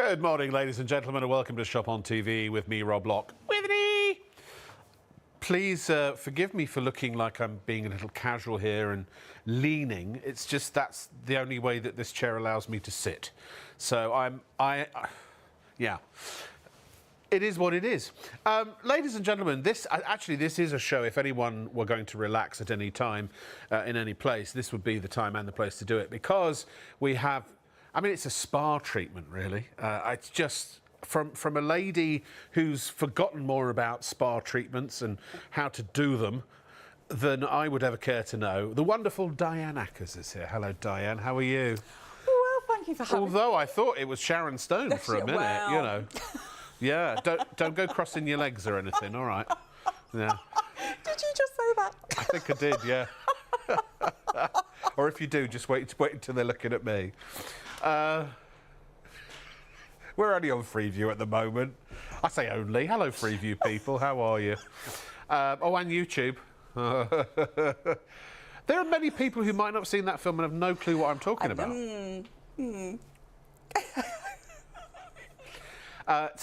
Good morning, ladies and gentlemen, and welcome to Shop on TV with me, Rob Lock. With an E! Please forgive me for looking like I'm being a little casual here and leaning. It's just that's the only way that this chair allows me to sit. So yeah. It is what it is. Ladies and gentlemen, this is a show. If anyone were going to relax at any time, in any place, this would be the time and the place to do it, because we have, I mean, it's a spa treatment, really. It's just from a lady who's forgotten more about spa treatments and how to do them than I would ever care to know. The wonderful Diane Ackers is here. Hello, Diane. How are you? Well, thank you for having me. Although I thought it was Sharon Stone for a minute, well. you know. Yeah, don't go crossing your legs or anything, all right? Yeah. Did you just say that? I think I did, yeah. Or if you do, just wait until they're looking at me. We're only on Freeview at the moment. I say only. Hello, Freeview people. How are you? Oh, and YouTube. There are many people who might not have seen that film and have no clue what I'm talking about.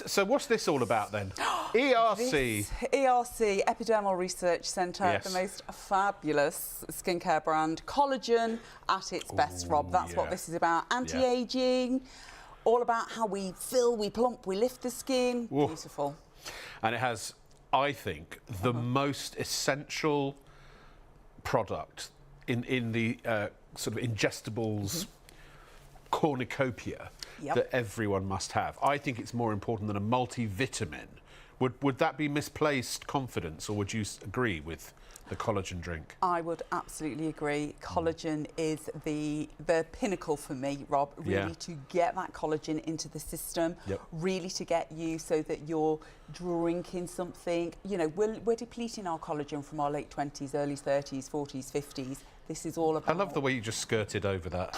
So what's this all about then? ERC. ERC, Epidermal Research Centre, Yes. the most fabulous skincare brand. Collagen at its best, Rob. That's what this is about. Anti-aging, all about how we fill, we plump, we lift the skin. Ooh. Beautiful. And it has, I think, the most essential product in the sort of ingestibles cornucopia that everyone must have. I think it's more important than a multivitamin. Would that be misplaced confidence, or would you agree with the collagen drink? I would absolutely agree. Collagen is the pinnacle for me, Rob, really to get that collagen into the system, really to get you so that you're drinking something. You know, we're depleting our collagen from our late 20s, early 30s, 40s, 50s. This is all about... I love the way you just skirted over that.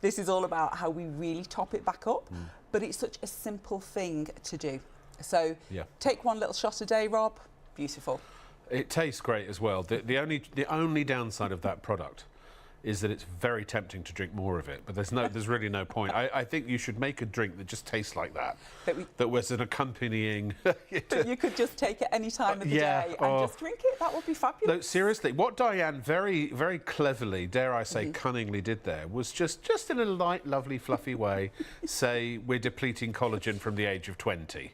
This is all about how we really top it back up, but it's such a simple thing to do. So take one little shot a day, Rob. Beautiful. It tastes great as well. The only downside of that product is that it's very tempting to drink more of it, but there's really no point. I think you should make a drink that just tastes like that. That was an accompanying... But you could just take it any time of the day and just drink it. That would be fabulous. No, seriously, what Diane very, very cleverly, dare I say cunningly, did there was just in a light, lovely, fluffy way say we're depleting collagen from the age of 20.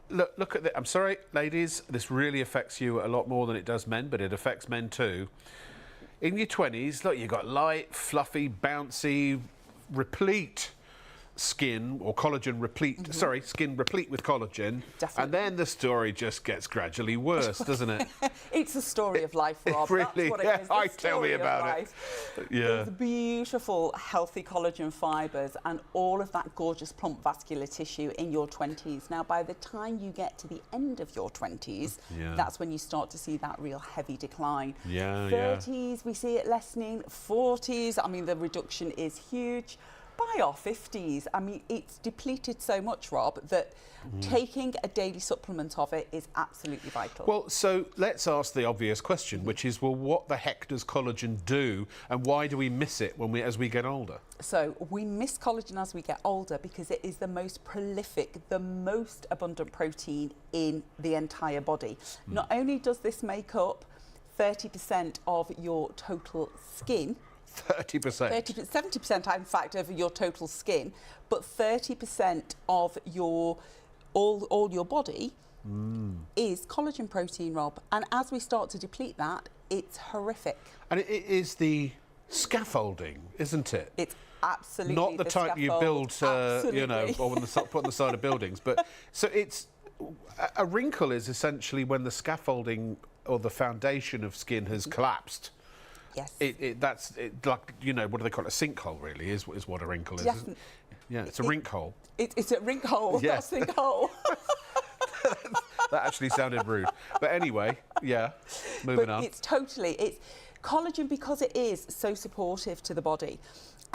Look at that. I'm sorry, ladies, this really affects you a lot more than it does men, but it affects men too. In your 20s, look, you've got light, fluffy, bouncy, replete skin, or collagen replete, skin replete with collagen. Definitely. And then the story just gets gradually worse, doesn't it? It's a story of life, Rob. Really, that's what it is. Tell me about it. There's beautiful, healthy collagen fibres and all of that gorgeous, plump vascular tissue in your 20s. Now, by the time you get to the end of your 20s, that's when you start to see that real heavy decline. 30s, we see it lessening. 40s, I mean, the reduction is huge. By our 50s, I mean, it's depleted so much, Rob, that taking a daily supplement of it is absolutely vital. Well, so let's ask the obvious question, which is, well, what the heck does collagen do, and why do we miss it as we get older? So we miss collagen as we get older because it is the most prolific, the most abundant protein in the entire body. Not only does this make up 30% of your total skin, 30%? 70%, in fact, of your total skin, but 30% of your all your body is collagen protein, Rob. And as we start to deplete that, it's horrific. And it is the scaffolding, isn't it? It's absolutely not the type you build, you know, or put on the side of buildings. But so it's a wrinkle is essentially when the scaffolding or the foundation of skin has collapsed. Yes. That's like, you know, what do they call it? A sinkhole, really, is what a wrinkle is. Isn't it? Yeah, it's a rink hole. It's a rink hole, not a sinkhole. That actually sounded rude. But anyway, moving on. It's totally, Collagen, because it is so supportive to the body,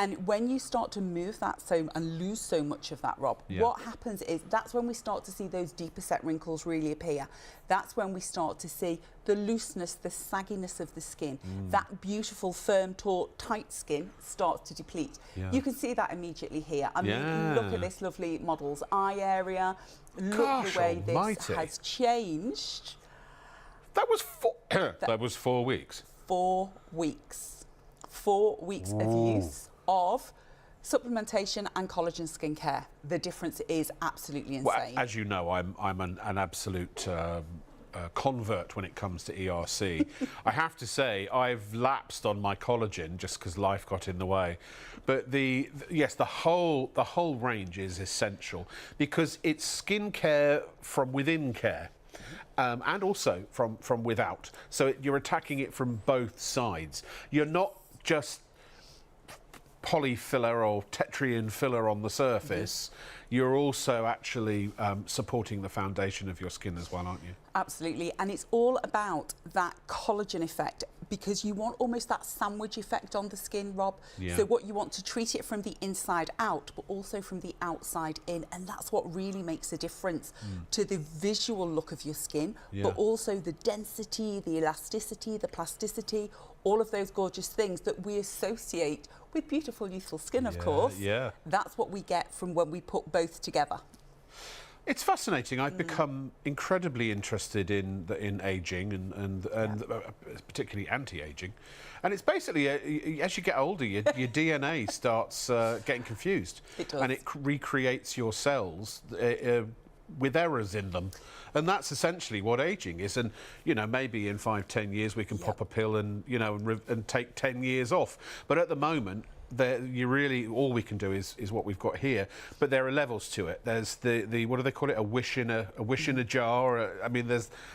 and when you start to move that so and lose so much of that, Rob, what happens is that's when we start to see those deeper set wrinkles really appear. That's when we start to see the looseness, the sagginess of the skin. That beautiful, firm, taut, tight skin starts to deplete. You can see that immediately here. I mean, look at this lovely model's eye area. Look the way this has changed. That was that was 4 weeks. 4 weeks. 4 weeks of use of supplementation and collagen skincare. The difference is absolutely insane. Well, as you know, I'm an absolute convert when it comes to ERC. I have to say, I've lapsed on my collagen just because life got in the way. But yes, the whole range is essential because it's skincare from within care. And also from without. So you're attacking it from both sides. You're not just polyfiller or tetrian filler on the surface. You're also actually supporting the foundation of your skin as well, aren't you? Absolutely, and it's all about that collagen effect because you want almost that sandwich effect on the skin, Rob. So what you want to treat it from the inside out, but also from the outside in, and that's what really makes a difference to the visual look of your skin, but also the density, the elasticity, the plasticity, all of those gorgeous things that we associate with beautiful, youthful skin, of course. That's what we get from when we put both together. It's fascinating. I've become incredibly interested in aging and particularly anti-aging, and it's basically as you get older, your DNA starts getting confused, and it recreates your cells with errors in them, and that's essentially what aging is. And you know, maybe in 5-10 years we can pop a pill and and take 10 years off, but at the moment, all we can do is what we've got here. But there are levels to it. There's the what do they call it? A wish in a jar. I mean,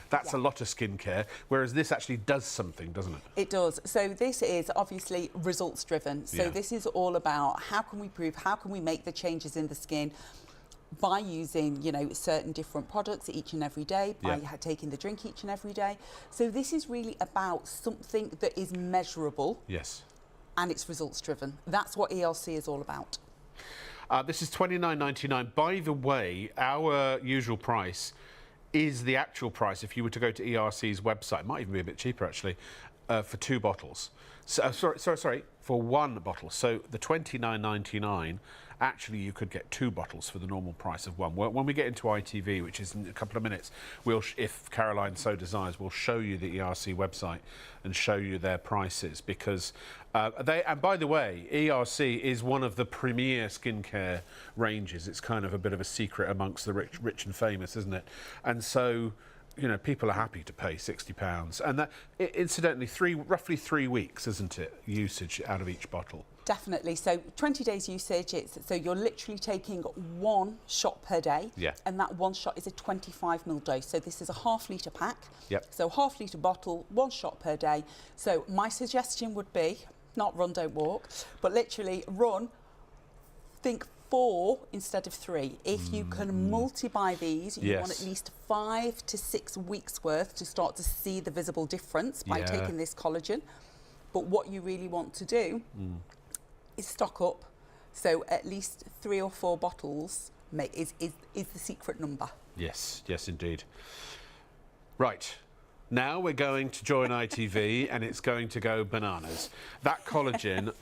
that's a lot of skincare. Whereas this actually does something, doesn't it? It does. So this is obviously results driven. So this is all about how can we make the changes in the skin by using, certain different products each and every day, by taking the drink each and every day. So this is really about something that is measurable. Yes. And it's results driven. That's what ERC is all about. This is $29.99. By the way, our usual price is the actual price if you were to go to ERC's website. It might even be a bit cheaper actually, for 2 bottles. So, sorry, for 1 bottle. So the $29.99. Actually, you could get 2 bottles for the normal price of 1. When we get into ITV, which is in a couple of minutes, if Caroline so desires, we'll show you the ERC website and show you their prices because and by the way, ERC is one of the premier skincare ranges. It's kind of a bit of a secret amongst the rich and famous, isn't it? And so, people are happy to pay £60, and that, incidentally, roughly 3 weeks, isn't it, usage out of each bottle? Definitely. So 20 days usage. So you're literally taking 1 shot per day, and that 1 shot is a 25ml dose. So this is a ½ litre pack. So ½ litre bottle, 1 shot per day. So my suggestion would be not run, don't walk, but literally run. Think 4 instead of 3. If you can multi-buy these, you want at least 5 to 6 weeks worth to start to see the visible difference by taking this collagen. But what you really want to do is stock up. So at least 3 or 4 bottles is the secret number. Yes, indeed. Right. Now we're going to join ITV and it's going to go bananas. That collagen,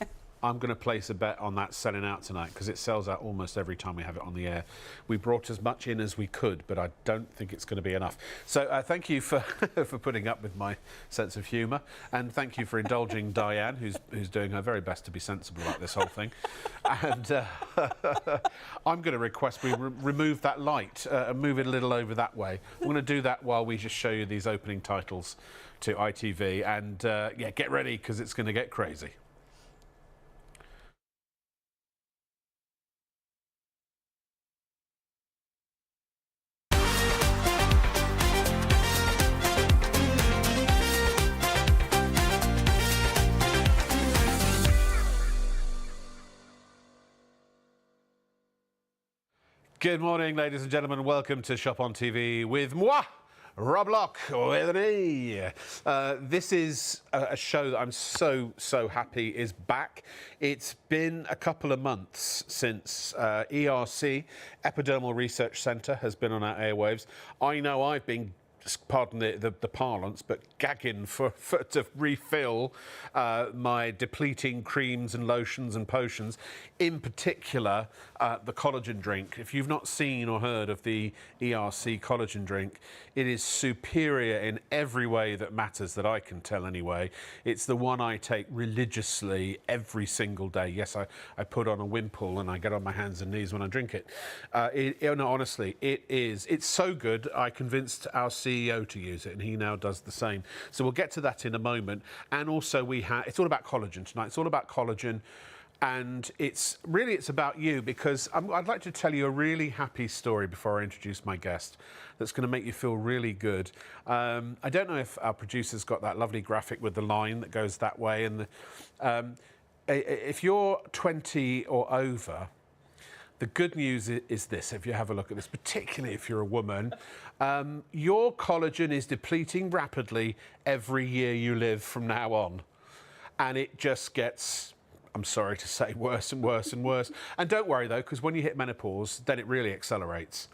I'm going to place a bet on that selling out tonight because it sells out almost every time we have it on the air. We brought as much in as we could, but I don't think it's going to be enough. So thank you for for putting up with my sense of humour, and thank you for indulging Diane, who's doing her very best to be sensible about this whole thing. And I'm going to request we remove that light and move it a little over that way. I'm going to do that while we just show you these opening titles to ITV, and get ready because it's going to get crazy. Good morning, ladies and gentlemen. Welcome to Shop on TV with moi, Rob Lock with an E. This is a show that I'm so happy is back. It's been a couple of months since ERC, Epidermal Research Centre, has been on our airwaves. I know I've been, pardon the parlance, but gagging to refill my depleting creams and lotions and potions, in particular the collagen drink. If you've not seen or heard of the ERC collagen drink, it is superior in every way that matters, that I can tell anyway. It's the one I take religiously every single day. Yes, I put on a wimple and I get on my hands and knees when I drink it. No, honestly, it's so good, I convinced our CEO to use it, and he now does the same. So we'll get to that in a moment. And also it's all about collagen tonight. It's all about collagen. And it's about you, because I'd like to tell you a really happy story before I introduce my guest that's going to make you feel really good. I don't know if our producer's got that lovely graphic with the line that goes that way. And if you're 20 or over, the good news is this, if you have a look at this, particularly if you're a woman, your collagen is depleting rapidly every year you live from now on. And it just gets, I'm sorry to say, worse and worse and worse. And don't worry though, because when you hit menopause, then it really accelerates.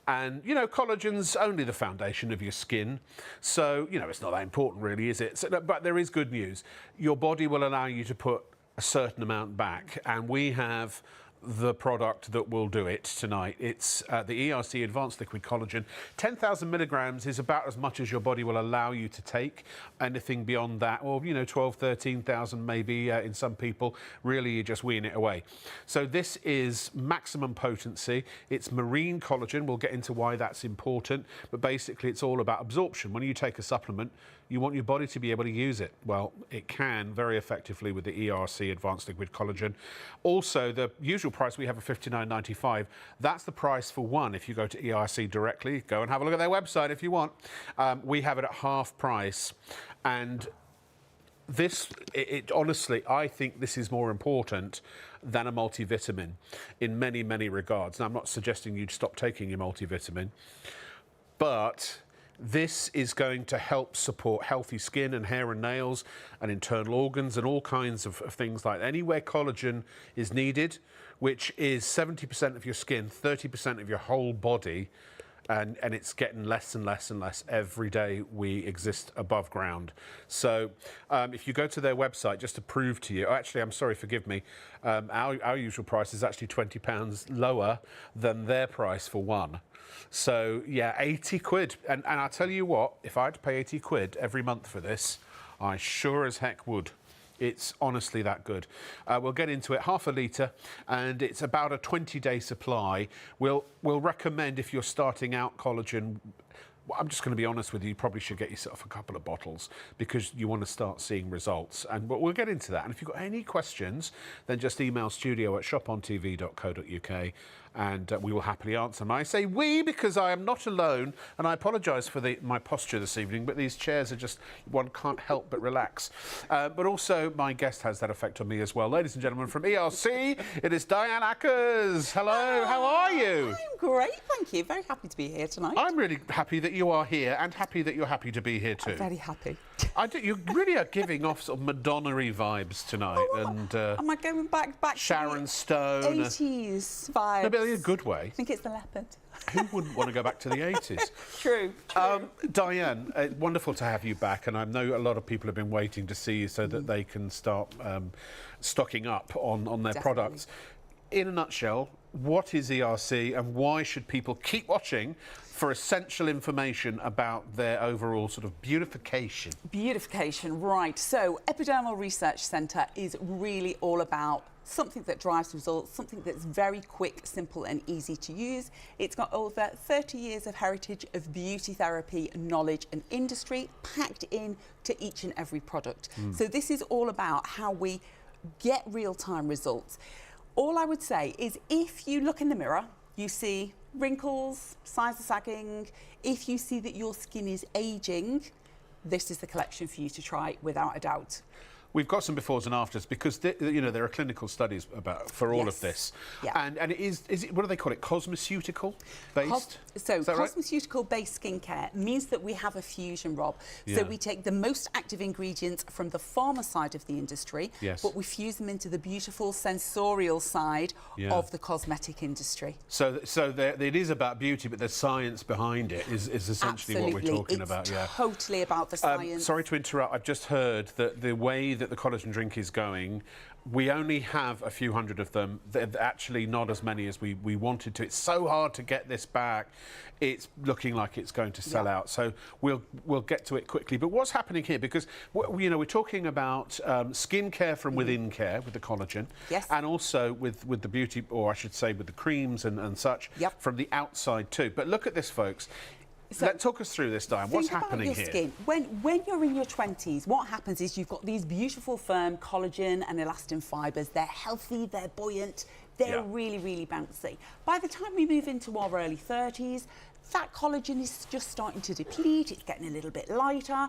And, you know, collagen's only the foundation of your skin. So, you know, it's not that important really, is it? So, but there is good news. Your body will allow you to put a certain amount back. And we have the product that will do it tonight. It's the ERC Advanced Liquid Collagen. 10,000 milligrams is about as much as your body will allow you to take. Anything beyond that, or, you know, 12, 13,000 maybe in some people, really you're just weeing it away. So this is maximum potency. It's marine collagen. We'll get into why that's important, but basically it's all about absorption. When you take a supplement, you want your body to be able to use it. Well, it can very effectively with the ERC Advanced Liquid Collagen. Also, the usual price we have of $59.95. That's the price for one. If you go to ERC directly, go and have a look at their website if you want. We have it at half price. And this, honestly, I think this is more important than a multivitamin in many, many regards. Now, I'm not suggesting you'd stop taking your multivitamin, but this is going to help support healthy skin and hair and nails and internal organs and all kinds of things like that. Anywhere collagen is needed, which is 70% of your skin, 30% of your whole body, and it's getting less and less and less every day we exist above ground. So if you go to their website, just to prove to you, actually, I'm sorry, forgive me, our usual price is actually £20 lower than their price for one. So yeah, 80 quid. And I'll tell you what, if I had to pay 80 quid every month for this, I sure as heck would. It's honestly that good. We'll get into it. Half a litre, and it's about a 20-day supply. We'll recommend, if you're starting out collagen, I'm just going to be honest with you, you probably should get yourself a couple of bottles because you want to start seeing results. And we'll get into that. And if you've got any questions, then just email studio@shopontv.co.uk and we will happily answer them. I say we because I am not alone, and I apologise for my posture this evening, but these chairs are just, one can't help but relax. But also, my guest has that effect on me as well. Ladies and gentlemen, from ERC, it is Diane. Hello, how are you? I'm great, thank you. Very happy to be here tonight. I'm really happy that you are here, and happy that you're happy to be here too. I'm very happy. You really are giving off sort of Madonna-y vibes tonight. Oh, and am I going back Sharon to Stone? 80s vibes. No, but in a good way. I think it's the leopard. Who wouldn't want to go back to the 80s? True. Diane, wonderful to have you back, and I know a lot of people have been waiting to see you so that they can start stocking up on their Definitely. products. In a nutshell, what is ERC and why should people keep watching for essential information about their overall sort of beautification? Beautification, right. So Epidermal Research Centre is really all about something that drives results, something that's very quick, simple and easy to use. It's got over 30 years of heritage of beauty therapy, knowledge and industry packed in to each and every product. So this is all about how we get real-time results. All I would say is if you look in the mirror, you see wrinkles, signs of sagging, if you see that your skin is aging, this is the collection for you to try without a doubt. We've got some befores and afters because you know, there are clinical studies for all of this, and it is it, what do they call it? Cosmeceutical based. Cosmeceutical based skincare means that we have a fusion, Rob. So we take the most active ingredients from the pharma side of the industry, but we fuse them into the beautiful sensorial side of the cosmetic industry. So it is about beauty, but the science behind it is essentially what we're talking about. Yeah, totally about the science. Sorry to interrupt. I've just heard that the way that the collagen drink is going, we only have a few hundred of them. They're actually not as many as we wanted to. It's so hard to get this back. It's looking like it's going to sell out. So we'll get to it quickly. But what's happening here? Because you know, we're talking about skincare from within care with the collagen, and also with the beauty, or I should say, with the creams and such from the outside too. But look at this, folks. So talk us through this, Diane. What's happening here? Skin. When you're in your 20s, what happens is you've got these beautiful, firm collagen and elastin fibres. They're healthy, they're buoyant, they're really, really bouncy. By the time we move into our early 30s, that collagen is just starting to deplete. It's getting a little bit lighter.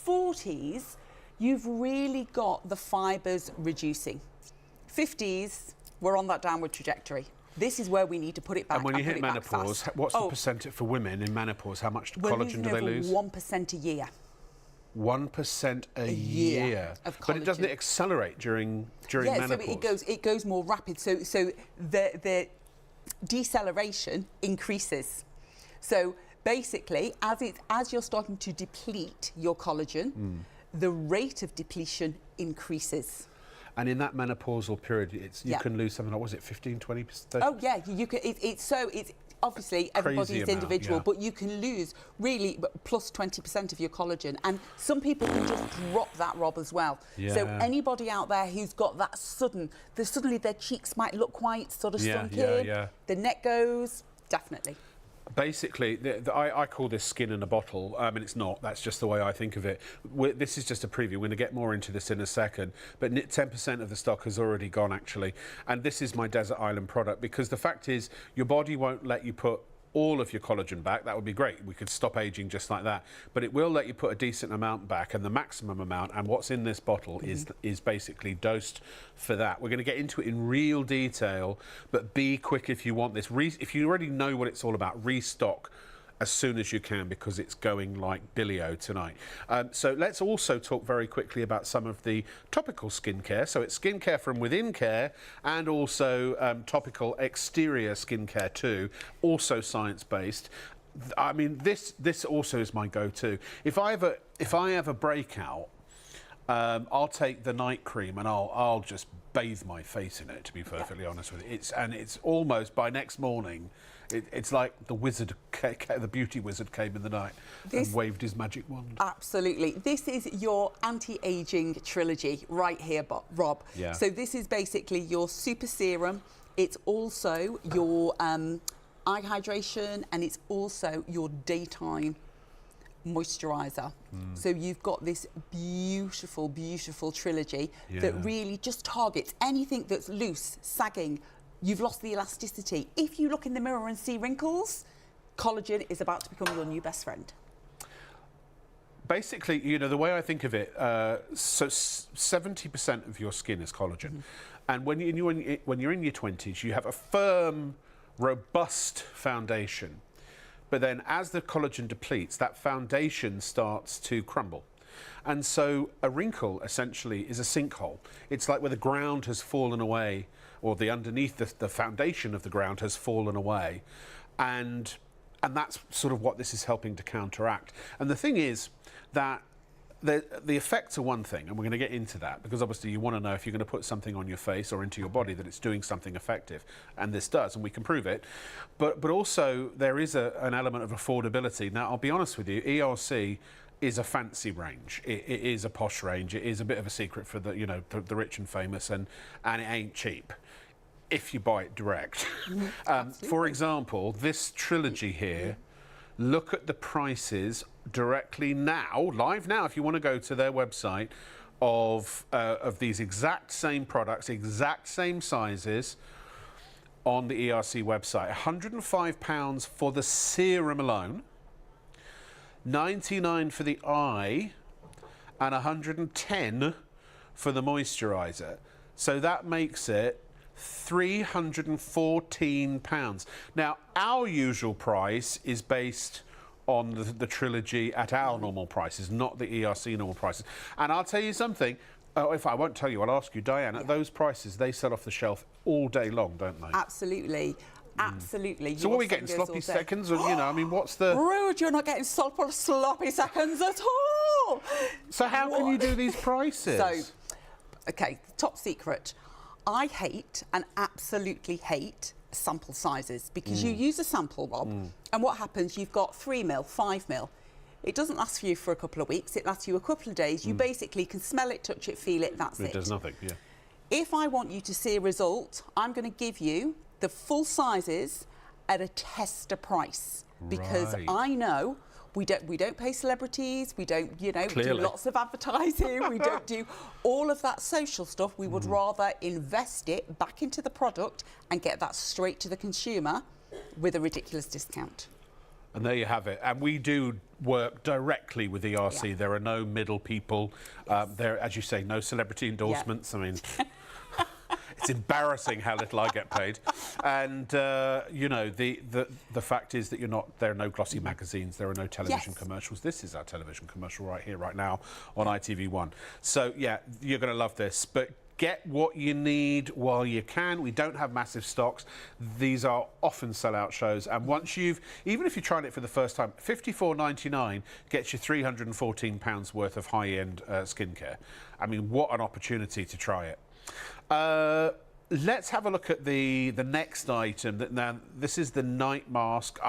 40s, you've really got the fibres reducing. 50s, we're on that downward trajectory. This is where we need to put it back. And when you hit menopause, what's the percentage for women in menopause? How much collagen do they lose? 1% a year. 1% a year of collagen. But it doesn't accelerate during menopause. So it goes more rapid. So the deceleration increases. So basically, as you're starting to deplete your collagen, the rate of depletion increases. And in that menopausal period, you can lose something like, was it 15, 20%? 30%? Oh, yeah, you can. It's obviously everybody's individual, but you can lose really plus 20% of your collagen. And some people can just drop that, Rob, as well. So anybody out there who's got that suddenly their cheeks might look quite sort of sunk in, the neck goes, definitely. Basically, I call this skin in a bottle. I mean, it's not. That's just the way I think of it. This is just a preview. We're going to get more into this in a second. But 10% of the stock has already gone, actually. And this is my Desert Island product, because the fact is your body won't let you put all of your collagen back. That would be great. We could stop aging just like that. But it will let you put a decent amount back, and the maximum amount. And what's in this bottle is basically dosed for that. We're going to get into it in real detail, but be quick if you want this. If you already know what it's all about, restock as soon as you can, because it's going like Billy-O tonight. So let's also talk very quickly about some of the topical skincare. So it's skincare from within care, and also topical exterior skincare too, also science-based. I mean, this also is my go-to. If I have a breakout, I'll take the night cream and I'll just bathe my face in it, to be perfectly honest with you. It's almost by next morning. It's like the beauty wizard came in the night and waved his magic wand. Absolutely. This is your anti-aging trilogy right here, Rob. So this is basically your super serum. It's also your eye hydration, and it's also your daytime moisturiser. So you've got this beautiful, beautiful trilogy that really just targets anything that's loose, sagging. You've lost the elasticity. If you look in the mirror and see wrinkles, collagen is about to become your new best friend. Basically, you know, the way I think of it, so 70% of your skin is collagen. And when you're in your 20s, you have a firm, robust foundation. But then as the collagen depletes, that foundation starts to crumble. And so a wrinkle essentially is a sinkhole. It's like where the ground has fallen away, or the underneath the foundation of the ground has fallen away. And that's sort of what this is helping to counteract. And the thing is that the effects are one thing, and we're going to get into that, because obviously you want to know if you're going to put something on your face or into your body that it's doing something effective, and this does, and we can prove it. But also there is an element of affordability. Now, I'll be honest with you, ERC is a fancy range. It is a posh range. It is a bit of a secret for the rich and famous, and it ain't cheap if you buy it direct. For example, this trilogy here, look at the prices directly now, live now, if you want to go to their website, of these exact same products, exact same sizes, on the ERC website. £105 for the serum alone, $99 for the eye, and $110 for the moisturiser. So that makes it £314. Now, our usual price is based on the trilogy at our normal prices, not the ERC normal prices. And I'll tell you something, if I won't tell you, I'll ask you, Diane, at those prices, they sell off the shelf all day long, don't they? Absolutely. Absolutely. So what are we getting, sloppy seconds? Or, you know, I mean, what's the... Rude, you're not getting sloppy seconds at all. So how can you do these prices? So, OK, top secret. I hate and absolutely hate sample sizes because you use a sample, Rob, and what happens, you've got 3 mil, 5 mil. It doesn't last for you for a couple of weeks. It lasts you a couple of days. You basically can smell it, touch it, feel it, that's it. It does nothing, yeah. If I want you to see a result, I'm going to give you the full sizes at a tester price because I know we don't pay celebrities, we don't, you know, do lots of advertising, we don't do all of that social stuff. We would rather invest it back into the product and get that straight to the consumer with a ridiculous discount. And there you have it. And we do work directly with ERC. Yeah. There are no middle people. There, as you say, no celebrity endorsements. Yeah. I mean, it's embarrassing how little I get paid. And you know, the fact is that there are no glossy magazines. There are no television commercials. This is our television commercial right here, right now, on ITV1. So yeah, you're going to love this. But get what you need while you can. We don't have massive stocks. These are often sell-out shows. And once even if you're trying it for the first time, £54.99 gets you £314 worth of high-end skincare. I mean, what an opportunity to try it. Let's have a look at the next item. Now, this is the night mask.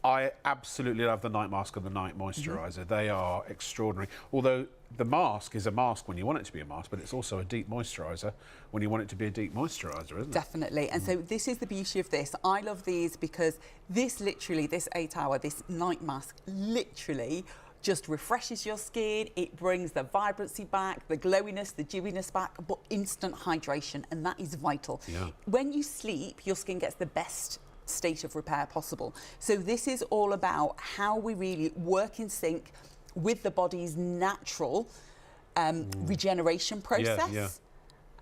I absolutely love the night mask and the night moisturiser. They are extraordinary. Although the mask is a mask when you want it to be a mask, but it's also a deep moisturiser when you want it to be a deep moisturiser, isn't it? Definitely. And so this is the beauty of this. I love these because this 8-hour, this night mask, literally just refreshes your skin. It brings the vibrancy back, the glowiness, the dewiness back, but instant hydration, and that is vital. Yeah. When you sleep, your skin gets the best state of repair possible. So this is all about how we really work in sync with the body's natural regeneration process. Yeah, yeah.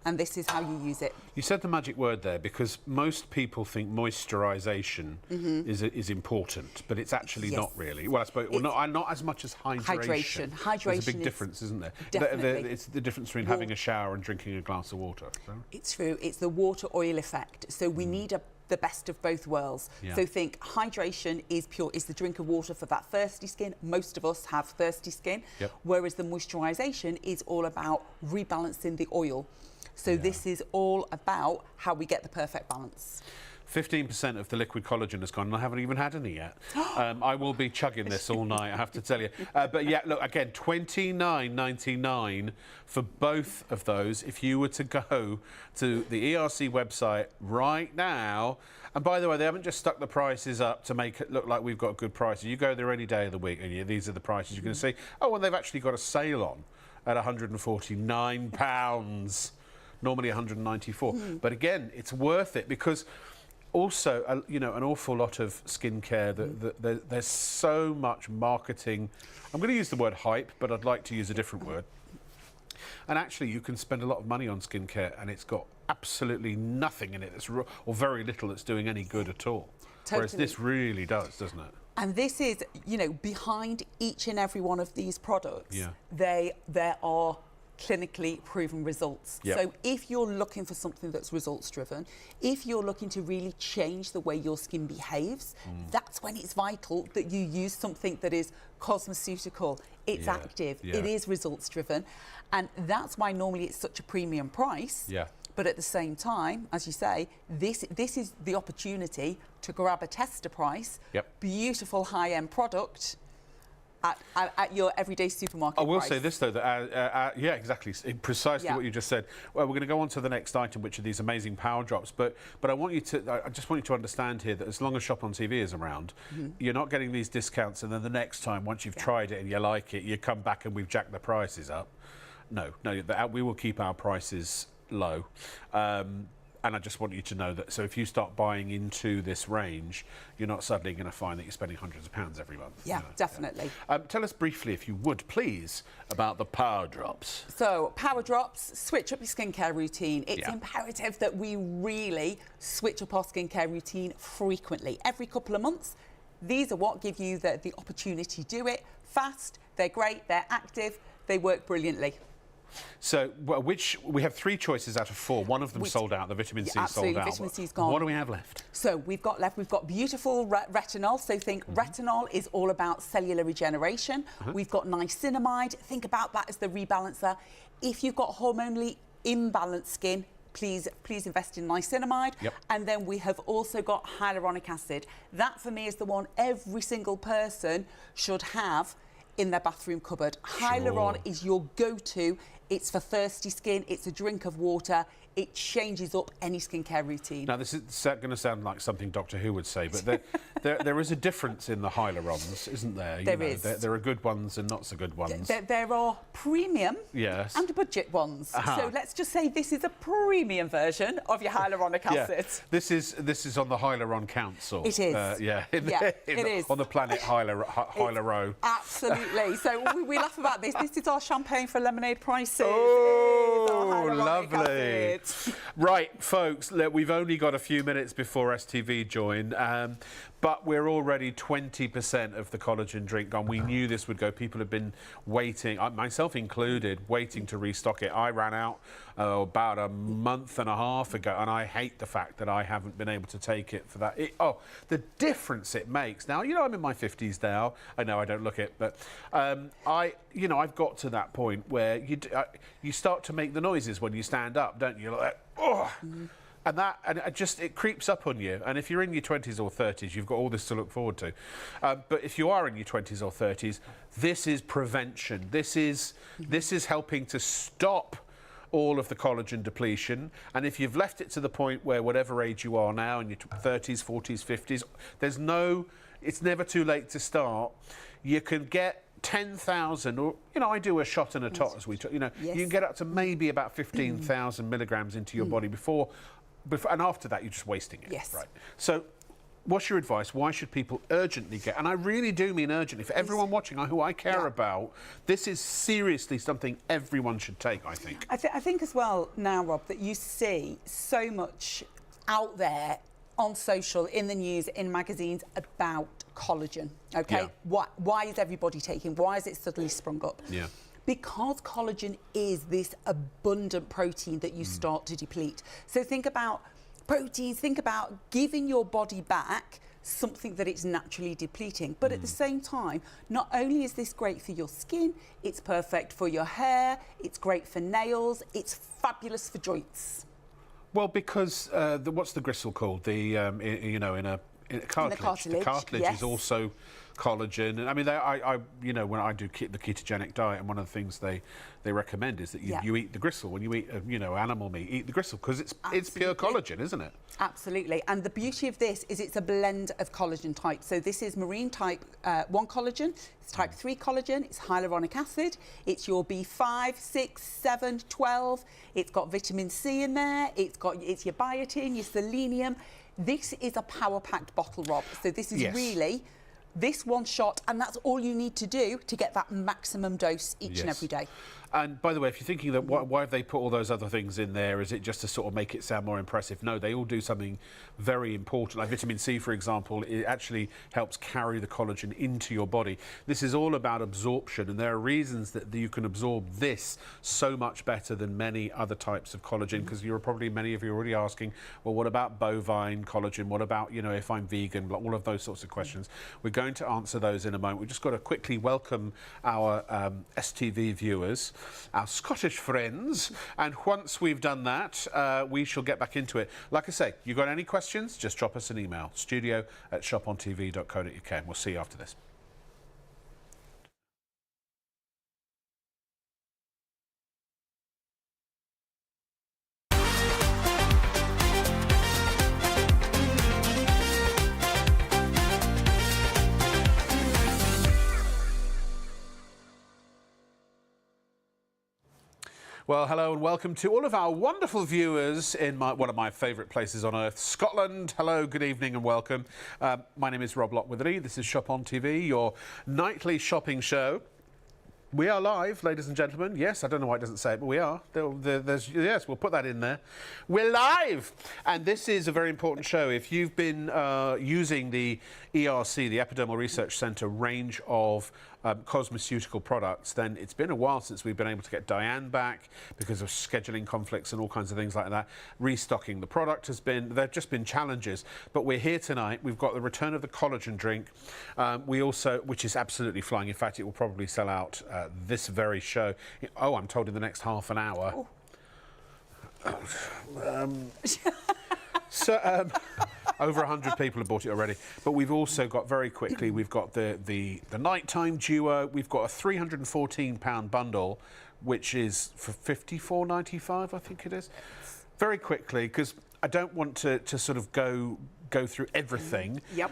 And this is how you use it. You said the magic word there because most people think moisturisation is important, but it's actually not really. Well, I suppose not as much as hydration. Hydration. There's a big difference, isn't there? Definitely. It's the difference between having a shower and drinking a glass of water. So. It's true. It's the water oil effect. So we need the best of both worlds. Yeah. So think hydration is the drink of water for that thirsty skin. Most of us have thirsty skin, whereas the moisturisation is all about rebalancing the oil. So this is all about how we get the perfect balance. 15% of the liquid collagen has gone, and I haven't even had any yet. I will be chugging this all night, I have to tell you. But yeah, look, again, $29.99 for both of those if you were to go to the ERC website right now. And by the way, they haven't just stuck the prices up to make it look like we've got good prices. You go there any day of the week, and these are the prices you're going to see. Oh, and they've actually got a sale on at £149. Normally 194. But again, it's worth it because also, you know, an awful lot of skincare, there's so much marketing. I'm going to use the word hype, but I'd like to use a different word. And actually, you can spend a lot of money on skincare and it's got absolutely nothing in it, or very little that's doing any good at all. Totally. Whereas this really does, doesn't it? And this is, you know, behind each and every one of these products, there are clinically proven results. Yep. So if you're looking for something that's results driven, if you're looking to really change the way your skin behaves, that's when it's vital that you use something that is cosmeceutical, it's active, it is results driven, and that's why normally it's such a premium price. Yeah. But at the same time, as you say, this is the opportunity to grab a tester price, beautiful high-end product, at your everyday supermarket I will price. say this, though, that, yeah, exactly, precisely what you just said. Well, we're going to go on to the next item, which are these amazing power drops. But I just want you to understand here that as long as Shop on TV is around, you're not getting these discounts, and then the next time, once you've tried it and you like it, you come back and we've jacked the prices up. No, we will keep our prices low. And I just want you to know that, so if you start buying into this range, you're not suddenly going to find that you're spending hundreds of pounds every month. Yeah, definitely. Yeah. Tell us briefly, if you would, please, about the Power Drops. So, Power Drops, switch up your skincare routine. It's imperative that we really switch up our skincare routine frequently. Every couple of months, these are what give you the opportunity to do it fast. They're great, they're active, they work brilliantly. So, we have 3 choices out of 4. One of them sold out. The vitamin C sold out. Vitamin C's gone. What do we have left? So we've got beautiful retinol. So think retinol is all about cellular regeneration. We've got niacinamide. Think about that as the rebalancer. If you've got hormonally imbalanced skin, please invest in niacinamide. Yep. And then we have also got hyaluronic acid. That for me is the one every single person should have in their bathroom cupboard. Hyaluron is your go-to. It's for thirsty skin. It's a drink of water. It changes up any skincare routine. Now, this is going to sound like something Doctor Who would say, but there is a difference in the hyalurons, isn't there? There is. There are good ones and not so good ones. There are premium and budget ones. So let's just say this is a premium version of your hyaluronic acid. This is on the Hyaluron Council. It is. It is. On the planet Hyaluro. Absolutely. So we laugh about this. This is our champagne for lemonade prices. Oh, lovely. Right, folks, we've only got a few minutes before STV join, but we're already 20% of the collagen drink gone. We knew this would go. People have been waiting, myself included, waiting to restock it. I ran out about a month and a half ago, and I hate the fact that I haven't been able to take it for that. The difference it makes. Now, you know, I'm in my 50s now. I know I don't look it, but I've got to that point where you start to make the noises when you stand up, don't you? Like, oh. And it creeps up on you. And if you're in your 20s or 30s, you've got all this to look forward to. But if you are in your 20s or 30s, this is prevention. This is helping to stop all of the collagen depletion. And if you've left it to the point where whatever age you are now, in your 30s, 40s, 50s, it's never too late to start. You can get 10,000, or I do a shot and a tot, as we talk. You can get up to maybe about 15,000 milligrams into your body before, and after that you're just wasting it. Yes. Right. So, what's your advice? Why should people urgently get? And I really do mean urgently. For everyone watching, who I care about, this is seriously something everyone should take. I think. I think as well now, Rob, that you see so much out there on social, in the news, in magazines about collagen. Okay, why is everybody taking? Why is it suddenly sprung up? Yeah. Because collagen is this abundant protein that you start to deplete. So think about proteins. Think about giving your body back something that it's naturally depleting. But at the same time, not only is this great for your skin, it's perfect for your hair. It's great for nails. It's fabulous for joints. Well, because what's the gristle called? The in a cartilage. The cartilage is also collagen. And I mean, when I do the ketogenic diet, and one of the things they recommend is that you eat the gristle. When you eat animal meat, eat the gristle, because it's pure collagen, isn't it? Absolutely. And the beauty of this is it's a blend of collagen types. So this is marine type 1 collagen, it's type 3 collagen, it's hyaluronic acid, it's your B5, 6, 7, 12, it's got vitamin C in there, it's your biotin, your selenium. This is a power-packed bottle, Rob. So this is really this one shot, and that's all you need to do to get that maximum dose each and every day. And by the way, if you're thinking that why have they put all those other things in there? Is it just to sort of make it sound more impressive? No, they all do something very important. Like vitamin C, for example, it actually helps carry the collagen into your body. This is all about absorption, and there are reasons that you can absorb this so much better than many other types of collagen, because many of you are already asking, well, what about bovine collagen? What about, if I'm vegan? All of those sorts of questions. We're going to answer those in a moment. We've just got to quickly welcome our STV viewers, our Scottish friends, and once we've done that, we shall get back into it. Like I say, you got any questions, just drop us an email, studio@shopontv.co.uk, and we'll see you after this. Well, hello and welcome to all of our wonderful viewers in one of my favourite places on earth, Scotland. Hello, good evening and welcome. My name is Rob Lock-Withery. This is Shop on TV, your nightly shopping show. We are live, ladies and gentlemen. Yes, I don't know why it doesn't say it, but we are. Yes, we'll put that in there. We're live! And this is a very important show. If you've been using the ERC, the Epidermal Research Centre range of cosmeceutical products, then it's been a while since we've been able to get Diane back because of scheduling conflicts and all kinds of things like that. Restocking the product there've just been challenges. But we're here tonight. We've got the return of the collagen drink. We also, which is absolutely flying. In fact, it will probably sell out this very show. Oh, I'm told in the next half an hour. Over 100 people have bought it already. But we've also got, very quickly, we've got the nighttime duo. We've got a £314 bundle, which is for £54.95, I think it is. Very quickly, because I don't want to sort of go through everything. Yep.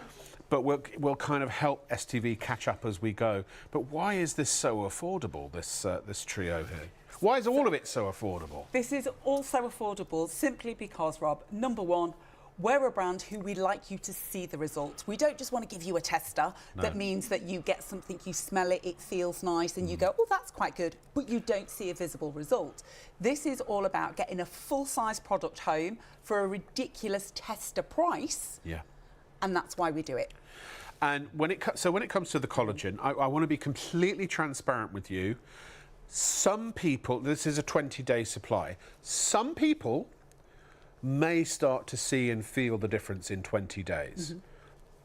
But we'll kind of help STV catch up as we go. But why is this so affordable, this trio here? Why is all of it so affordable? This is also affordable simply because, Rob, number one, we're a brand who we like you to see the results. We don't just want to give you a tester that means that you get something, you smell it, it feels nice, and you go, oh, that's quite good, but you don't see a visible result. This is all about getting a full-size product home for a ridiculous tester price. Yeah. And that's why we do it. And when it comes to the collagen, I want to be completely transparent with you. Some people, this is a 20-day supply. Some people may start to see and feel the difference in 20 days,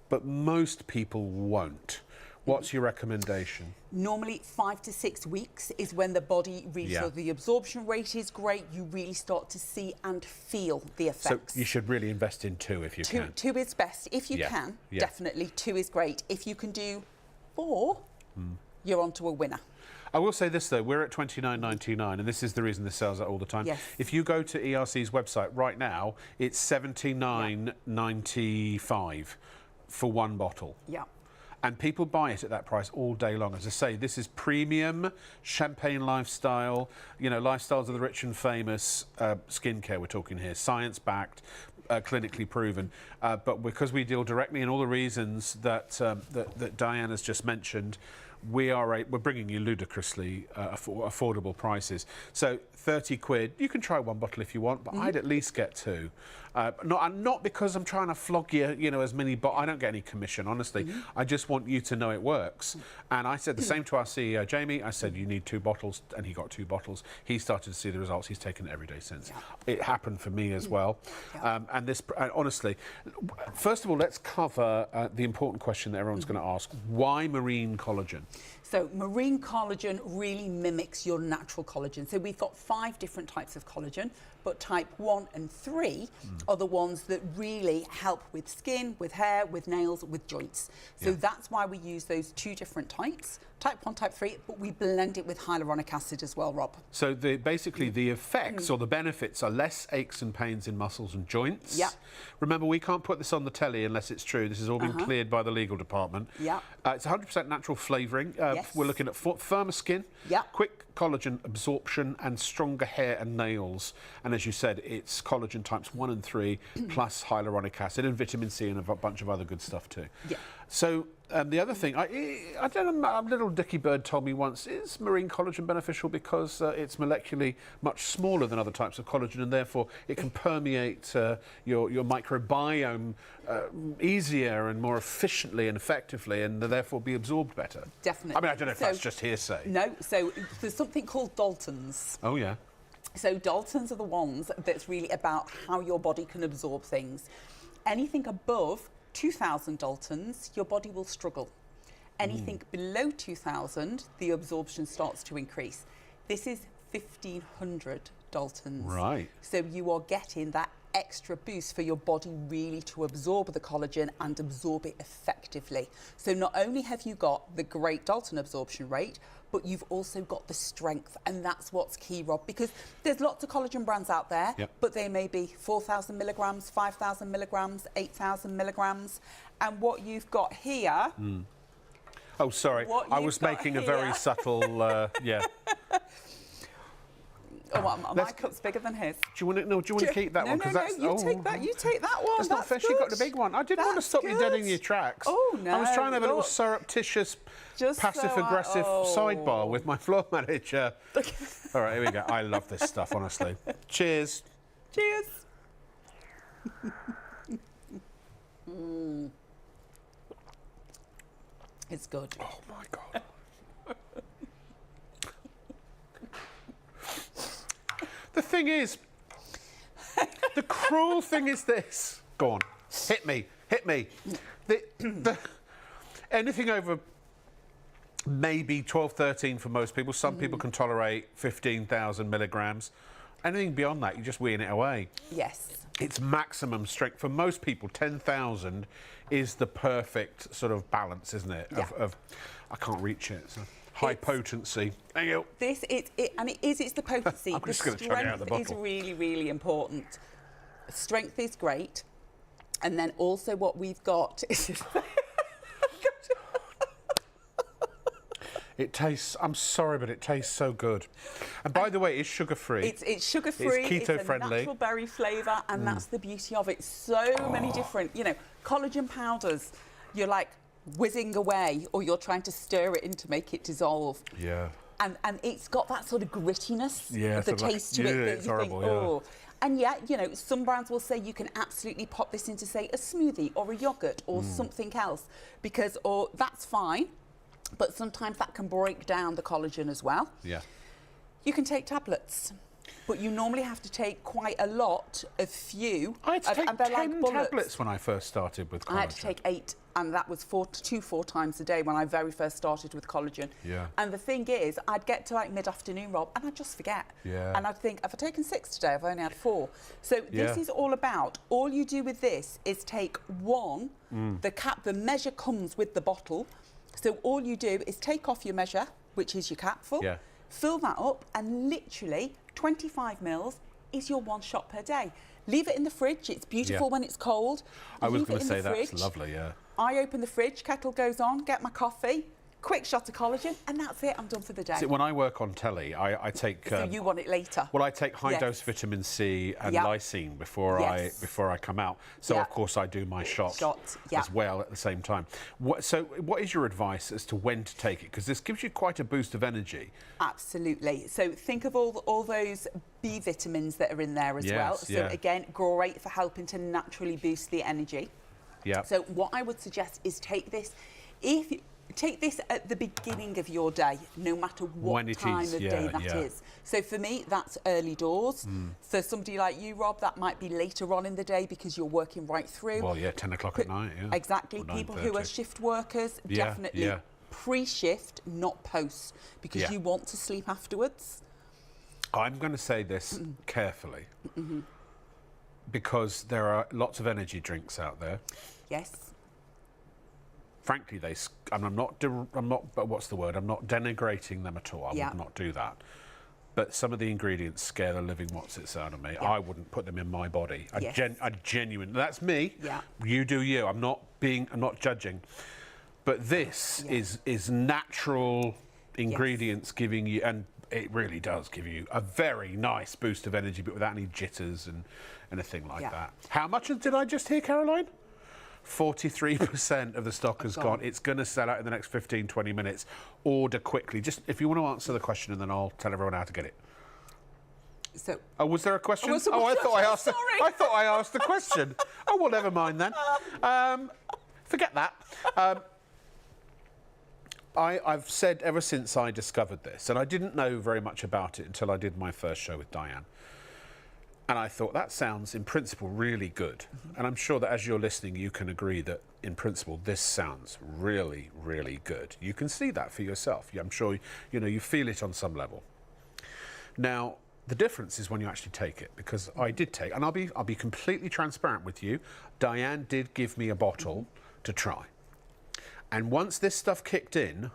but most people won't. What's your recommendation? Normally 5 to 6 weeks is when the body really, so the absorption rate is great. You really start to see and feel the effects. So you should really invest in 2 if you can. 2 is best. If you can, definitely 2 is great. If you can do 4, you're onto a winner. I will say this though, we're at $29.99, and this is the reason this sells out all the time. Yes. If you go to ERC's website right now, it's $79.95 for 1 bottle. Yeah. And people buy it at that price all day long. As I say, this is premium champagne lifestyle, you know, lifestyles of the rich and famous, skincare we're talking here, science-backed, clinically proven. But because we deal directly in all the reasons that Diane has just mentioned, we're bringing you ludicrously affordable prices. So 30 quid, you can try 1 bottle if you want, but I'd at least get 2. Not because I'm trying to flog you, you know, as many, but I don't get any commission, honestly. I just want you to know it works. And I said the same to our CEO, Jamie. I said, you need 2 bottles, and he got 2 bottles. He started to see the results. He's taken it every day since. It happened for me as well. And this, honestly, first of all, let's cover the important question that everyone's going to ask. Why marine collagen? So marine collagen really mimics your natural collagen. So we've got 5 different types of collagen, but type 1 and 3 are the ones that really help with skin, with hair, with nails, with joints. So that's why we use those 2 different types, type 1, type 3, but we blend it with hyaluronic acid as well, Rob. So basically the effects or the benefits are less aches and pains in muscles and joints. Yeah. Remember, we can't put this on the telly unless it's true. This has all been cleared by the legal department. Yeah. It's 100% natural flavouring. We're looking at firmer skin, quick collagen absorption, and stronger hair and nails. And as you said, it's collagen types 1 and 3 plus hyaluronic acid and vitamin C and a bunch of other good stuff too. Yeah. So the other thing, I don't know, a little Dicky Bird told me once, is marine collagen beneficial because it's molecularly much smaller than other types of collagen, and therefore it can permeate your microbiome easier and more efficiently and effectively, and therefore be absorbed better? Definitely. I mean, I don't know if that's just hearsay. No, so there's something called Daltons. Oh, yeah. So Daltons are the ones that's really about how your body can absorb things. Anything above 2,000 Daltons, your body will struggle. Anything below 2,000, the absorption starts to increase. This is 1,500 Daltons. Right. So you are getting that extra boost for your body really to absorb the collagen and absorb it effectively. So not only have you got the great Dalton absorption rate, but you've also got the strength, and that's what's key, Rob, because there's lots of collagen brands out there, but they may be 4,000 milligrams, 5,000 milligrams, 8,000 milligrams, and what you've got here... Oh, sorry, I was making a very subtle, Oh, my cup's bigger than his. Do you want to? No, do you want to keep that one? No, you take that. You take that one. That's not fair. She got the big one. I didn't want to stop you dead in your tracks. Oh no! I was trying to have a little surreptitious, passive-aggressive sidebar with my floor manager. All right, here we go. I love this stuff, honestly. Cheers. Cheers. It's good. Oh my God. The thing is, the cruel thing is this. Go on, hit me. Anything over maybe 12, 13 for most people. Some people can tolerate 15,000 milligrams. Anything beyond that, you're just weeing it away. Yes. It's maximum strength. For most people, 10,000 is the perfect sort of balance, isn't it? Yeah. Of I can't reach it. So. High potency. There you go. It's the potency. I'm just going to chug it out of the Strength bottle. is really, really important. Strength is great. And then also what we've got is... It tastes, I'm sorry, but it tastes so good. And by the way, it's sugar-free. It's sugar-free. It's keto-friendly. It's a natural berry flavour, and that's the beauty of it. So many different, collagen powders. You're like whizzing away, or you're trying to stir it in to make it dissolve. Yeah. And it's got that sort of grittiness, yeah, the taste to it. That it's you horrible, think, oh. And yet, some brands will say you can absolutely pop this into, say, a smoothie or a yogurt or something else, because that's fine. But sometimes that can break down the collagen as well. Yeah. You can take tablets, but you normally have to take quite a lot, a few. I had to take 10 like tablets when I first started with collagen. I had to take 8, and that was 4 times a day when I very first started with collagen. Yeah. And the thing is, I'd get to like mid-afternoon, Rob, and I'd just forget. Yeah. And I'd think, have I taken 6 today? I've only had 4. So this is all about, all you do with this is take one, the measure comes with the bottle. So all you do is take off your measure, which is your capful, fill that up, and literally 25 mils is your 1 shot per day. Leave it in the fridge. It's beautiful when it's cold. I was going to say that's lovely, yeah. I open the fridge, kettle goes on, get my coffee, quick shot of collagen, and that's it. I'm done for the day. See, when I work on telly, I take... So you want it later? Well, I take high-dose vitamin C and lysine before I come out. So, of course, I do my shot as well at the same time. So what is your advice as to when to take it? Because this gives you quite a boost of energy. Absolutely. So think of all those B vitamins that are in there as well. So, again, great for helping to naturally boost the energy. Yeah. So what I would suggest is take this at the beginning of your day, no matter what time of day that is. So for me, that's early doors. For somebody like you, Rob, that might be later on in the day because you're working right through. Well, 10 o'clock at night, Exactly. People who are shift workers, definitely pre-shift, not post, because you want to sleep afterwards. I'm going to say this carefully, because there are lots of energy drinks out there. Yes. Frankly, I'm not, but what's the word? I'm not denigrating them at all. I would not do that. But some of the ingredients scare the living what's-its out of me. I wouldn't put them in my body. I genuinely, that's me. Yeah. You do you. I'm not judging. But this is natural ingredients giving you, and it really does give you a very nice boost of energy, but without any jitters and anything like that. How much did I just hear, Caroline? 43% of the stock has gone. It's going to sell out in the next 15, 20 minutes. Order quickly. Just if you want to answer the question, and then I'll tell everyone how to get it. So, was there a question? I thought I asked the question. Oh, well, never mind then. Forget that. I've said ever since I discovered this, and I didn't know very much about it until I did my first show with Diane. And I thought, that sounds, in principle, really good. And I'm sure that as you're listening, you can agree that, in principle, this sounds really, really good. You can see that for yourself. I'm sure, you feel it on some level. Now, the difference is when you actually take it, because I did take, and I'll be completely transparent with you. Diane did give me a bottle to try. And once this stuff kicked in,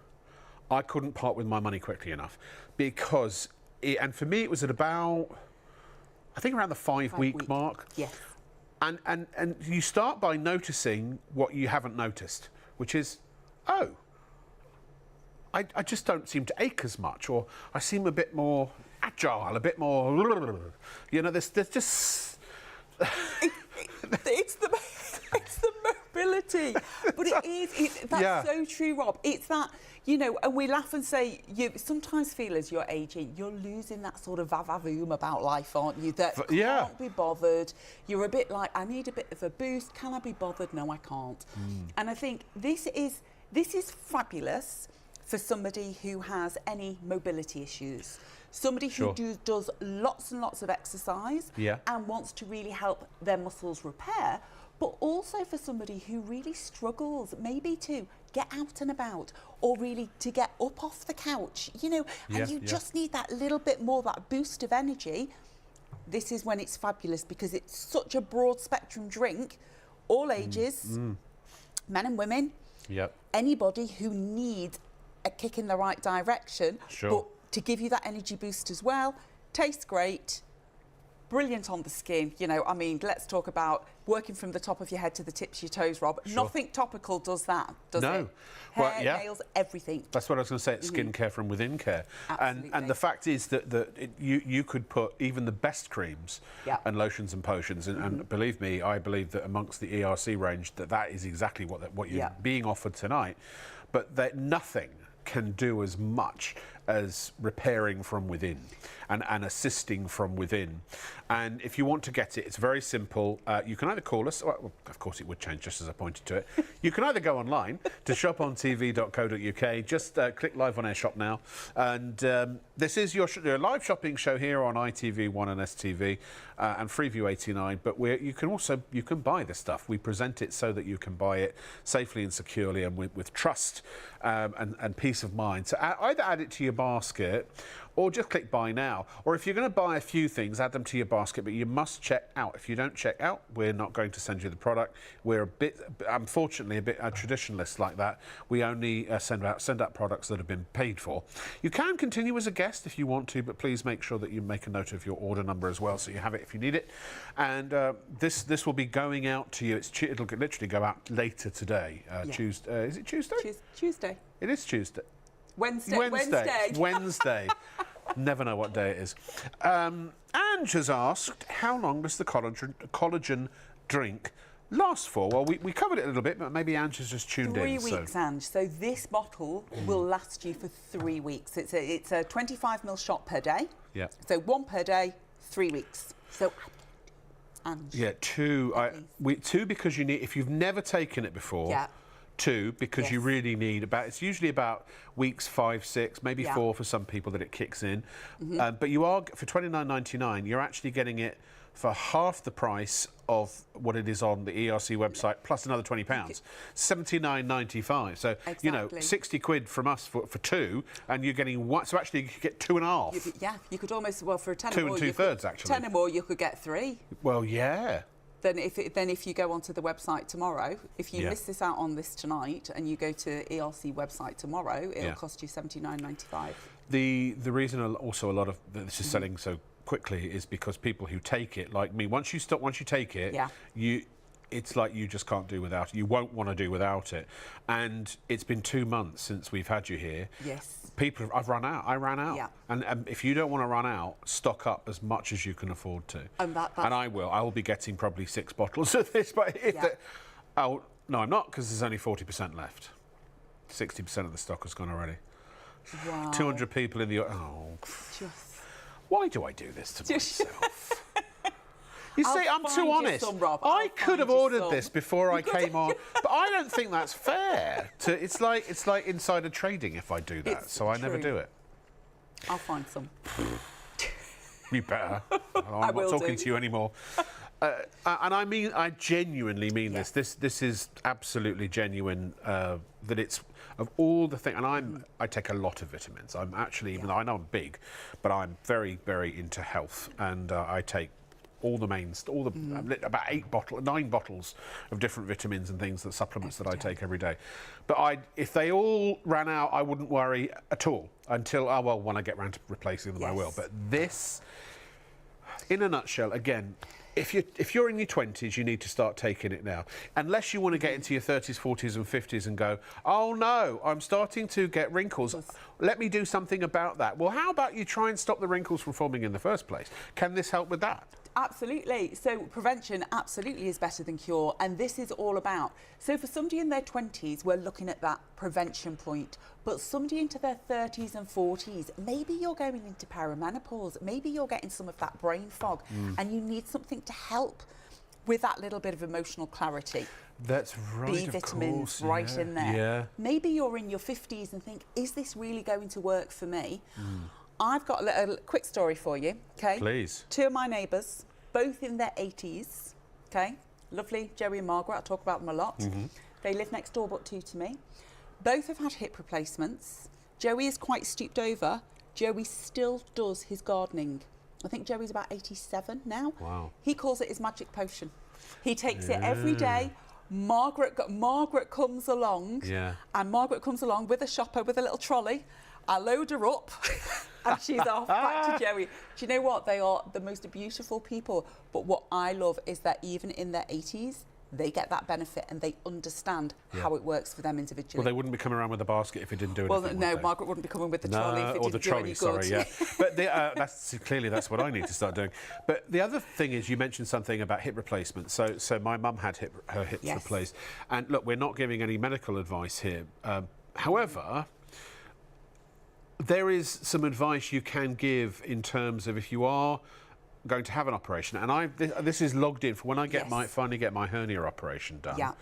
I couldn't part with my money quickly enough, because, and for me, it was at about, I think around the 5-week mark. Yes. And you start by noticing what you haven't noticed, which is, oh, I just don't seem to ache as much, or I seem a bit more agile, a bit more, you know, there's just... it's the mobility, but that's so true, Rob. It's that, you know, and we laugh and say, you sometimes feel as you're aging, you're losing that sort of va-va-voom about life, aren't you? That can't be bothered. You're a bit like, I need a bit of a boost. Can I be bothered? No, I can't. And I think this is fabulous for somebody who has any mobility issues. Somebody who does lots and lots of exercise and wants to really help their muscles repair, but also for somebody who really struggles maybe to get out and about or really to get up off the couch, you know, and you just need that little bit more, that boost of energy. This is when it's fabulous because it's such a broad spectrum drink, all ages, men and women, anybody who needs a kick in the right direction, but to give you that energy boost as well. Tastes great, brilliant on the skin. You know, I mean, let's talk about working from the top of your head to the tips of your toes, Rob. Nothing topical does that, does it? Hair, nails, everything. That's what I was going to say. It's skincare from within care. And the fact is that you could put even the best creams and lotions and potions, and believe me, I believe that amongst the ERC range that is exactly what you're being offered tonight, but that nothing can do as much as repairing from within and assisting from within. And if you want to get it, it's very simple. You can either call us, well, of course it would change just as I pointed to it. You can either go online to shopontv.co.uk, just click live on air shop now. And this is your live shopping show here on ITV1 and STV and Freeview 89. But you can buy this stuff. We present it so that you can buy it safely and securely and with trust and peace of mind. So either add it to your basket or just click buy now. Or if you're going to buy a few things, add them to your basket, but you must check out. If you don't check out, we're not going to send you the product. We're unfortunately a bit traditionalist like that. We only send out products that have been paid for. You can continue as a guest if you want to, but please make sure that you make a note of your order number as well, so you have it if you need it. And this will be going out to you. It'll literally go out later today. Tuesday. Is it Tuesday? Tuesday. It is Tuesday. Wednesday. Never know what day it is. Ange has asked, how long does the collagen drink last for? Well, we covered it a little bit, but maybe Ange has just tuned in. 3 weeks, Ange. So this bottle will last you for 3 weeks. It's a 25ml shot per day. Yeah. So 1 per day, 3 weeks. So, Ange. Yeah, 2. 2 because you need, if you've never taken it before. Yeah. 2 because you really need it's usually about weeks 5, 6, maybe 4 for some people that it kicks in. But you are, for $29.99, you're actually getting it for half the price of what it is on the ERC website, plus another £20. $79.95. So, you know, 60 quid from us for 2, and you're getting 1. So actually you could get 2.5. You could almost, well, for a 10 2 or more. 2 2/3 actually. 10 or more, you could get 3. Well, yeah. Then if you go onto the website tomorrow, if you miss this out on this tonight and you go to ERC website tomorrow, it'll cost you $79.95. The reason also a lot of this is selling so quickly is because people who take it, like me, once you take it, it's like you just can't do without it. You won't want to do without it. And it's been 2 months since we've had you here. Yes. I ran out. Yeah. And if you don't want to run out, stock up as much as you can afford to. And I will. I will be getting probably 6 bottles of this. But no, I'm not, because there's only 40% left. 60% of the stock has gone already. Wow. 200 people in the... Why do I do this to myself? You see, I'm too honest. I could have ordered this before I came on, but I don't think that's fair. It's like insider trading if I do that, so I never do it. I'll find some. You better. I'm not talking to you anymore. And I genuinely mean this. This is absolutely genuine. That it's of all the things, and I take a lot of vitamins. I'm actually, even though I know I'm big, but I'm very, very into health, and I take all the about 9 bottles of different vitamins and things, that supplements that I take every day. But if they all ran out, I wouldn't worry at all until, when I get round to replacing them, I will. But this, in a nutshell, again, if you're in your 20s, you need to start taking it now. Unless you want to get into your 30s, 40s and 50s and go, oh no, I'm starting to get wrinkles. Let me do something about that. Well, how about you try and stop the wrinkles from forming in the first place? Can this help with that? Absolutely. So prevention absolutely is better than cure, and this is all about. So for somebody in their 20s, we're looking at that prevention point, but somebody into their 30s and 40s, maybe you're going into perimenopause, maybe you're getting some of that brain fog, and you need something to help with that little bit of emotional clarity. That's right. B vitamins right in there. Yeah. Maybe you're in your 50s and think, is this really going to work for me? I've got a quick story for you, okay? Please. 2 of my neighbours, both in their 80s, okay? Lovely, Joey and Margaret, I talk about them a lot. They live next door but 2 to me. Both have had hip replacements. Joey is quite stooped over. Joey still does his gardening. I think Joey's about 87 now. Wow. He calls it his magic potion. He takes it every day. Margaret comes along, and Margaret comes along with a shopper with a little trolley. I load her up and she's off back to Joey. Do you know what? They are the most beautiful people. But what I love is that even in their 80s, they get that benefit and they understand how it works for them individually. Well, they wouldn't be coming around with a basket if it didn't do anything. Well, no, Margaret wouldn't be coming with the trolley if it or didn't the trolley, do any sorry, good. yeah. But that's clearly that's what I need to start doing. But the other thing is, you mentioned something about hip replacement. So my mum had her hips replaced, and look, we're not giving any medical advice here. However, there is some advice you can give in terms of if you are going to have an operation, and this is logged in for when I finally get my hernia operation done. Yeah.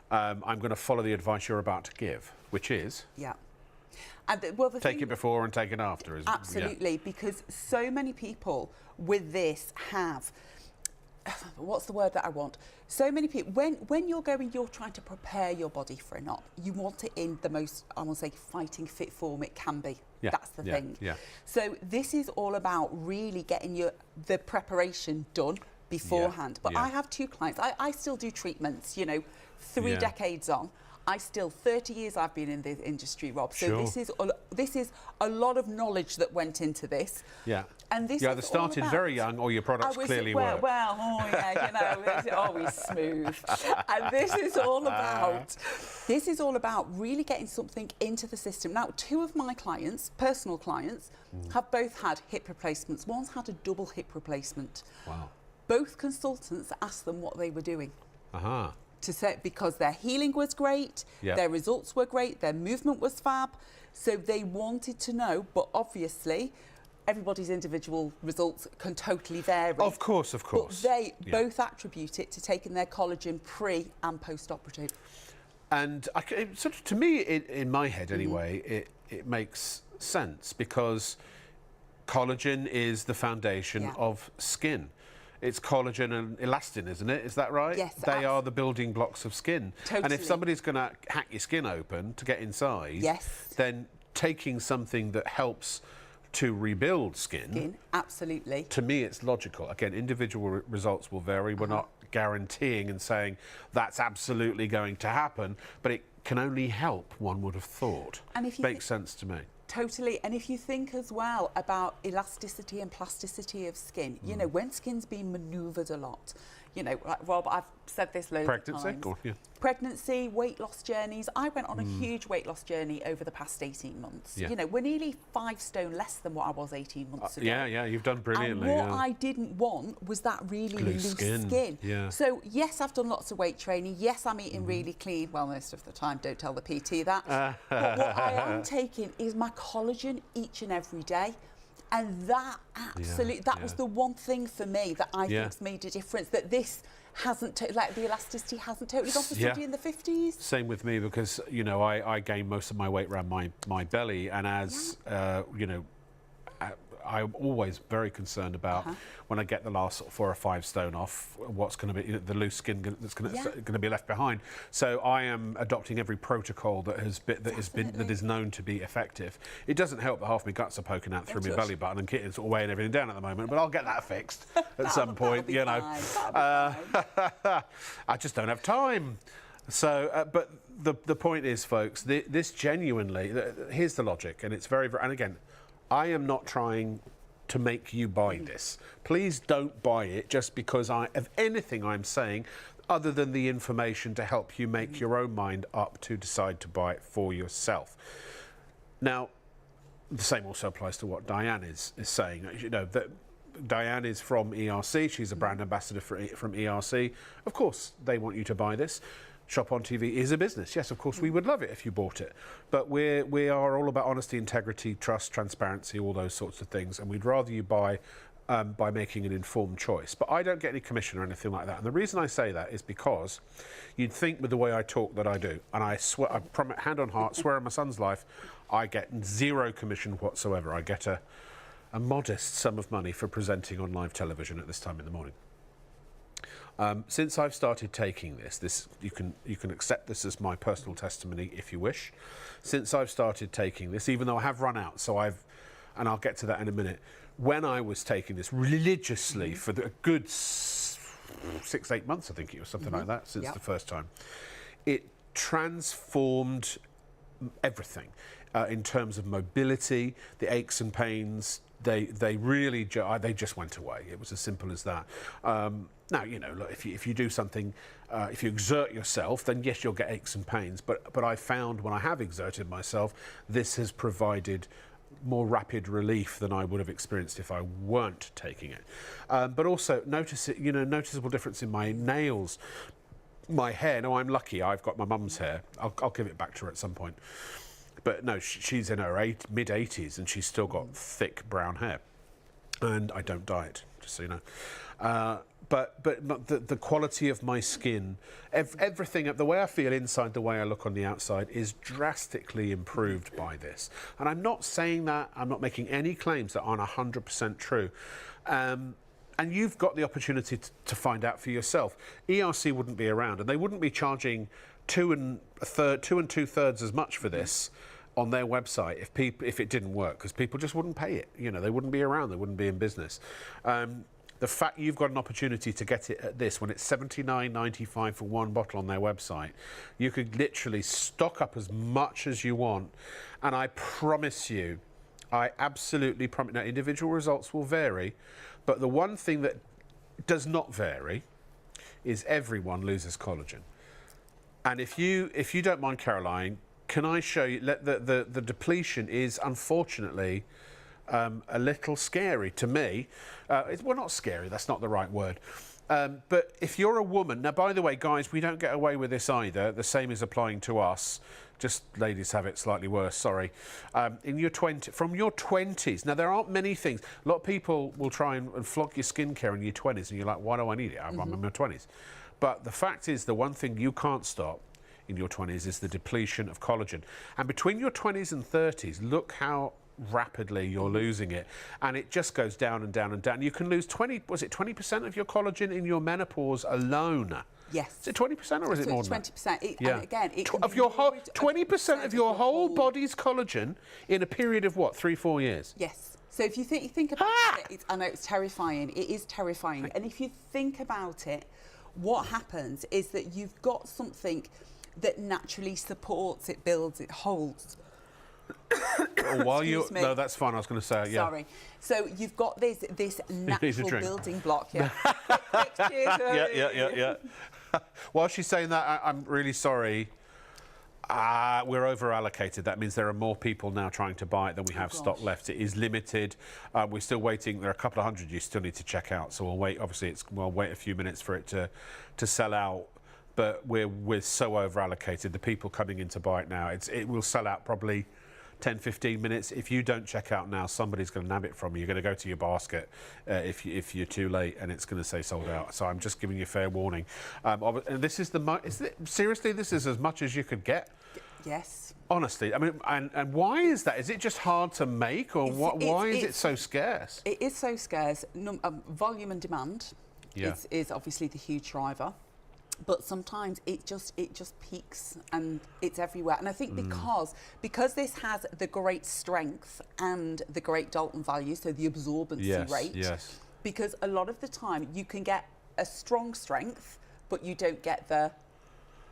I'm going to follow the advice you're about to give, which is And take it before and take it after. Absolutely, because so many people with this have. What's the word that I want? So many people, when you're trying to prepare your body for an op, you want it in the most, I want to say, fighting fit form it can be. Yeah. That's the thing. Yeah. So this is all about really getting the preparation done beforehand. But I have 2 clients. I still do treatments, 3 decades on. 30 years I've been in the industry, Rob. So this is a lot of knowledge that went into this. Yeah. And this you either started very young or your products clearly were. Well, it's always smooth. And this is all about really getting something into the system. Now, 2 of my clients, personal clients, have both had hip replacements. One's had a double hip replacement. Wow. Both consultants asked them what they were doing. To say, because their healing was great, their results were great, their movement was fab. So they wanted to know, but obviously everybody's individual results can totally vary. Of course. But they both attribute it to taking their collagen pre and post-operative. And to me, in my head anyway, it makes sense because collagen is the foundation of skin. It's collagen and elastin, isn't it? Is that right? Yes. They are the building blocks of skin. Totally. And if somebody's going to hack your skin open to get inside, then taking something that helps to rebuild skin, absolutely. To me, it's logical. Again, individual results will vary. We're not guaranteeing and saying that's absolutely going to happen, but it can only help, one would have thought. And if makes sense to me. Totally. And if you think as well about elasticity and plasticity of skin, when skin's been manoeuvred a lot, Rob, I've said this loads of times. Pregnancy, weight loss journeys. I went on a huge weight loss journey over the past 18 months. We're nearly 5 stone less than what I was 18 months ago. Yeah, you've done brilliantly. And what I didn't want was that really loose skin. Yeah. So, yes, I've done lots of weight training. Yes, I'm eating really clean. Well, most of the time. Don't tell the PT that. But what I am taking is my collagen each and every day. And that was the one thing for me that I think's made a difference, that this hasn't, the elasticity hasn't totally gone for somebody in the 50s. Same with me because, I gained most of my weight around my belly, and as, I'm always very concerned about when I get the last 4 or 5 stone off, what's going to be the loose skin that's going to be left behind. So I am adopting every protocol that is known to be effective. It doesn't help that half my guts are poking out through my belly button and it's all weighing everything down at the moment, but I'll get that fixed at some point. I just don't have time. So, but the point is, folks, this genuinely, here's the logic, and it's very, and again, I am not trying to make you buy this. Please don't buy it just because of anything I'm saying other than the information to help you make your own mind up to decide to buy it for yourself. Now, the same also applies to what Diane is saying. You know, that Diane is from ERC. She's a brand ambassador from ERC. Of course, they want you to buy this. Shop on TV is a business. Yes, of course, we would love it if you bought it. But we are all about honesty, integrity, trust, transparency, all those sorts of things. And we'd rather you buy by making an informed choice. But I don't get any commission or anything like that. And the reason I say that is because you'd think with the way I talk that I do. And I swear, I promise, hand on heart, swear on my son's life, I get zero commission whatsoever. I get a modest sum of money for presenting on live television at this time in the morning. Since I've started taking this you can accept this as my personal testimony if you wish. Since I've started taking this, even though I have run out, and I'll get to that in a minute. When I was taking this religiously for a good 6-8 months, I think it was something like that, since the first time, it transformed everything in terms of mobility, the aches and pains. They really they just went away. It was as simple as that. Now, you know, look, if you do something, if you exert yourself, then yes, you'll get aches and pains. But I found when I have exerted myself, this has provided more rapid relief than I would have experienced if I weren't taking it. But also noticeable difference in my nails, my hair. Now, I'm lucky. I've got my mum's hair. I'll give it back to her at some point. But no, she's in her mid-80s and she's still got thick brown hair. And I don't dye it, just so you know. But the quality of my skin, everything, the way I feel inside, the way I look on the outside is drastically improved by this. And I'm not saying that, I'm not making any claims that aren't 100% true. And you've got the opportunity to find out for yourself. ERC wouldn't be around and they wouldn't be charging 2 2/3 as much for this on their website if it didn't work, because people just wouldn't pay it. You know, they wouldn't be around, they wouldn't be in business. The fact you've got an opportunity to get it at this when it's $79.95 for one bottle on their website, you could literally stock up as much as you want, and I promise you, I absolutely promise. Now, individual results will vary, but the one thing that does not vary is everyone loses collagen. And if you don't mind, Caroline, can I show you? The depletion is unfortunately a little scary to me. Well, not scary. That's not the right word. But if you're a woman, now, by the way, guys, we don't get away with this either. The same is applying to us. Just ladies have it slightly worse. Sorry. From your 20s. Now, there aren't many things. A lot of people will try and flog your skincare in your 20s, and you're like, why do I need it? I'm in my 20s. But the fact is, the one thing you can't stop in your 20s is the depletion of collagen. And between your 20s and 30s, look how rapidly you're losing it. And it just goes down and down and down. You can lose 20% of your collagen in your menopause alone. Yes. Is it 20% or is it more than 20%? that? Yeah. And again, of your whole 20% of your whole body's collagen in a period of what, 3-4 years? Yes. So if you think about it, I know it's terrifying. It is terrifying. And if you think about it, what happens is that you've got something that naturally supports, it builds, it holds. No, that's fine. I was going to say, yeah. Sorry. So you've got this natural building block. Yeah. Yeah. While she's saying that, I'm really sorry. We're over allocated. That means there are more people now trying to buy it than we have stock left. It is limited. We're still waiting. There are a couple of hundred you still need to check out. So we'll wait. Obviously, we'll wait a few minutes for it to sell out. But we're so over allocated. The people coming in to buy it now, it will sell out probably 10-15 minutes. If you don't check out now, somebody's going to nab it from you. You're going to go to your basket if you're too late, and it's going to say sold out. So I'm just giving you fair warning. And this is seriously, this is as much as you could get. Yes. Honestly, I mean, and why is that? Is it just hard to make, or why is it so scarce? It is so scarce. Volume and demand is obviously the huge driver. But sometimes it just peaks and it's everywhere. And I think because this has the great strength and the great Dalton value, so the absorbency rate, because a lot of the time you can get a strong strength, but you don't get the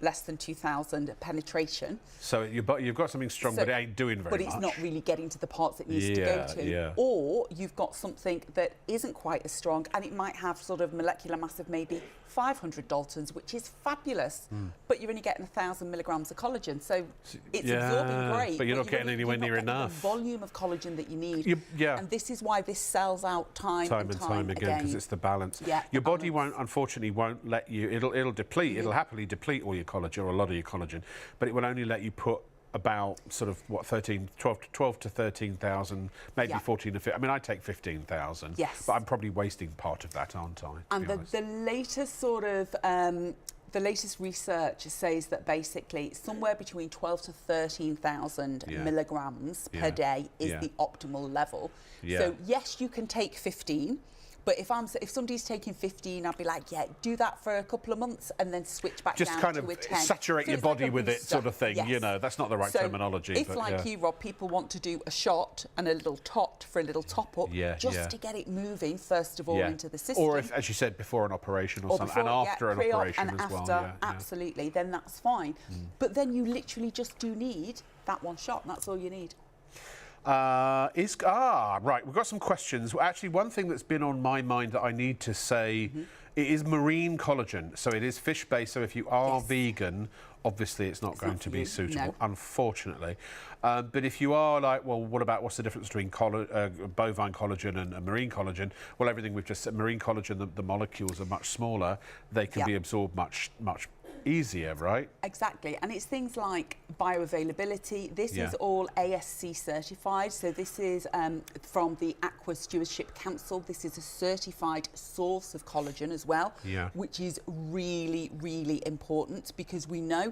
less than 2,000 penetration. So you've got something strong, but it ain't doing very much. But it's not really getting to the parts it needs to go to. Yeah. Or you've got something that isn't quite as strong, and it might have sort of molecular mass of maybe 500 Daltons, which is fabulous, but you're only getting 1,000 milligrams of collagen. So it's absorbing great, but you're not getting anywhere near enough. The volume of collagen that you need. And this is why this sells out time and time again. Because it's the balance. Yeah, your body unfortunately won't let you. It'll deplete. It'll happily deplete all your collagen, or a lot of your collagen, but it will only let you put about sort of what 12 to 13,000, maybe 14 to 15. I mean, I take 15,000. Yes. But I'm probably wasting part of that, aren't I? And the latest sort of the latest research says that basically somewhere between 12 to 13,000 milligrams per day is the optimal level. So yes, you can take 15. But if somebody's taking 15, I'd be like, yeah, do that for a couple of months and then switch back just down kind to a of 10. saturate your body with it, sort of thing. Yes. You know, that's not the right terminology. If, like you, Rob, people want to do a shot and a little tot for a little top up, just to get it moving first of all into the system. Or if, as you said, before an operation or something, and after an operation and as well. After, absolutely, then that's fine. But then you literally just do need that one shot, and that's all you need. Right, we've got some questions. Actually, one thing that's been on my mind that I need to say, it is marine collagen, so it is fish-based, so if you are vegan, obviously it's not going to be suitable, unfortunately. But if you are like, well, what's the difference between bovine collagen and marine collagen? Well, everything we've just said, marine collagen, the molecules are much smaller, they can be absorbed much easier, right? Exactly, and it's things like bioavailability. This is all ASC certified, so this is from the Aqua Stewardship Council. This is a certified source of collagen as well, which is really, really important because we know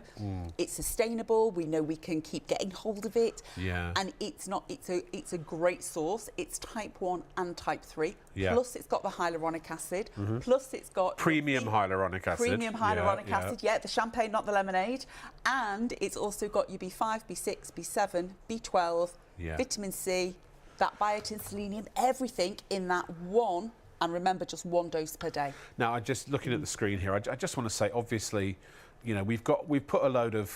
it's sustainable. We know we can keep getting hold of it, and it's a great source. It's type 1 and type 3. Plus, it's got the hyaluronic acid. Plus, it's got premium hyaluronic acid. Premium hyaluronic acid, the champagne, not the lemonade. And it's also got your B5, B6, B7, B12, vitamin C, that biotin, selenium, everything in that one. And remember, just one dose per day. Now, I just looking at the screen here, I just want to say, obviously, you know, we've put a load of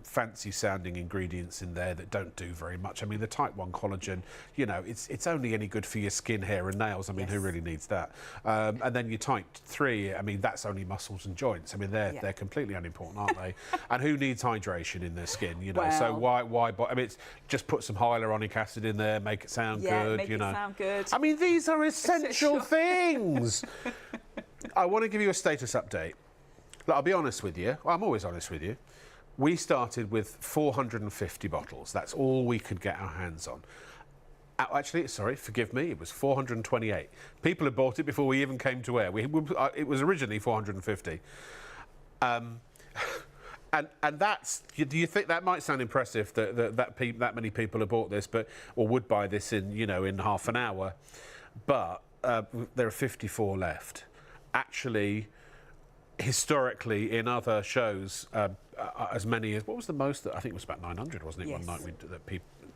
fancy sounding ingredients in there that don't do very much. I mean, the type 1 collagen, you know, it's only any good for your skin, hair and nails. I mean, who really needs that? And then your type 3, I mean, that's only muscles and joints. I mean, they're completely unimportant, aren't they? And who needs hydration in their skin, you know? So why I mean, it's just put some hyaluronic acid in there, make it sound good, make you know. it sound good. I mean, these are essential things. I want to give you a status update. I'll be honest with you. I'm always honest with you. We started with 450 bottles. That's all we could get our hands on. Actually, sorry, forgive me, it was 428. People had bought it before we even came to air. It was originally 450. And that's, do you think that might sound impressive that many people have bought this, or would buy this in half an hour? But there are 54 left. Actually, historically, in other shows, as many as, what was the most? I think it was about 900, wasn't it? One night that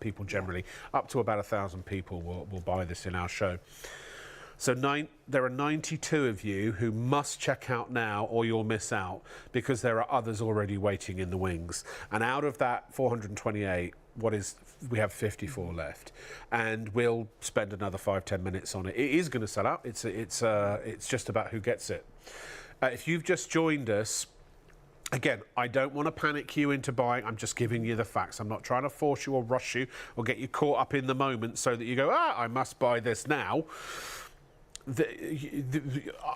people generally, up to about 1,000 people will buy this in our show. So there are 92 of you who must check out now or you'll miss out, because there are others already waiting in the wings. And out of that 428, we have 54 left, and we'll spend another 5-10 minutes on it. It is going to sell out. It's just about who gets it. If you've just joined us, again, I don't want to panic you into buying. I'm just giving you the facts. I'm not trying to force you or rush you or get you caught up in the moment so that you go, I must buy this now.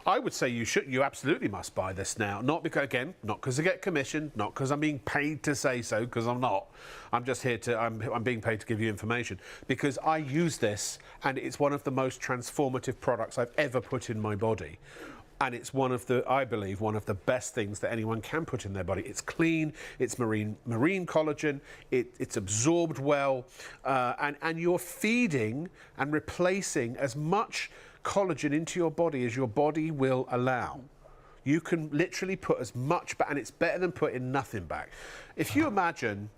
I would say you absolutely must buy this now. Not because I get commission, not because I'm being paid to say so, because I'm not. I'm just here I'm being paid to give you information, because I use this and it's one of the most transformative products I've ever put in my body. And it's I believe, one of the best things that anyone can put in their body. It's clean, it's marine collagen, it's absorbed well, and you're feeding and replacing as much collagen into your body as your body will allow. You can literally put as much back, and it's better than putting nothing back. If you imagine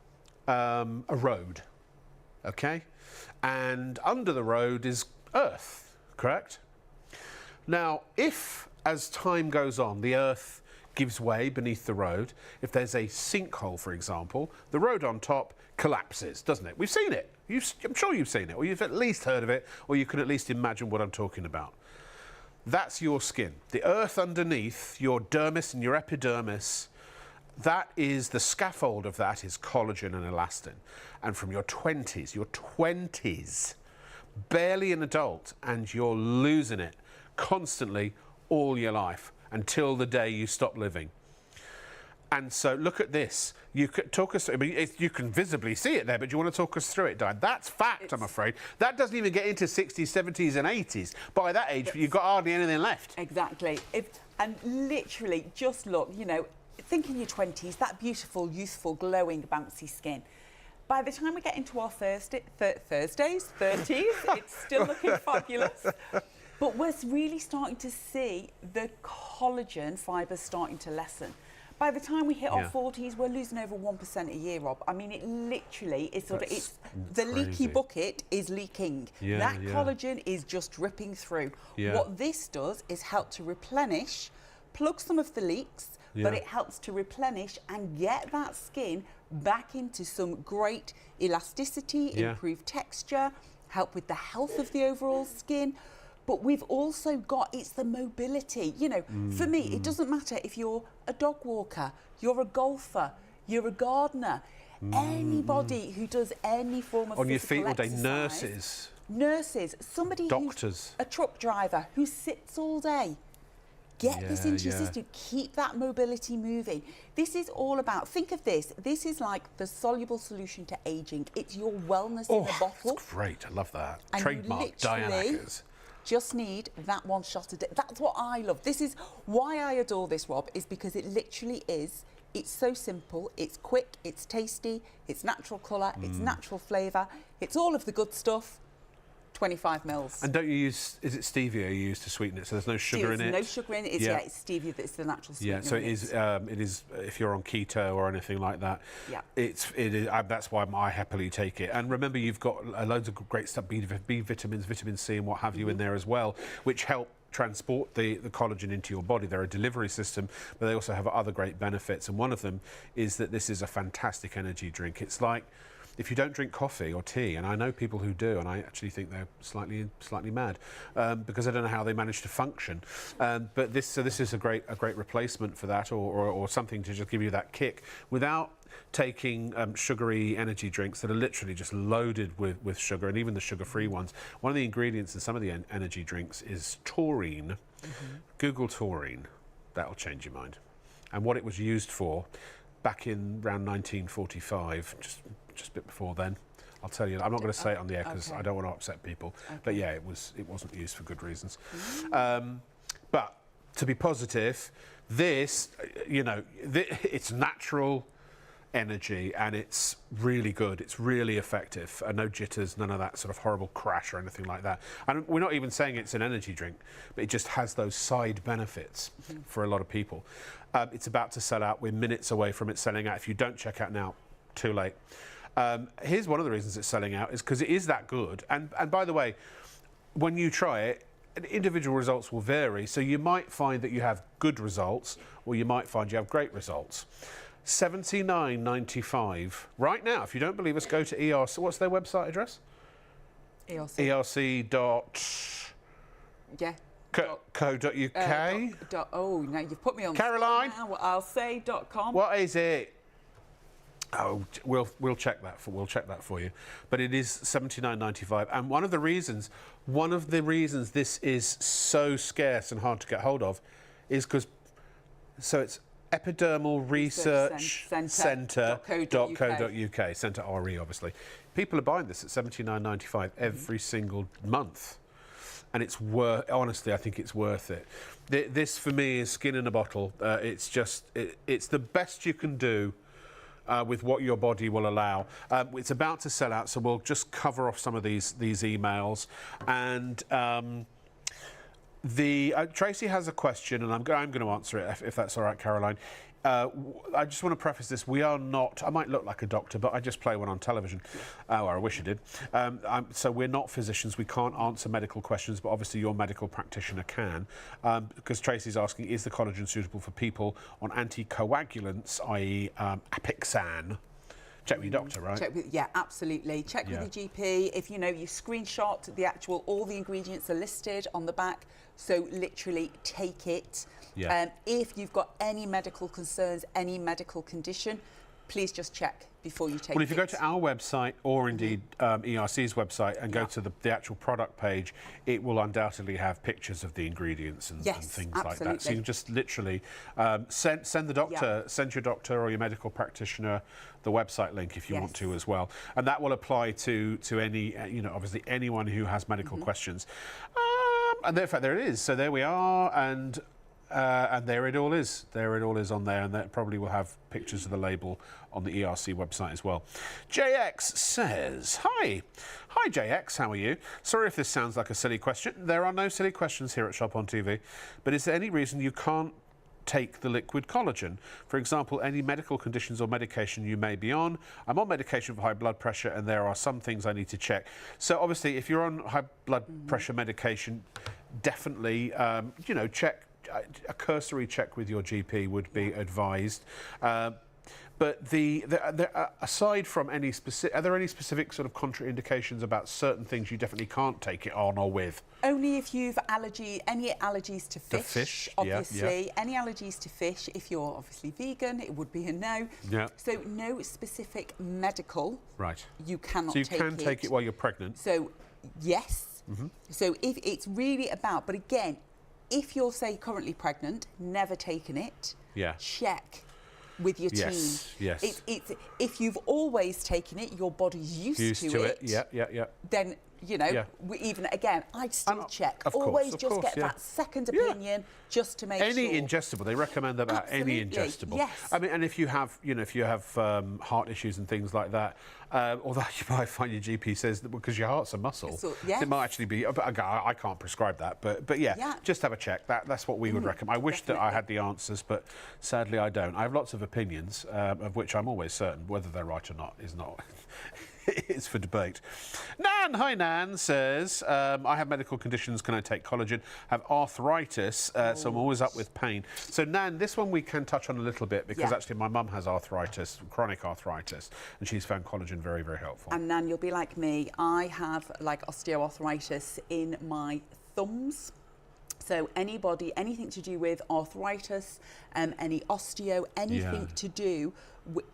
a road, okay, and under the road is earth, correct? Now, if as time goes on, the earth gives way beneath the road. If there's a sinkhole, for example, the road on top collapses, doesn't it? We've seen it. I'm sure you've seen it, or you've at least heard of it, or you can at least imagine what I'm talking about. That's your skin. The earth underneath, your dermis and your epidermis, that is the scaffold of that is collagen and elastin. And from your 20s, barely an adult, and you're losing it constantly all your life until the day you stop living. And so look at this. You could talk us through, I mean, you can visibly see it there, but do you want to talk us through it, Diane? That's fact, I'm afraid. That doesn't even get into 60s, 70s and 80s. By that age, you've got hardly anything left. Exactly. And literally, just look, you know, think in your 20s, that beautiful, youthful, glowing, bouncy skin. By the time we get into our Thursdays, 30s, it's still looking fabulous. But we're really starting to see the collagen fibres starting to lessen. By the time we hit our 40s, we're losing over 1% a year, Rob. I mean, it literally is sort of, it's the leaky bucket is leaking. That collagen is just dripping through. What this does is help to replenish, plug some of the leaks, but it helps to replenish and get that skin back into some great elasticity, improved texture, help with the health of the overall skin. But we've also got, it's the mobility. You know, for me, it doesn't matter if you're a dog walker, you're a golfer, you're a gardener, anybody who does any form of on your physical feet all day, exercise, nurses, somebody doctors, who's a truck driver who sits all day. Get this into your system, keep that mobility moving. This is all about, think of this is like the soluble solution to aging. It's your wellness in the bottle. That's great, I love that. And trademark, Diane. Just need that one shot a day. That's what I love. This is why I adore this, Rob, is because it literally is. It's so simple, it's quick, it's tasty, it's natural colour, it's natural flavour, it's all of the good stuff. 25 mils. And don't you use, is it stevia you use to sweeten it, so there's no sugar in it? No sugar in it, it's stevia that's the natural sweetener. Yeah, so it is if you're on keto or anything like that, it is, that's why I happily take it. And remember, you've got loads of great stuff, B vitamins, vitamin C and what have you in there as well, which help transport the collagen into your body. They're a delivery system, but they also have other great benefits. And one of them is that this is a fantastic energy drink. It's like, if you don't drink coffee or tea, and I know people who do, and I actually think they're slightly mad because I don't know how they manage to function. But this is a great replacement for that, or something to just give you that kick without taking sugary energy drinks that are literally just loaded with sugar, and even the sugar-free ones. One of the ingredients in some of the energy drinks is taurine. Google taurine, that'll change your mind. And what it was used for back in around 1945, just a bit before then. I'll tell you, I'm not going to say it on the air because I don't want to upset people. But yeah, it wasn't used for good reasons. But to be positive, this, you know, it's natural energy and it's really good. It's really effective. No jitters, none of that sort of horrible crash or anything like that. And we're not even saying it's an energy drink, but it just has those side benefits for a lot of people. It's about to sell out. We're minutes away from it selling out. If you don't check out now, too late. Here's one of the reasons it's selling out is because it is that good. And by the way, when you try it, individual results will vary. So you might find that you have good results, or you might find you have great results. $79.95 right now. If you don't believe us, go to ERC. What's their website address? ERC. co.uk. Oh, now you've put me on. Caroline. Now I'll say .com. What is it? Oh, we'll check that for you. But it is $79.95, and one of the reasons this is so scarce and hard to get hold of is because it's Epidermal Research Centre.co.uk, Centre RE obviously. People are buying this at $79.95 every single month. And it's honestly, I think it's worth it. This for me is skin in a bottle. It's the best you can do with what your body will allow. It's about to sell out, so we'll just cover off some of these emails. And Tracy has a question, and I'm going to answer it if that's all right, Caroline. I just want to preface this. We are not, I might look like a doctor, but I just play one on television. Or I wish I did. So we're not physicians. We can't answer medical questions, but obviously your medical practitioner can. Because Tracy's asking, is the collagen suitable for people on anticoagulants, i.e. Apixan? Check with your doctor, right? Yeah, absolutely. Check with your GP. If you screenshot the actual, all the ingredients are listed on the back. So literally take it. Yeah. If you've got any medical concerns, any medical condition, please just check before you take it. Well, if you go to our website or indeed ERC's website and go to the actual product page, it will undoubtedly have pictures of the ingredients and things like that. So you can just literally send the doctor, send your doctor or your medical practitioner the website link if you want to as well. And that will apply to any, obviously anyone who has medical questions. And in fact, there it is. So there we are, and there it all is. There it all is on there, and that probably will have pictures of the label on the ERC website as well. JX says, Hi JX, how are you? Sorry if this sounds like a silly question. There are no silly questions here at Shop on TV, but is there any reason you can't take the liquid collagen? For example, any medical conditions or medication you may be on. I'm on medication for high blood pressure and there are some things I need to check. So obviously if you're on high blood pressure medication, definitely, check, a cursory check with your GP would be advised. But aside from any specific, are there any specific sort of contraindications about certain things you definitely can't take it on or with? Only if you've any allergies to fish, obviously. Any allergies to fish. If you're obviously vegan, it would be a no. Yeah. So no specific medical. Right. You cannot take it. So you can take it while you're pregnant. So yes. So if it's really about, but again, if you're say currently pregnant, never taken it. Yeah. Check with your team. Yes. It's if you've always taken it, your body's used to it. Yeah. Then even again, I'd still check. Always just get that second opinion, just to make sure. Any ingestible, they recommend about any ingestible. Yes. I mean, and if you have, heart issues and things like that, although you might find your GP says that because your heart's a muscle, it might actually be. I can't prescribe that, but yeah, just have a check. That's what we would recommend. I wish that I had the answers, but sadly I don't. I have lots of opinions, of which I'm always certain whether they're right or not is not. It's for debate. Nan, hi Nan, says, I have medical conditions, can I take collagen? I have arthritis, so I'm always up with pain. So Nan, this one we can touch on a little bit because actually my mum has arthritis, chronic arthritis, and she's found collagen very, very helpful. And Nan, you'll be like me. I have like osteoarthritis in my thumbs. So anything to do with arthritis, any osteo, anything to do with,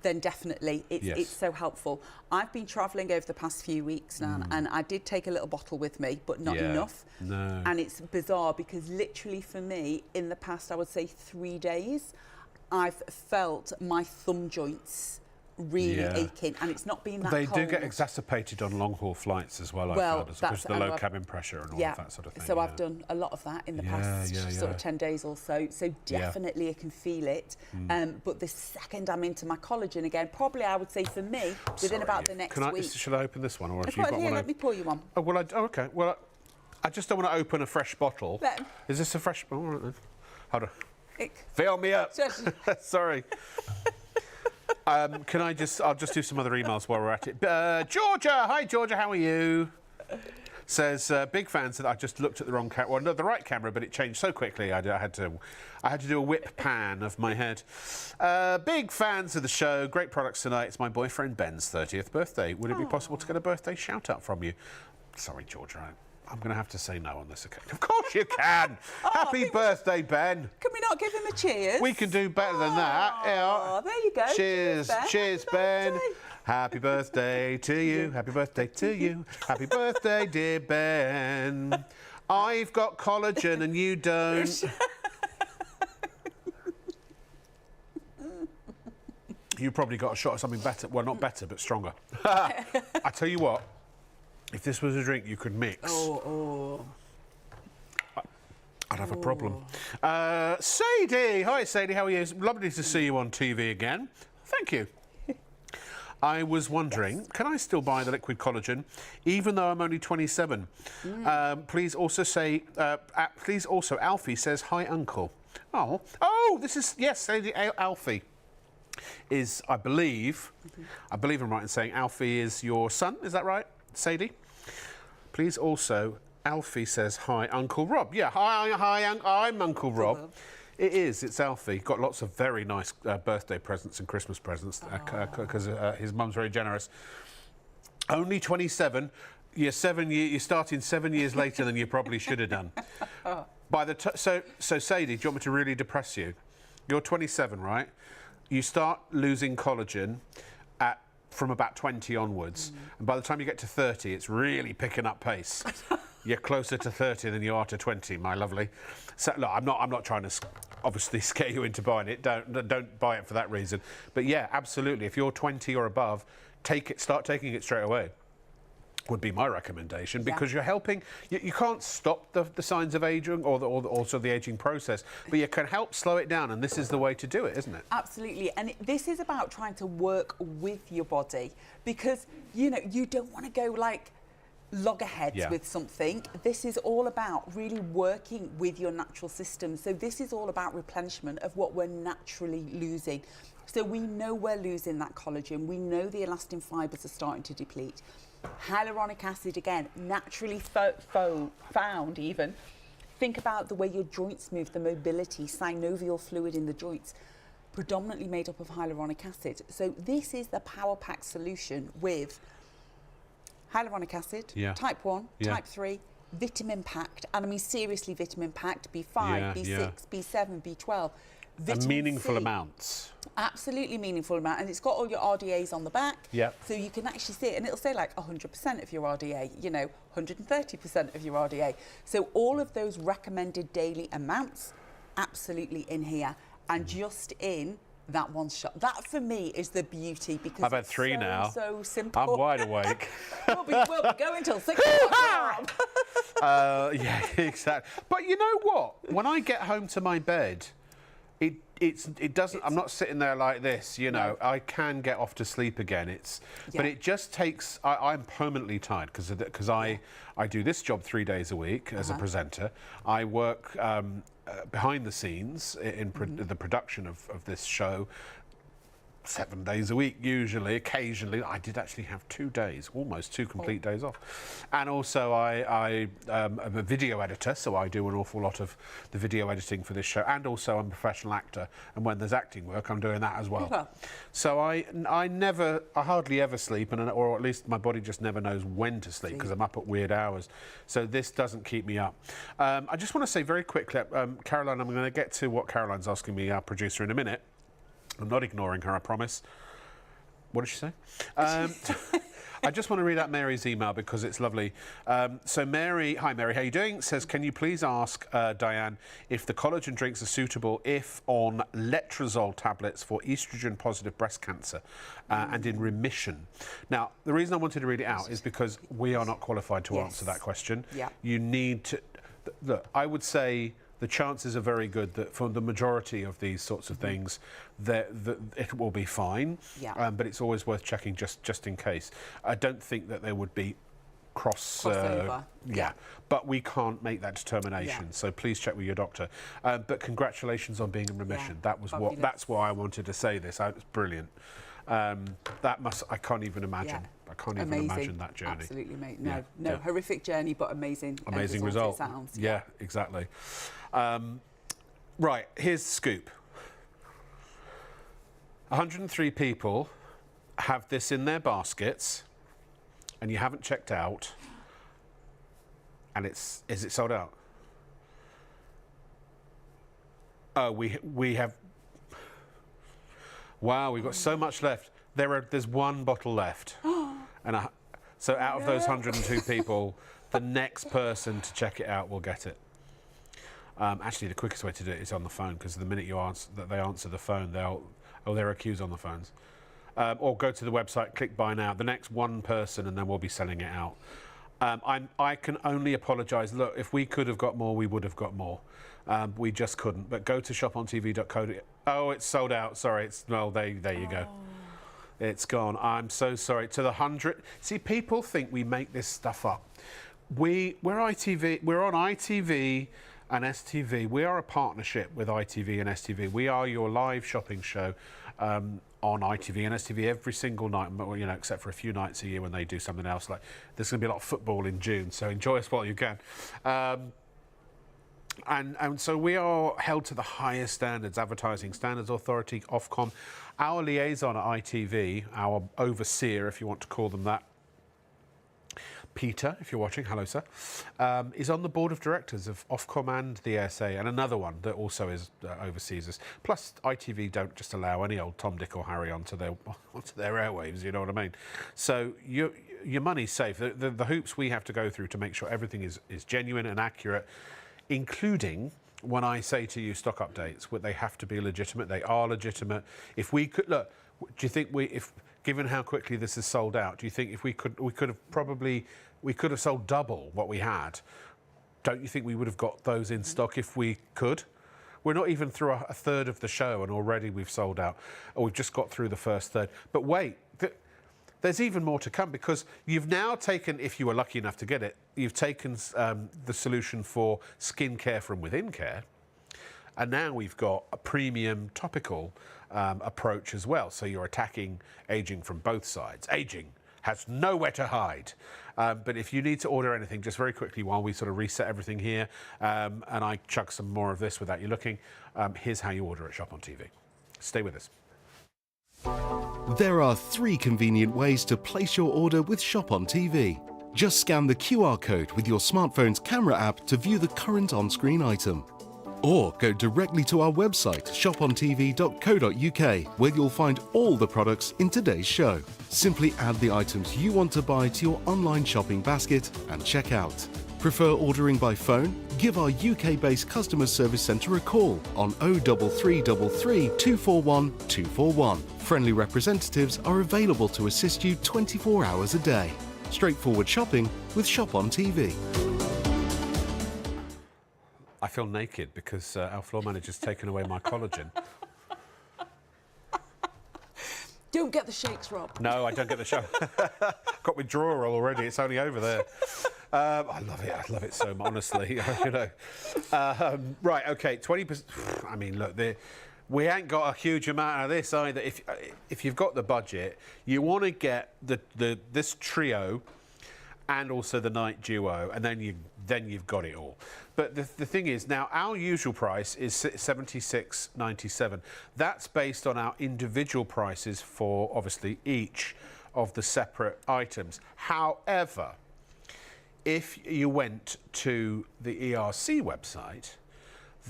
then definitely it's so helpful. I've been travelling over the past few weeks now, and I did take a little bottle with me, but not enough. No. And it's bizarre because literally for me, in the past, I would say 3 days, I've felt my thumb joints really aching, and it's not been that cold. They do get exacerbated on long-haul flights as well, I've heard, because of the low cabin pressure and all of that sort of thing. So I've done a lot of that in the past sort of 10 days or so. So definitely I can feel it. But the second I'm into my collagen again, probably I would say for me, within about the next week. Should I open this one? Or have you got one? Let me pour you one. Oh, well, okay. Well, I just don't want to open a fresh bottle. Is this a fresh... Oh, all right then. Hold on. Fill me up. Sorry. I'll just do some other emails while we're at it. Georgia, hi Georgia, how are you? Says big fans that I just looked at the wrong camera, well, no, the right camera, but it changed so quickly. I had to do a whip pan of my head. Big fans of the show, great products tonight. It's my boyfriend Ben's 30th birthday. Would it be possible to get a birthday shout out from you? Sorry, Georgia. I'm going to have to say no on this occasion. Of course you can. Happy birthday, Ben. Can we not give him a cheers? We can do better than that. Oh, there you go. Cheers. Cheers, Ben. Happy birthday to you. Happy birthday to you. Happy birthday, dear Ben. I've got collagen and you don't. You probably got a shot of something better. Well, not better, but stronger. I tell you what. If this was a drink you could mix, I'd have a problem. Sadie, hi Sadie, how are you? It's lovely to see you on TV again. Thank you. I was wondering, can I still buy the liquid collagen, even though I'm only 27? Please also, Alfie says, hi uncle. Oh, this is, yes, Sadie, Alfie is, I believe I'm right in saying Alfie is your son, is that right, Sadie? Please also, Alfie says, hi, Uncle Rob. Yeah, I'm Uncle Rob. It is, it's Alfie. Got lots of very nice birthday presents and Christmas presents because his mum's very generous. Only 27. You're starting 7 years later than you probably should have done. So Sadie, do you want me to really depress you? You're 27, right? You start losing collagen from about 20 onwards, and by the time you get to 30, it's really picking up pace. You're closer to 30 than you are to 20, my lovely. So look, I'm not trying to obviously scare you into buying it. Don't buy it for that reason. But yeah, absolutely. If you're 20 or above, start taking it straight away. Would be my recommendation, because you're helping. You can't stop the signs of aging or also the aging process, but you can help slow it down, and this is the way to do it, isn't it? Absolutely, and this is about trying to work with your body, because you don't want to go like loggerheads with something. This is all about really working with your natural system. So this is all about replenishment of what we're naturally losing. So we know we're losing that collagen. We know the elastin fibres are starting to deplete. Hyaluronic acid, again, naturally found even. Think about the way your joints move, the mobility, synovial fluid in the joints, predominantly made up of hyaluronic acid. So this is the power pack solution with hyaluronic acid, type 1, type 3, vitamin packed, and I mean seriously vitamin packed, B5, B6, B7, B12. And meaningful amounts. Absolutely meaningful amount, and it's got all your RDAs on the back, yeah. So you can actually see it, and it'll say like 100% of your RDA, 130% of your RDA. So all of those recommended daily amounts, absolutely in here, and just in that one shot. That for me is the beauty, because I've had 3 now. So simple. I'm wide awake. we'll be going till 6 o'clock. Yeah, exactly. But you know what? When I get home to my bed, it doesn't. I'm not sitting there like this, No. I can get off to sleep again. But it just takes. I'm permanently tired because I do this job 3 days a week as a presenter. I work behind the scenes in the production of this show. 7 days a week, usually. Occasionally, I did actually have 2 days, almost 2 complete days off. And also, I am a video editor, so I do an awful lot of the video editing for this show. And also, I'm a professional actor, and when there's acting work, I'm doing that as well. So I hardly ever sleep, or at least my body just never knows when to sleep, because I'm up at weird hours. So this doesn't keep me up. I just want to say very quickly, Caroline, I'm going to get to what Caroline's asking me, our producer, in a minute. I'm not ignoring her, I promise. What did she say? I just want to read out Mary's email because it's lovely. So Mary, hi Mary, how you doing? Says, can you please ask Diane if the collagen drinks are suitable if on letrozole tablets for estrogen-positive breast cancer and in remission? Now, the reason I wanted to read it out is because we are not qualified to answer that question. Yeah. You need to... Look, I would say... the chances are very good that for the majority of these sorts of things, that it will be fine. Yeah. But it's always worth checking just in case. I don't think that there would be crossover. But we can't make that determination. So please check with your doctor. But congratulations on being in remission. That's why I wanted to say this. It's brilliant. I can't even imagine. I can't even imagine that journey. Absolutely, mate. No, horrific journey, but amazing. Amazing result. It sounds. Yeah, exactly. Right, here's the scoop. 103 people have this in their baskets, and you haven't checked out. And is it sold out? Oh, we have. Wow, we've got so much left. There's 1 bottle left. And so out of those 102 people, the next person to check it out will get it. Actually, the quickest way to do it is on the phone, because the minute they answer the phone, there are queues on the phones. Or go to the website, click buy now. The next 1 person, and then we'll be selling it out. I can only apologise. Look, if we could have got more, we would have got more. We just couldn't. But go to shopontv.co. Oh, it's sold out. Sorry. There you go. It's gone. I'm so sorry. To the 100. See, people think we make this stuff up. We're ITV. We're on ITV. and STV. We are a partnership with ITV and STV. We are your live shopping show on ITV and STV every single night, you know, except for a few nights a year when they do something else. Like there's going to be a lot of football in June, so enjoy us while you can. And so we are held to the highest standards, Advertising Standards Authority, Ofcom. Our liaison at ITV, our overseer, if you want to call them that, Peter, if you're watching, hello sir, is on the board of directors of Ofcom and the ASA, and another one that also is oversees us. Plus, ITV don't just allow any old Tom, Dick or Harry onto their airwaves, you know what I mean? So your money's safe. The hoops we have to go through to make sure everything is genuine and accurate, including when I say to you stock updates, they have to be legitimate. They are legitimate. If we could, look, do you think given how quickly this is sold out, do you think if we could have sold double what we had? Don't you think we would have got those in stock if we could? We're not even through a third of the show and already we've sold out. Or we've just got through the first third. But wait, there's even more to come, because you've now taken, if you were lucky enough to get it, you've taken the solution for skincare from within care. And now we've got a premium topical approach as well. So you're attacking aging from both sides. Aging has nowhere to hide. But if you need to order anything, just very quickly while we sort of reset everything here, and I chuck some more of this without you looking, here's how you order at Shop on TV. Stay with us. There are 3 convenient ways to place your order with Shop on TV. Just scan the QR code with your smartphone's camera app to view the current on-screen item. Or go directly to our website, shopontv.co.uk, where you'll find all the products in today's show. Simply add the items you want to buy to your online shopping basket and check out. Prefer ordering by phone? Give our UK-based customer service centre a call on 03333 241 241. Friendly representatives are available to assist you 24 hours a day. Straightforward shopping with Shop on TV. I feel naked because our floor manager's taken away my collagen. Don't get the shakes, Rob. No, I don't get the show. Got withdrawal already. It's only over there. I love it. I love it so much, honestly. You know. Right. Okay. 20%. I mean, look, we ain't got a huge amount of this either. If you've got the budget, you want to get this trio, and also the night duo, and then you've got it all. But the thing is, now our usual price is $76.97. That's based on our individual prices for obviously each of the separate items. However, if you went to the ERC website,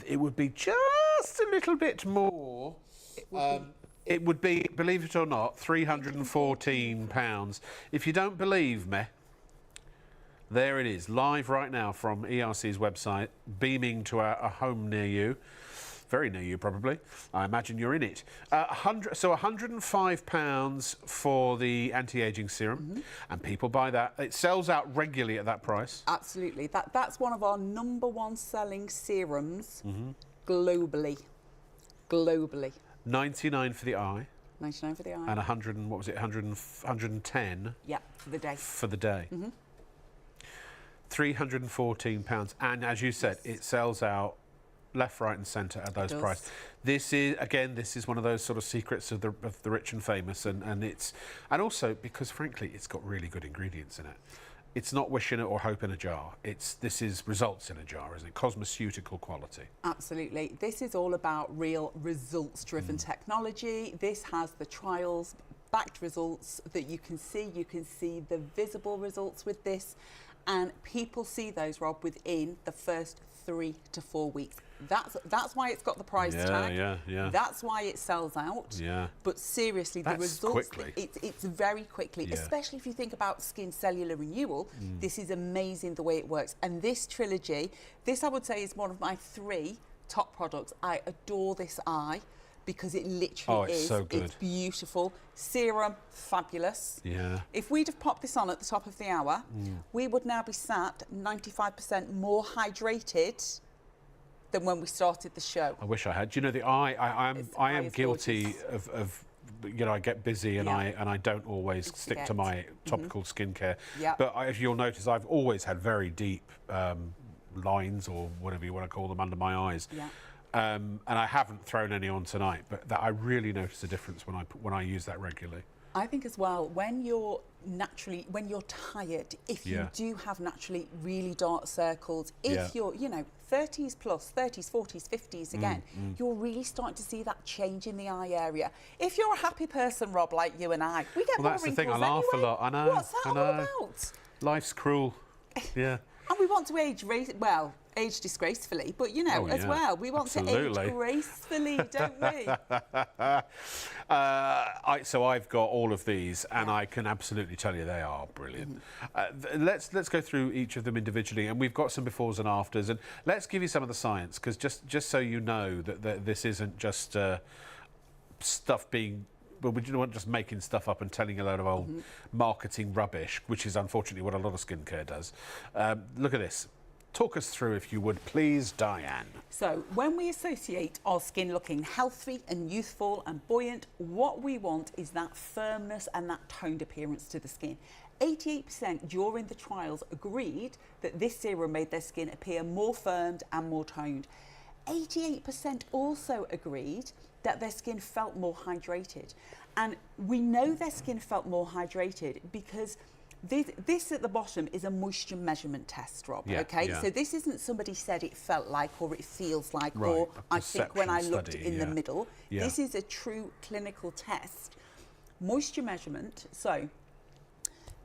it would be just a little bit more. It would be, believe it or not, £314. If you don't believe me, there it is, live right now from ERC's website, beaming to a home near you. Very near you, probably. I imagine you're in it. So £105 for the anti-aging serum, and people buy that. It sells out regularly at that price. Absolutely. That's one of our #1 selling serums globally. Globally. 99 for the eye. 99 for the eye. And 100 and what was it? 110. Yeah, for the day. For the day. £314, and as you said, it sells out left, right, and centre at those prices. This is one of those sort of secrets of the rich and famous, and also because frankly, it's got really good ingredients in it. It's not wish in it or hope in a jar. This is results in a jar, isn't it? Cosmeceutical quality. Absolutely. This is all about real results-driven technology. This has the trials-backed results that you can see. You can see the visible results with this. And people see those, Rob, within the first 3 to 4 weeks. That's why it's got the price tag. Yeah. That's why it sells out. Yeah. But seriously, the results, it's very quickly, especially if you think about skin cellular renewal. This is amazing the way it works. And this trilogy, I would say is one of my 3 top products. I adore this eye, because it literally is. So good. It's beautiful. Serum, fabulous. Yeah. If we'd have popped this on at the top of the hour, we would now be sat 95% more hydrated than when we started the show. I wish I had. Do you know, the eye, I am guilty of you know, I get busy and I don't always stick to my topical skincare. But as you'll notice, I've always had very deep lines or whatever you want to call them under my eyes. Yeah. And I haven't thrown any on tonight, but I really notice a difference when I use that regularly. I think as well, when you're tired, if you Yeah. do have naturally really dark circles, if Yeah. you're, 30s plus, 30s, 40s, 50s again, you're really starting to see that change in the eye area. If you're a happy person, Rob, like you and I, we get Well, more that's the wrinkles thing. I laugh anyway. a lot. I know. What's that I all know. about? Life's cruel. Yeah. And we want to age disgracefully, but Oh, as yeah. well, we want Absolutely. to age gracefully, don't we? So I've got all of these, and I can absolutely tell you they are brilliant. Let's go through each of them individually, and we've got some befores and afters, and let's give you some of the science, because just so you know that this isn't just stuff being. Well, we don't want just making stuff up and telling a load of old marketing rubbish, which is unfortunately what a lot of skincare does. Look at this. Talk us through, if you would, please, Diane. So when we associate our skin looking healthy and youthful and buoyant, what we want is that firmness and that toned appearance to the skin. 88% during the trials agreed that this serum made their skin appear more firmed and more toned. 88% also agreed that their skin felt more hydrated. And we know their skin felt more hydrated because this at the bottom is a moisture measurement test, Rob, Yeah, okay? yeah. So this isn't somebody said it felt like or it feels like Right, or a I think when I perception looked study, in the yeah. middle. Yeah. This is a true clinical test. Moisture measurement, so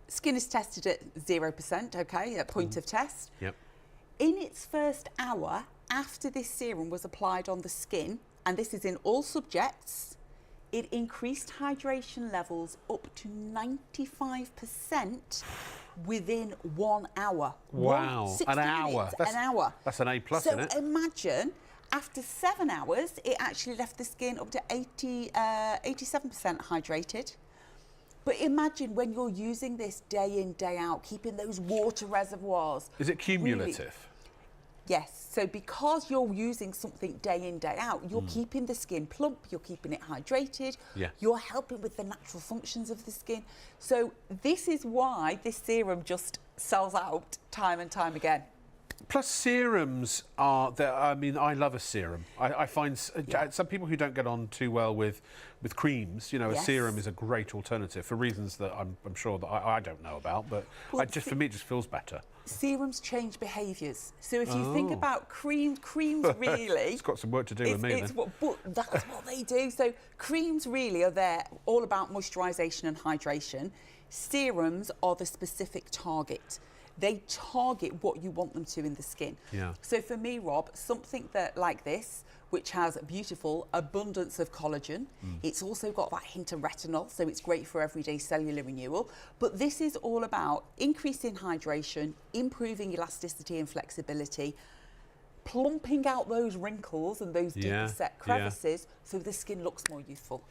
skin is tested at 0%, okay, at point of test. Yep. In its first hour after this serum was applied on the skin, and this is in all subjects, it increased hydration levels up to 95% within 1 hour. Wow, 60 an hour. minutes, an hour. That's an A+, So isn't it? imagine after 7 hours, it actually left the skin up to 87% hydrated. But imagine when you're using this day in, day out, keeping those water reservoirs. Is it cumulative? Yes, so because you're using something day in, day out, you're keeping the skin plump, you're keeping it hydrated, Yeah. you're helping with the natural functions of the skin. So this is why this serum just sells out time and time again. Plus, serums are there. I mean, I love a serum. I find some people who don't get on too well with creams, a Yes. serum is a great alternative for reasons that I'm sure that I don't know about, but Well, for me, it just feels better. Serums change behaviours. So if you think Oh. about creams really... It's got some work to do with me then. But that's what they do. So creams really are there all about moisturisation and hydration. Serums are the specific target. They target what you want them to in the skin. Yeah. So for me, Rob, something that like this, which has a beautiful abundance of collagen. It's also got that hint of retinol, so it's great for everyday cellular renewal. But this is all about increasing hydration, improving elasticity and flexibility, plumping out those wrinkles and those deeper set crevices so the skin looks more youthful.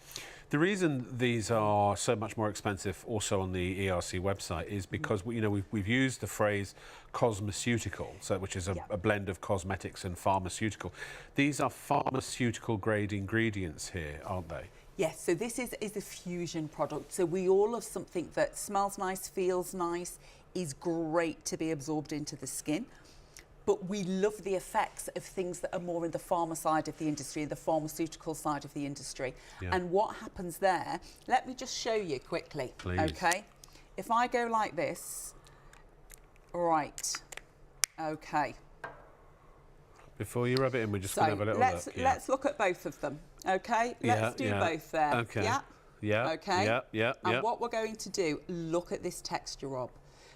The reason these are so much more expensive also on the ERC website is because we've used the phrase cosmeceutical, which is a blend of cosmetics and pharmaceutical. These are pharmaceutical grade ingredients here, aren't they? Yes, so this is a fusion product. So we all have something that smells nice, feels nice, is great to be absorbed into the skin. But we love the effects of things that are more in the pharma side of the industry, the pharmaceutical side of the industry. Yeah. And what happens there, let me just show you quickly, Please. okay? If I go like this, right, okay. Before you rub it in, we're just So going to have a little look. Yeah. let's look at both of them, okay? Let's do both there. Okay. Yeah. Yeah. Okay. Yeah. And what we're going to do, look at this texture, Rob.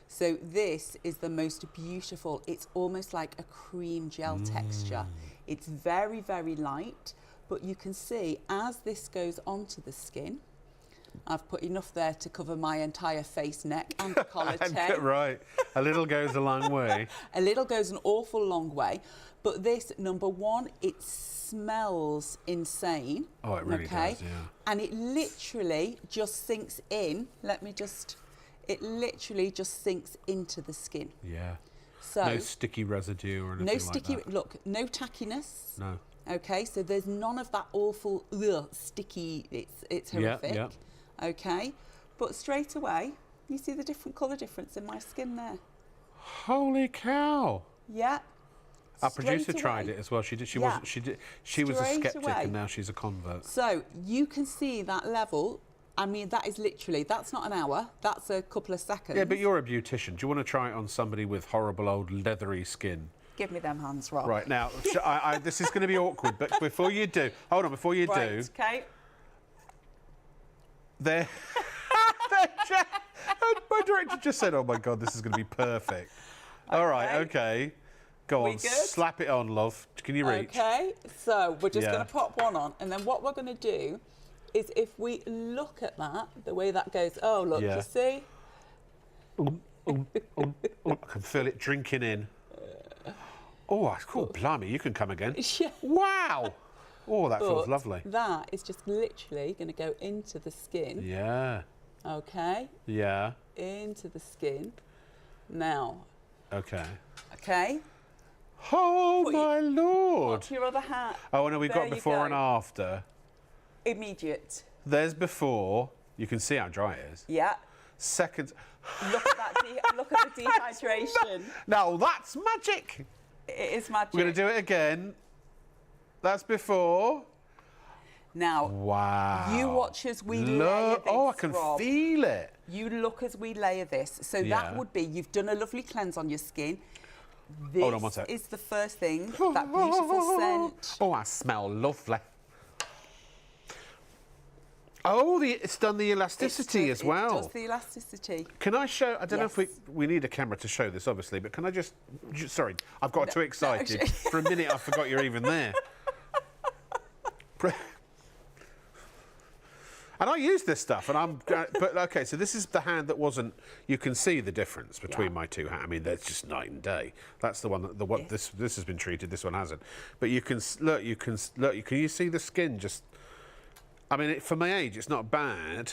So this is the most beautiful, it's almost like a cream gel texture. It's very, very light, but you can see as this goes onto the skin, I've put enough there to cover my entire face, neck and décolleté. Right. A little goes a long way. A little goes an awful long way. But this, number one, it smells insane. Oh, it really does, yeah. And it literally just sinks in. It literally just sinks into the skin. Yeah. So No sticky residue or anything no like sticky, that. look, no tackiness. No. Okay, so there's none of that awful sticky, it's horrific. Yeah. Okay, but straight away, you see the different colour difference in my skin there. Holy cow. Yeah. Our producer straight tried away. it as well. She did. She Yeah. wasn't. She was a Straight skeptic, away. and now she's a convert. So you can see that level. I mean, that is literally, that's not an hour, that's a couple of seconds. Yeah, but you're a beautician. Do you want to try it on somebody with horrible old leathery skin? Give me them hands, Rob. Right, now, this is going to be awkward, but before you do, hold on, before you do, Okay. there, my director just said, oh my God, this is going to be perfect. All right, okay. Go on, We good? slap it on, love. Can you reach? Okay, so we're just Yeah. going to pop one on, and then what we're going to do is if we look at that, the way that goes, oh, look, Yeah. you see? I can feel it drinking in. Oh, cool, blimey, you can come again. Yeah. Wow. Oh, that feels But lovely. that is just literally going to go into the skin. Yeah, Okay, yeah, into the skin. Now, okay. okay, Oh, Put my Lord. put your other hat. Oh, and we've There got you before go. and after. Immediate. There's before. You can see how dry it is. Yeah. Second. Look at that. Look at the dehydration. Now that's magic. It is magic. We're going to do it again. That's before. Now, Wow. you watch as we layer this, Oh, I can Rob. feel it. You look as we layer this. So Yeah. that would be, you've done a lovely cleanse on your skin. This Hold on one sec. is the first thing, that beautiful scent. Oh, I smell lovely. Oh, it's done the elasticity as well. It does the elasticity. Can I show? I don't know if Yes. we need a camera to show this, obviously, but can I just sorry, I've got too excited. No. For a minute, I forgot you're even there. And I use this stuff, and but okay, so this is the hand that wasn't. You can see the difference between Yeah. my two hands. I mean, that's just night and day. That's the one that this has been treated. This one hasn't. But you can look. You can look. Can you see the skin just? I mean, for my age, it's not bad.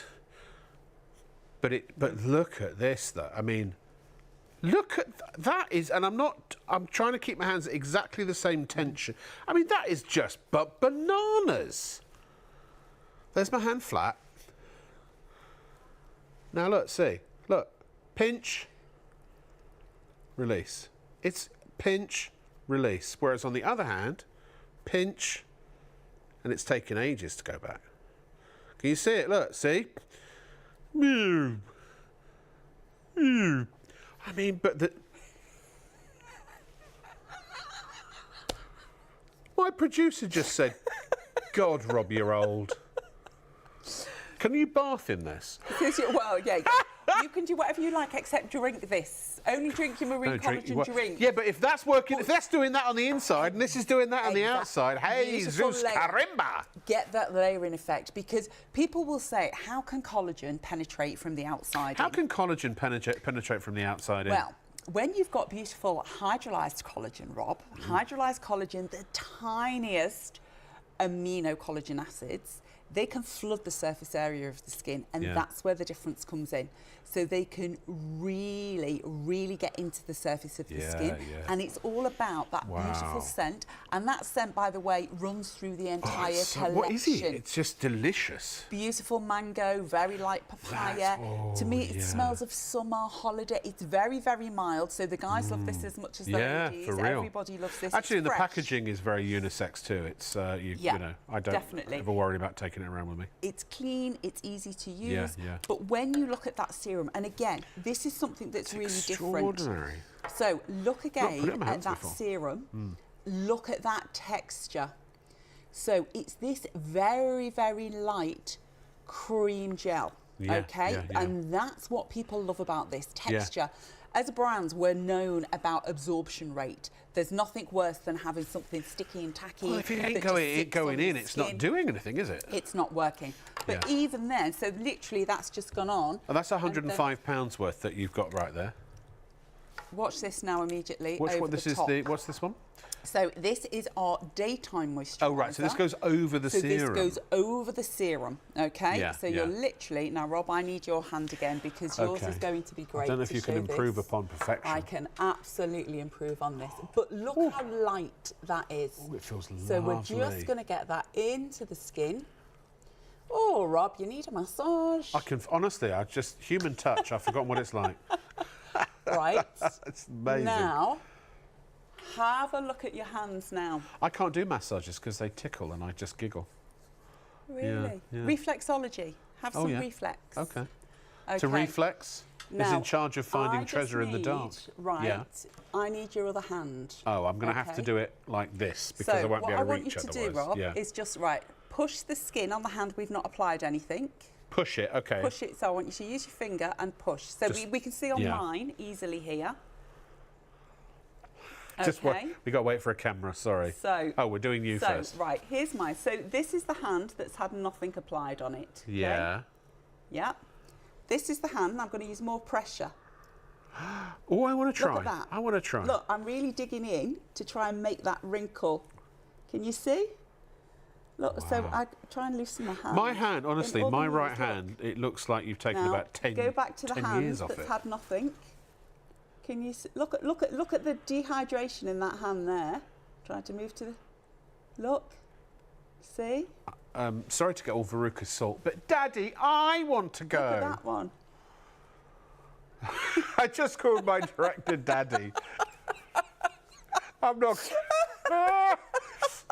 But look at this, though. I mean, look at that is, and I'm trying to keep my hands at exactly the same tension. I mean, that is just bananas. There's my hand flat. Now look, see, look, pinch, release. It's pinch, release. Whereas on the other hand, pinch, and it's taken ages to go back. Can you see it? Look, see? I mean, but my producer just said, God, Rob, you're old. Can you bath in this? Well, yeah, you can do whatever you like except drink this. Only drink your marine collagen drink. Yeah, but if that's working, if that's doing that on the inside and this is doing that on the outside, hey, Beautiful Zeus layer. Karimba! Get that layering effect, because people will say, how can collagen penetrate from the outside How in? can collagen penetrate from the outside in? Well, when you've got beautiful hydrolyzed collagen, Rob, hydrolyzed collagen, the tiniest amino collagen acids, they can flood the surface area of the skin, and that's where the difference comes in. So they can really, really get into the surface of the skin. And it's all about that beautiful scent. And that scent, by the way, runs through the entire collection. What is it? It's just delicious. Beautiful mango, very light papaya. To me, it smells of summer, holiday. It's very, very mild. So the guys love this as much as the ladies. For real. Everybody loves this. Actually, It's the fresh. packaging is very unisex too. It's you know, I don't ever worry about taking it around with me. It's clean, it's easy to use. Yeah. But when you look at that serum, and again, this is something that's really different. Extraordinary. So look again put it in my at hands that before. serum. Look at that texture. So it's this very, very light cream gel. Okay? And that's what people love about this texture. As a brand, we're known about absorption rate. There's nothing worse than having something sticky and tacky. Well, if it ain't that just sits going on in, your it's not skin. doing anything, is it? It's not working. But even then, so literally that's just gone on. And that's £105 worth that you've got right there. Watch this now immediately. What's over the top. what's this one? So this is our daytime moisturiser. Oh, right. So this goes over the serum. This goes over the serum, okay? Yeah, so you're literally... Now, Rob, I need your hand again because yours is going to be great. I don't know if to you can show improve this. upon perfection. I can absolutely improve on this. But look how light that is. Oh, it feels lovely. So we're just going to get that into the skin. Oh, Rob, you need a massage. I can, honestly, human touch, I've forgotten what it's like. Right. It's amazing. Now, have a look at your hands now. I can't do massages because they tickle and I just giggle. Really? Yeah. Reflexology. Have some reflex. Okay. Okay. To reflex is Now, in charge of finding I just treasure in the need- dark. Right. Yeah. I need your other hand. Oh, I'm going to have to Okay. do it like this because I So won't what be I able to want you reach to otherwise. do, Rob, yeah. is just push the skin on the hand we've not applied anything. Push it. Okay. Push it. So I want you to use your finger and push. So Just- we can see on yeah. mine easily here. Just Okay. we got to wait for a camera. Sorry. So. Oh, we're doing you So first. right, here's mine. So this is the hand that's had nothing applied on it. okay? Yeah. Yeah. This is the hand. I'm going to use more pressure. Oh, I want to try. Look at that. I want to try. Look, I'm really digging in to try and make that wrinkle. Can you see? Look, so I try and loosen my hand. My hand, honestly, In all the my ways, right look. hand, it looks like you've taken Now, about 10, go back to the 10 hand years off that's it. had nothing. Can you see, look at the dehydration in that hand there? Trying to move to the look. See? Sorry to get all Veruca's salt, but Daddy, I want to go. Look at that one. I just called my director Daddy. I'm not.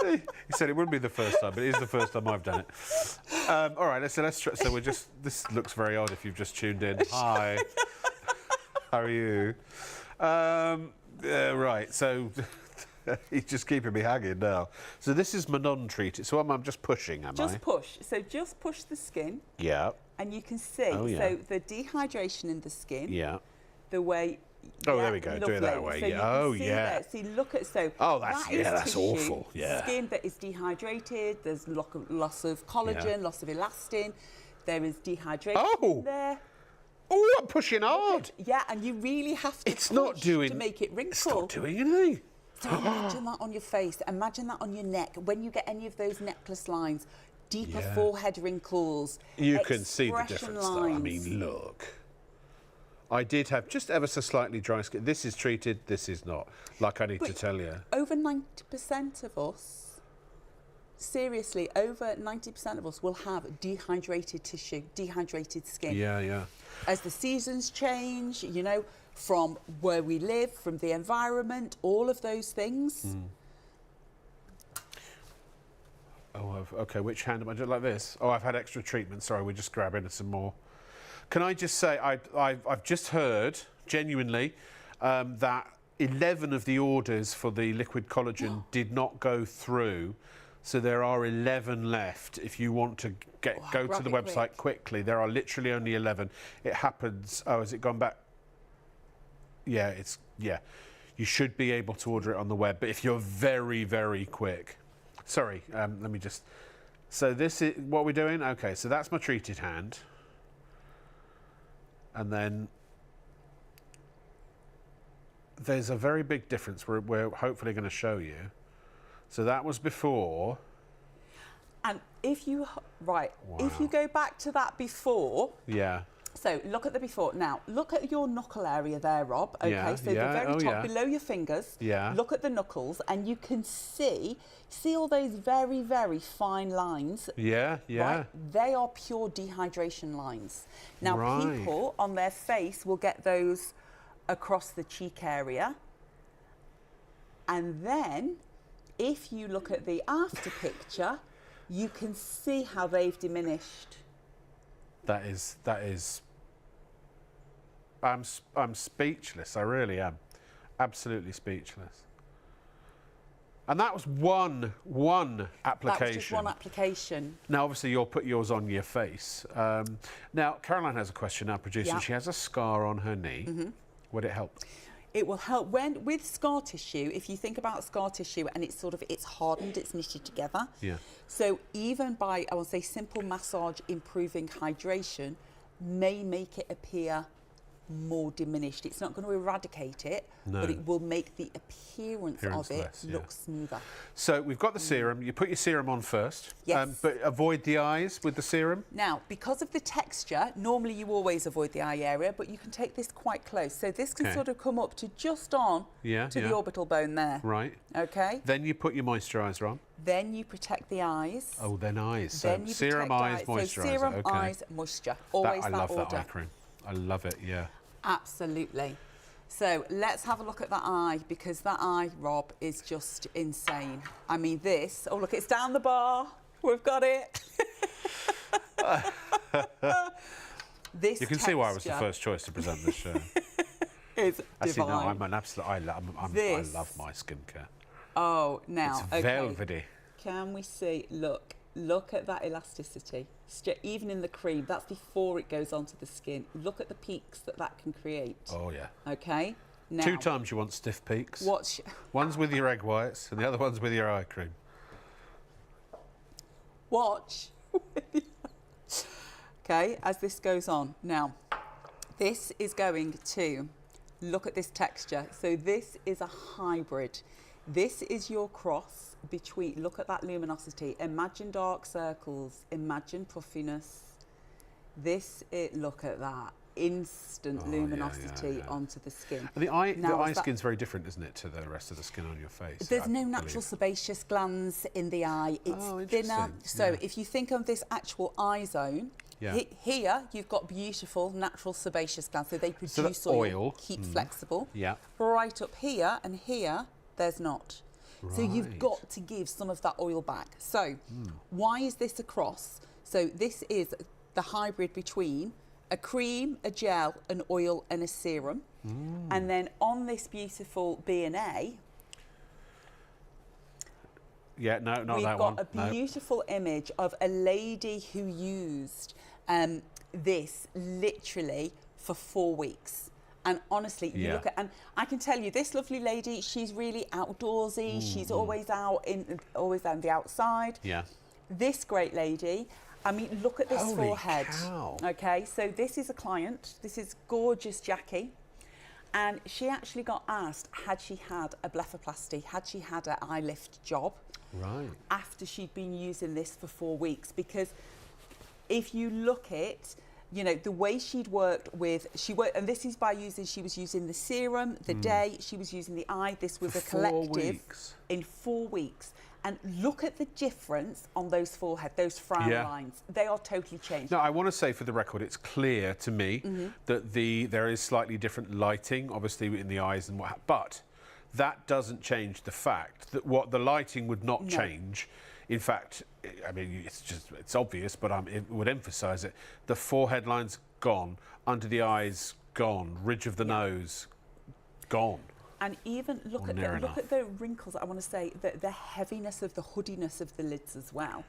He said it wouldn't be the first time, but it is the first time I've done it. All right, let's try. So we're just. This looks very odd if you've just tuned in. Hi. How are you? Right. So he's just keeping me hanging now. So this is my non-treated. So I'm just pushing, am I? Just push. So just push the skin, Yeah. and you can see. Oh, yeah. So the dehydration in the skin. Yeah. The way. Oh, yeah, there we go. Do it that lovely. way. So yeah. you can Oh, see yeah. there. See, look at so. Oh, that's- that yeah, is that's tissue, awful, yeah. Skin that is dehydrated. There's loss of collagen, Yeah. loss of elastin. There is dehydration Oh! in there. Oh, I'm pushing hard. Yeah, and you really have to It's push not doing. to make it wrinkle. It's not doing anything. So imagine that on your face. Imagine that on your neck. When you get any of those necklace lines, deeper Yeah. forehead wrinkles. You can see the expression difference, though. I lines. mean, look. I did have just ever so slightly dry skin. This is treated. This is not. Like I need to But tell you. Over 90% of us, seriously, over 90% of us will have dehydrated tissue, dehydrated skin. Yeah, yeah. As the seasons change, you know, from where we live, from the environment, all of those things. Oh, okay. Which hand am I doing like this? Oh, I've had extra treatment. Sorry, we're just grabbing some more. Can I just say, I've just heard, genuinely, that 11 of the orders for the liquid collagen did not go through. So there are 11 left. If you want to go to grab the it website quickly, there are literally only 11. It happens. Oh, has it gone back? Yeah, yeah. You should be able to order it on the web, but if you're very, very quick. Sorry, let me just. So this is what we're doing. Okay, so that's my treated hand. And then there's a very big difference we're hopefully going to show you. So that was before. And if you, if you Wow. go back to that before, Yeah. so look at the before. Now, look at your knuckle area there, Rob. Okay, Yeah, so yeah, the very oh, top, yeah. below your fingers. Yeah. Look at the knuckles, and you can see all those very, very fine lines. Yeah, yeah. Right? They are pure dehydration lines. Now, Right. people on their face will get those across the cheek area. And then, if you look at the after picture, you can see how they've diminished. That is. I'm speechless. I really am. Absolutely speechless. And that was one application. That was just one application. Now, obviously, you'll put yours on your face. Now, Caroline has a question, our producer. Yeah. She has a scar on her knee. Would it help? It will help with scar tissue. If you think about scar tissue and it's hardened, it's knitted together. Yeah. So even by, I would say, simple massage, improving hydration may make it appear more diminished. It's not going to eradicate it, No. but it will make the appearance of it less, yeah. look smoother. So we've got the serum. You put your serum on first. Yes. But avoid the eyes with the serum. Now, because of the texture, normally you always avoid the eye area, but you can take this quite close. So this can Okay. sort of come up to just on Yeah, to yeah. the orbital bone there. Right. Okay. Then you put your moisturiser on. Then you protect the eyes. Oh, then eyes. So Then you serum, protect eyes, the moisturiser. So serum, okay. eyes, moisture. Always I that love order. that eye cream. I love it. Yeah. Absolutely. So let's have a look at that eye, because that eye, Rob, is just insane. I mean, this, oh look, it's down the bar. We've got it. This You can see why I was the first choice to present this show. It's Actually, no, divine. I'm an absolute, I love my skincare. Oh, now, It's okay. velvety. Can we see, look at that elasticity. Even in the cream, that's before it goes onto the skin. Look at the peaks that can create. Oh, yeah. Okay, now. 2 times you want stiff peaks. Watch. One's with your egg whites and the other one's with your eye cream. Watch. Okay, as this goes on. Now, this is going to, look at this texture. So this is a hybrid. This is your cross between, look at that luminosity. Imagine dark circles, imagine puffiness. Look at that. Instant luminosity onto the skin. And the eye skin's very different, isn't it, to the rest of the skin on your face? There's no natural sebaceous glands in the eye. It's thinner. So if you think of this actual eye zone, here you've got beautiful natural sebaceous glands. So they produce oil, keep flexible. Yeah. Right up here and here, there's not. Right. So you've got to give some of that oil back. So why is this a cross? So this is the hybrid between a cream, a gel, an oil and a serum. And then on this beautiful B&A, yeah, no, not we've that got one. a beautiful image of a lady who used this literally for 4 weeks. And honestly, you look at, and I can tell you, this lovely lady, she's really outdoorsy. She's always out on the outside. Yeah. This great lady, I mean, look at this Holy forehead. cow. Okay, so this is a client. This is gorgeous Jackie. And she actually got asked, had she had a blepharoplasty, had she had an eye lift job? Right. After she'd been using this for 4 weeks. Because if you look at, you know, the way she'd worked with, and this is by she was using the serum, the day, she was using the eye. This was For a collective 4 weeks. in 4 weeks. And look at the difference on those forehead, those frown lines. They are totally changed. Now, I want to say for the record, it's clear to me that there is slightly different lighting, obviously, in the eyes, and but that doesn't change the fact that what the lighting would not change. In fact, I mean, it's obvious, but it would emphasise it. The forehead line's gone, under the eyes gone, ridge of the nose gone. And even look at the wrinkles. I want to say the heaviness of the hoodiness of the lids as well.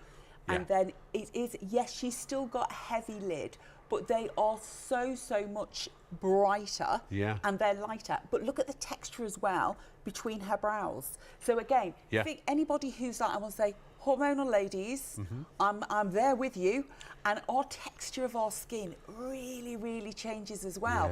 And then it is, yes, she's still got a heavy lid, but they are so much brighter and they're lighter. But look at the texture as well between her brows. So again, I think anybody who's like, I want to say, hormonal ladies, I'm there with you, and our texture of our skin really changes as well.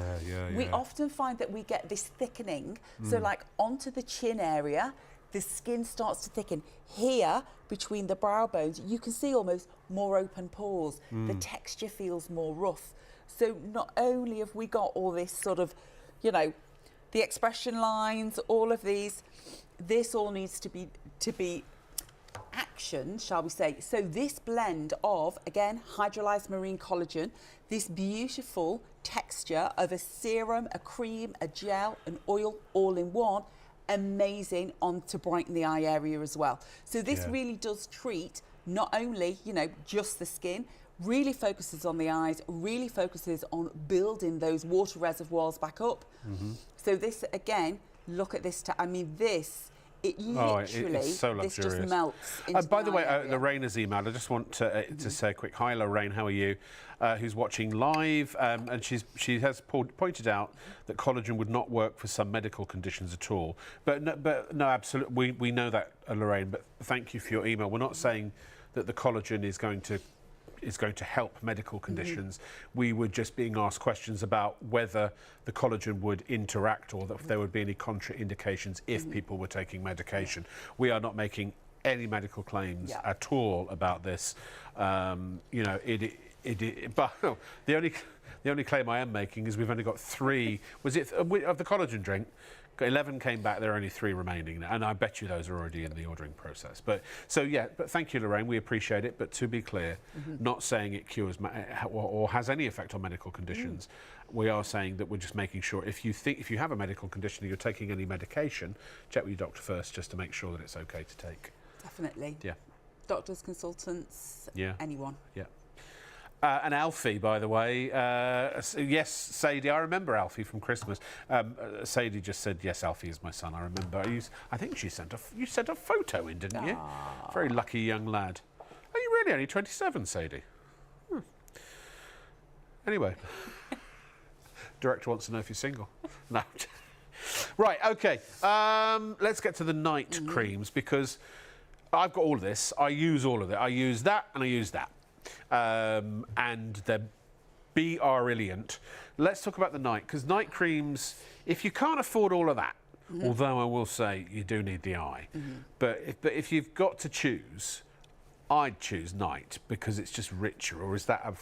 We often find that we get this thickening, so like onto the chin area, the skin starts to thicken. Here, between the brow bones, you can see almost more open pores. The texture feels more rough. So not only have we got all this sort of, you know, the expression lines, all of these, this all needs to be action, shall we say. So this blend of, again, hydrolyzed marine collagen, this beautiful texture of a serum, a cream, a gel, an oil, all in one, amazing on to brighten the eye area as well. So this really does treat not only, you know, just the skin, really focuses on the eyes, really focuses on building those water reservoirs back up. So this, again, look at this, I mean, this, it literally, it's so this luxurious. just melts into By the way, eye area. Lorraine has emailed. I just want to say a quick hi, Lorraine. How are you? Who's watching live? And she has pointed out that collagen would not work for some medical conditions at all. But no, absolutely, we know that, Lorraine. But thank you for your email. We're not saying that the collagen is going to help medical conditions. We were just being asked questions about whether the collagen would interact or if there would be any contraindications if people were taking medication. We are not making any medical claims at all about this. You know, but the only claim I am making is we've only got 3. Was it of the collagen drink? 11 came back. There are only 3 remaining, and I bet you those are already in the ordering process. But so yeah, but thank you, Lorraine. We appreciate it. But to be clear, not saying it cures or has any effect on medical conditions. We are saying that we're just making sure if you have a medical condition and you're taking any medication, check with your doctor first just to make sure that it's okay to take. Definitely. Yeah. Doctors, consultants, anyone. Yeah. And Alfie, by the way, yes, Sadie, I remember Alfie from Christmas. Sadie just said, yes, Alfie is my son, I remember. I think you sent a photo in, didn't you? Very lucky young lad. Are you really only 27, Sadie? Anyway, director wants to know if you're single. No. Right, okay, let's get to the night creams, because I've got all of this. I use all of it. I use that and I use that. And they're brilliant. Let's talk about the night, because night creams, if you can't afford all of that, although I will say you do need the eye, but if you've got to choose, I'd choose night because it's just richer. Or is that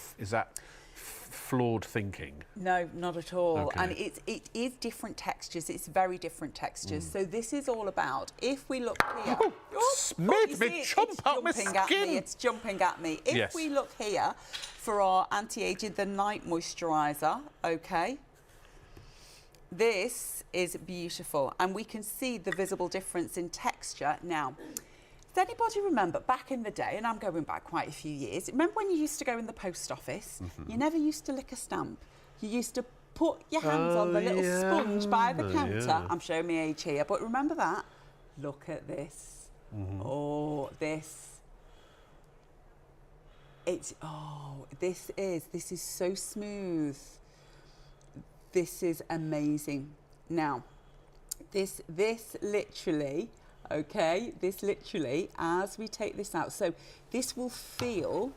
flawed thinking? No, not at all. Okay. And it is different textures. It's very different textures. So this is all about, if we look here... Made me jump out my skin. It's jumping at me. If we look here for our anti-aging, the night moisturiser, okay, this is beautiful. And we can see the visible difference in texture. Now, does anybody remember back in the day, and I'm going back quite a few years, remember when you used to go in the post office? You never used to lick a stamp. You used to put your hands on the little sponge by the counter. I'm showing my age here, but remember that? Look at this. Oh, this. This is so smooth. This is amazing. Now, this literally, okay, as we take this out, so this will feel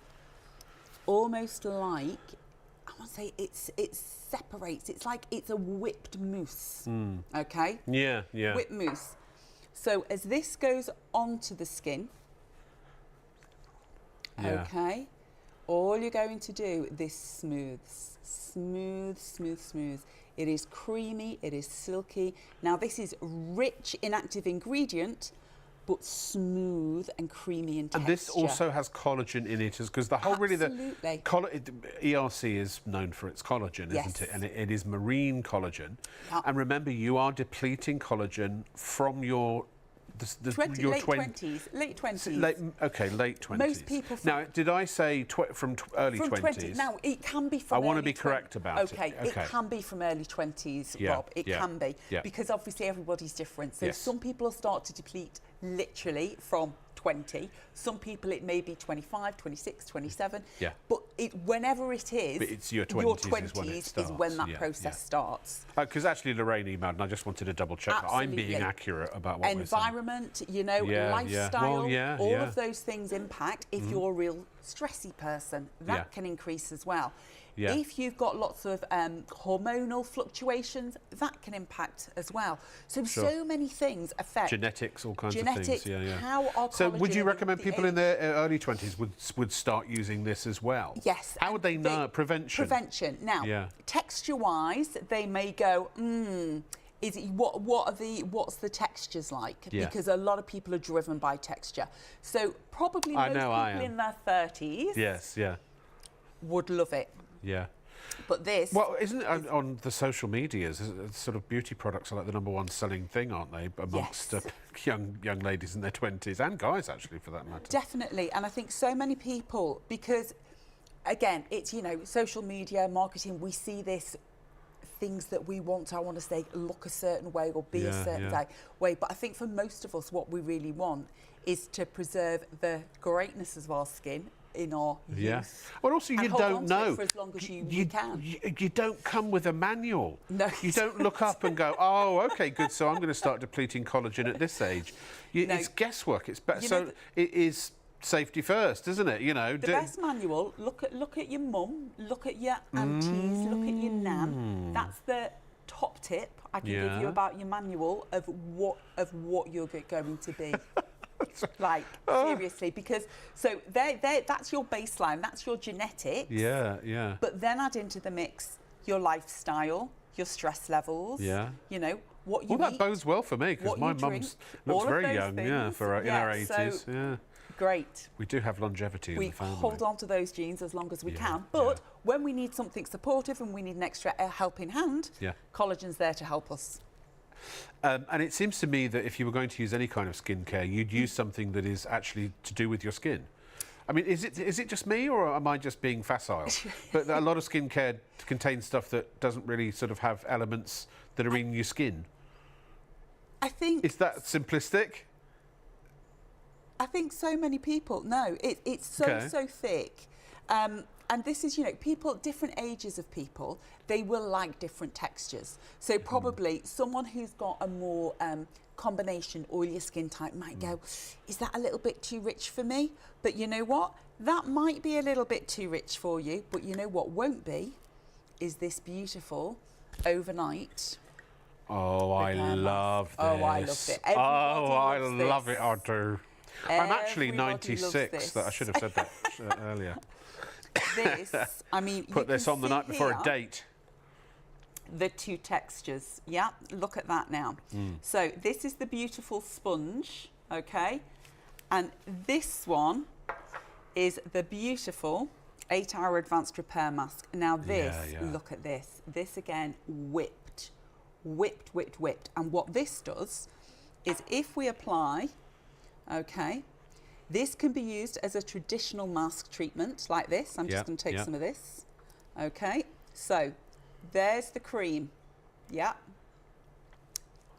almost like, I want to say it separates. It's like it's a whipped mousse, okay? Yeah. Whipped mousse. So as this goes onto the skin, okay, all you're going to do, this smooth. It is creamy, it is silky. Now this is rich in active ingredient, but smooth and creamy in texture. And this also has collagen in it, because the whole ERC is known for its collagen, isn't it? And it is marine collagen. Yep. And remember, you are depleting collagen from your late 20s. Late 20s. Most people... Now, did I say from early 20s? Now, it can be from I want to be correct about it. Okay, it can be from early 20s, Rob. It can be. Yeah. Because obviously everybody's different. So some people will start to deplete literally from 20. Some people it may be 25, 26, 27. Yeah. But whenever it is, but it's your 20s is when that process starts. Because actually Lorraine emailed and I just wanted to double check that I'm being accurate about what environment, you know, lifestyle, all of those things impact. If you're a real stressy person, that can increase as well. Yeah. If you've got lots of hormonal fluctuations, that can impact as well. So, so many things affect. Genetics, all kinds of things. How our So would you recommend people in their early 20s would start using this as well? Yes. How would they know? Prevention. Prevention. Now, texture-wise, they may go, is it, what's the textures like? Yeah. Because a lot of people are driven by texture. So probably most people in their 30s would love it. Yeah. But this... Well, isn't it on the social medias, sort of beauty products are like the #1 selling thing, aren't they, amongst young ladies in their 20s, and guys, actually, for that matter? Definitely. And I think so many people, because, again, it's, you know, social media, marketing, we see this, things that we want to, I want to say, look a certain way or be a certain way. But I think for most of us, what we really want is to preserve the greatness of our skin in our youth. Well, also you don't know for as long as you can. You don't come with a manual. No, you don't look up and go, oh, okay, good. So I'm going to start depleting collagen at this age. It's guesswork. It's better. So it is safety first, isn't it? You know, the best manual. Look at your mum. Look at your aunties. Look at your nan. That's the top tip I can give you about your manual of what you're going to be. Like, seriously, because so that's your baseline, that's your genetics. But then add into the mix your lifestyle, your stress levels. You know, what you Well, that eat, bodes well for me, because what my you drink, mum's all looks of very those young, yeah, things. for in her 80s. So Yeah, great. we do have longevity in We the family. hold on to those genes as long as we Yeah, can. But when we need something supportive and we need an extra helping hand, Yeah. collagen's there to help us. And it seems to me that if you were going to use any kind of skincare, you'd use something that is actually to do with your skin. I mean, is it just me, or am I just being facile? But a lot of skincare contains stuff that doesn't really sort of have elements that are in your skin. I think Is that simplistic? I think so many people, no, it's so thick. And this is, you know, people, different ages of people, they will like different textures. So probably someone who's got a more combination oilier skin type might go, is that a little bit too rich for me? But you know what? That might be a little bit too rich for you, but you know what won't be? Is this beautiful overnight. Oh, I love this. Oh, I love it. I Everybody loves love it, I do. I'm actually Everybody 96. loves That I should have said that earlier. This, I mean, Put you this can on the see night before a here date. The two textures. Yeah, look at that now. So this is the beautiful sponge, okay? And this one is the beautiful 8-hour advanced repair mask. Now this, look at this. This again, whipped. And what this does is if we apply, okay, this can be used as a traditional mask treatment like this. I'm just going to take some of this. Okay, so there's the cream. Yeah.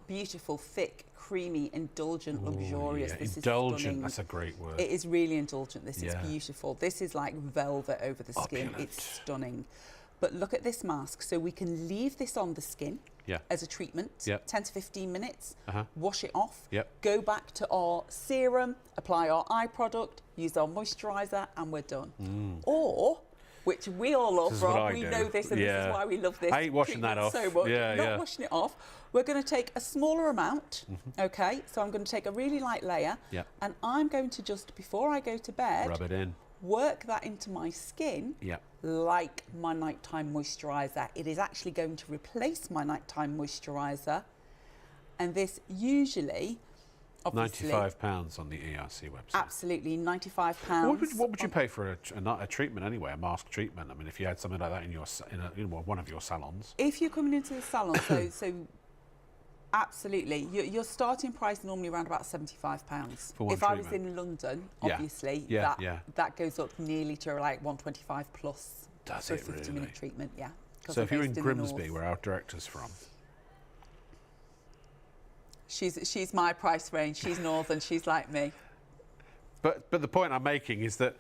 Beautiful, thick, creamy, indulgent, luxurious. This indulgent, is stunning. that's a great word. It is really indulgent. This is beautiful. This is like velvet over the skin. Opulent. It's stunning. But look at this mask. So we can leave this on the skin as a treatment, 10 to 15 minutes, wash it off, go back to our serum, apply our eye product, use our moisturiser, and we're done. Or, which we all love, Rob, we know this, and this is why we love this. I ain't washing that off. So much. Not washing it off. We're going to take a smaller amount, okay? So I'm going to take a really light layer, and I'm going to just, before I go to bed, rub it in. Work that into my skin like my nighttime moisturiser. It is actually going to replace my nighttime moisturiser. And this usually, obviously... £95 on the ERC website. Absolutely, £95. What would you pay for a treatment anyway, a mask treatment? I mean, if you had something like that in one of your salons. If you're coming into the salon, so absolutely. Your starting price normally around about £75. If I was in London, obviously, that goes up nearly to like 125 plus. Does for it a 50-minute treatment, So if you're in Grimsby, where our director's from. She's my price range. She's northern. She's like me. But the point I'm making is that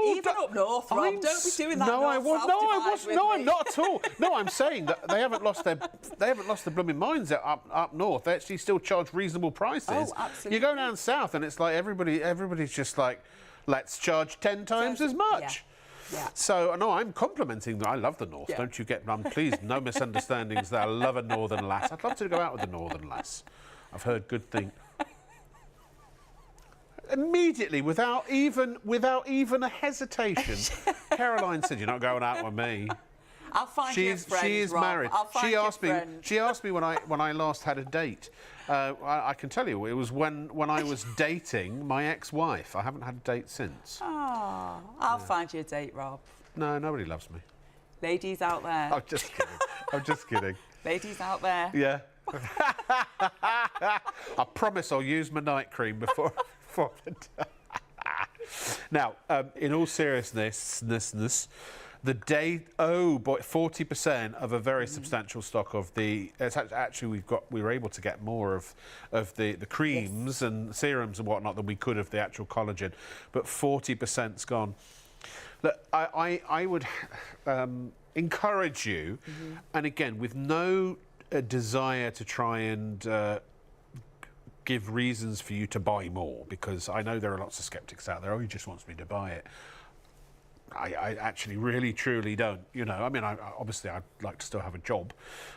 even up north, Rob. Don't be doing that. No, I wasn't. No, I'm not at all. No, I'm saying that they haven't lost their blooming minds up north. They actually still charge reasonable prices. Oh, absolutely. You go down south, and it's like everybody's just like, let's charge 10 times as much. So, no, I'm complimenting them. I love the north. Don't you get... please, no misunderstandings there. I love a northern lass. I'd love to go out with a northern lass. I've heard good things. Immediately, without even a hesitation, Caroline said, "You're not going out with me." I'll find you a friend, She is Rob. married. I'll find She you a asked me. friend. She asked me when I last had a date. I can tell you, it was when I was dating my ex-wife. I haven't had a date since. Oh, I'll find you a date, Rob. No, nobody loves me. Ladies out there. I'm just kidding. I'm just kidding. Ladies out there. Yeah. I promise I'll use my night cream before the day. Now, in all seriousness, the day, 40% of a very substantial stock of the. Actually, we were able to get more of the creams and serums and whatnot than we could of the actual collagen, but 40%'s gone. Look, I would encourage you, and again, with no desire to try and give reasons for you to buy more, because I know there are lots of skeptics out there. Oh, he just wants me to buy it. I actually really, truly don't. You know, I mean, obviously I'd like to still have a job,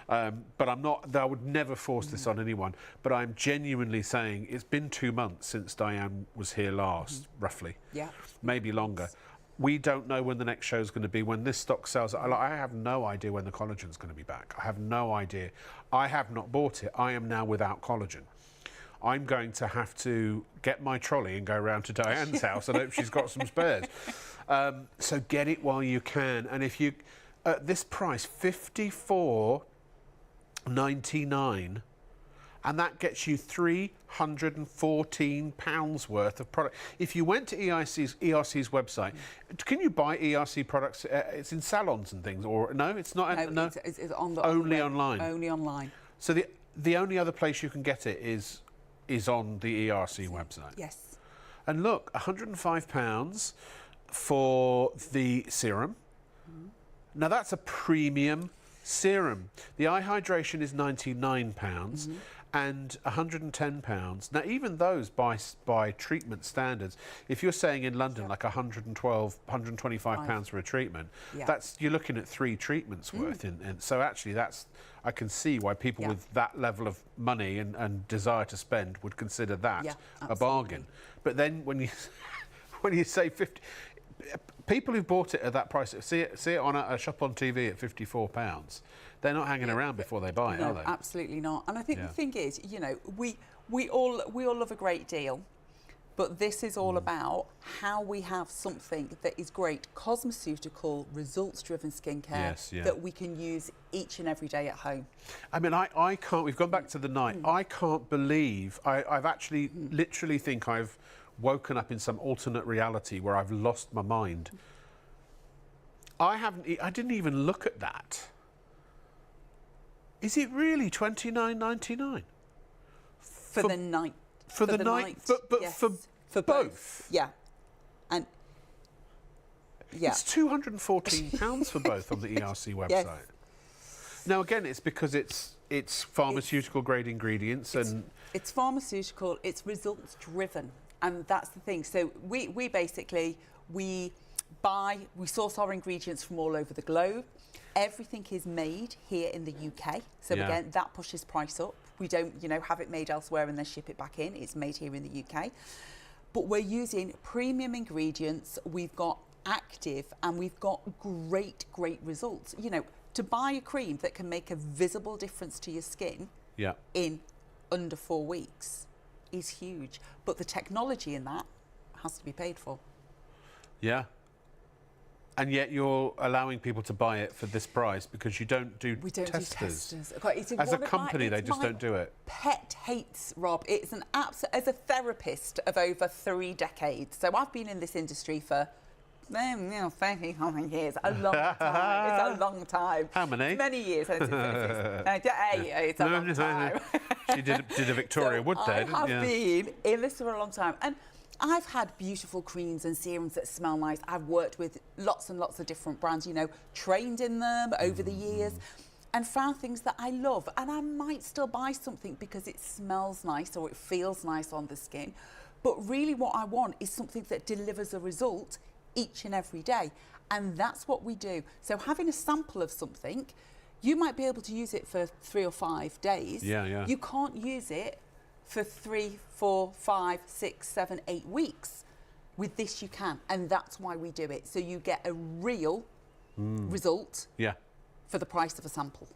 but I'm not. I would never force this on anyone. But I'm genuinely saying it's been 2 months since Diane was here last, roughly. Yeah. Maybe longer. we don't know when the next show is going to be, when this stock sells. I have no idea when the collagen's going to be back. I have no idea. I have not bought it. I am now without collagen. I'm going to have to get my trolley and go around to Diane's house and hope she's got some spares. So get it while you can. And if you, at this price, £54.99, and that gets you £314 worth of product. If you went to ERC's website, can you buy ERC products? It's in salons and things, or no? It's not. No, it's on the only web, online. Only online. So the only other place you can get it is on the ERC website. Yes. And look, £105 for the serum. Now that's a premium serum. The eye hydration is £99 and £110. Now even those by treatment standards, if you're saying in London like £125 for a treatment, you're looking at 3 treatments worth. And so actually I can see why people with that level of money and desire to spend would consider that a bargain. But then when you say 50, people who've bought it at that price, see it on a shop on TV at £54. They're not hanging around before they buy it, are they? Absolutely not. And I think the thing is, you know, we all love a great deal, but this is all about how we have something that is great cosmeceutical, results-driven skincare that we can use each and every day at home. I mean, I can't. We've gone back to the night. I can't believe I've actually literally think I've woken up in some alternate reality where I've lost my mind. I didn't even look at that. Is it really $29.99 for the night? For the night, but yes, for both. Yeah, and it's £214 for both on the ERC website. Yes. Now again, it's because it's pharmaceutical grade ingredients and it's pharmaceutical. It's results driven, and that's the thing. So we basically we source our ingredients from all over the globe. Everything is made here in the UK. So again, that pushes price up. We don't, have it made elsewhere and then ship it back in. It's made here in the UK. But we're using premium ingredients. We've got active and we've got great results. To buy a cream that can make a visible difference to your skin in under 4 weeks is huge. But the technology in that has to be paid for. Yeah. And yet you're allowing people to buy it for this price because you don't do testers. As a company, they just don't do it. Pet hates, Rob. It's an absolute, as a therapist of over 3 decades. So I've been in this industry for 30-something years, a long time. It's a long time. How many? Many years. It's a long time. She did a Victoria Wood there, didn't you? I've been in this for a long time. And I've had beautiful creams and serums that smell nice. I've worked with lots and lots of different brands, trained in them over the years and found things that I love. And I might still buy something because it smells nice or it feels nice on the skin. But really what I want is something that delivers a result each and every day. And that's what we do. So having a sample of something, you might be able to use it for 3 or 5 days. You can't use it for 3, 4, 5, 6, 7, 8 weeks. With this you can, and that's why we do it. So you get a real result for the price of a sample.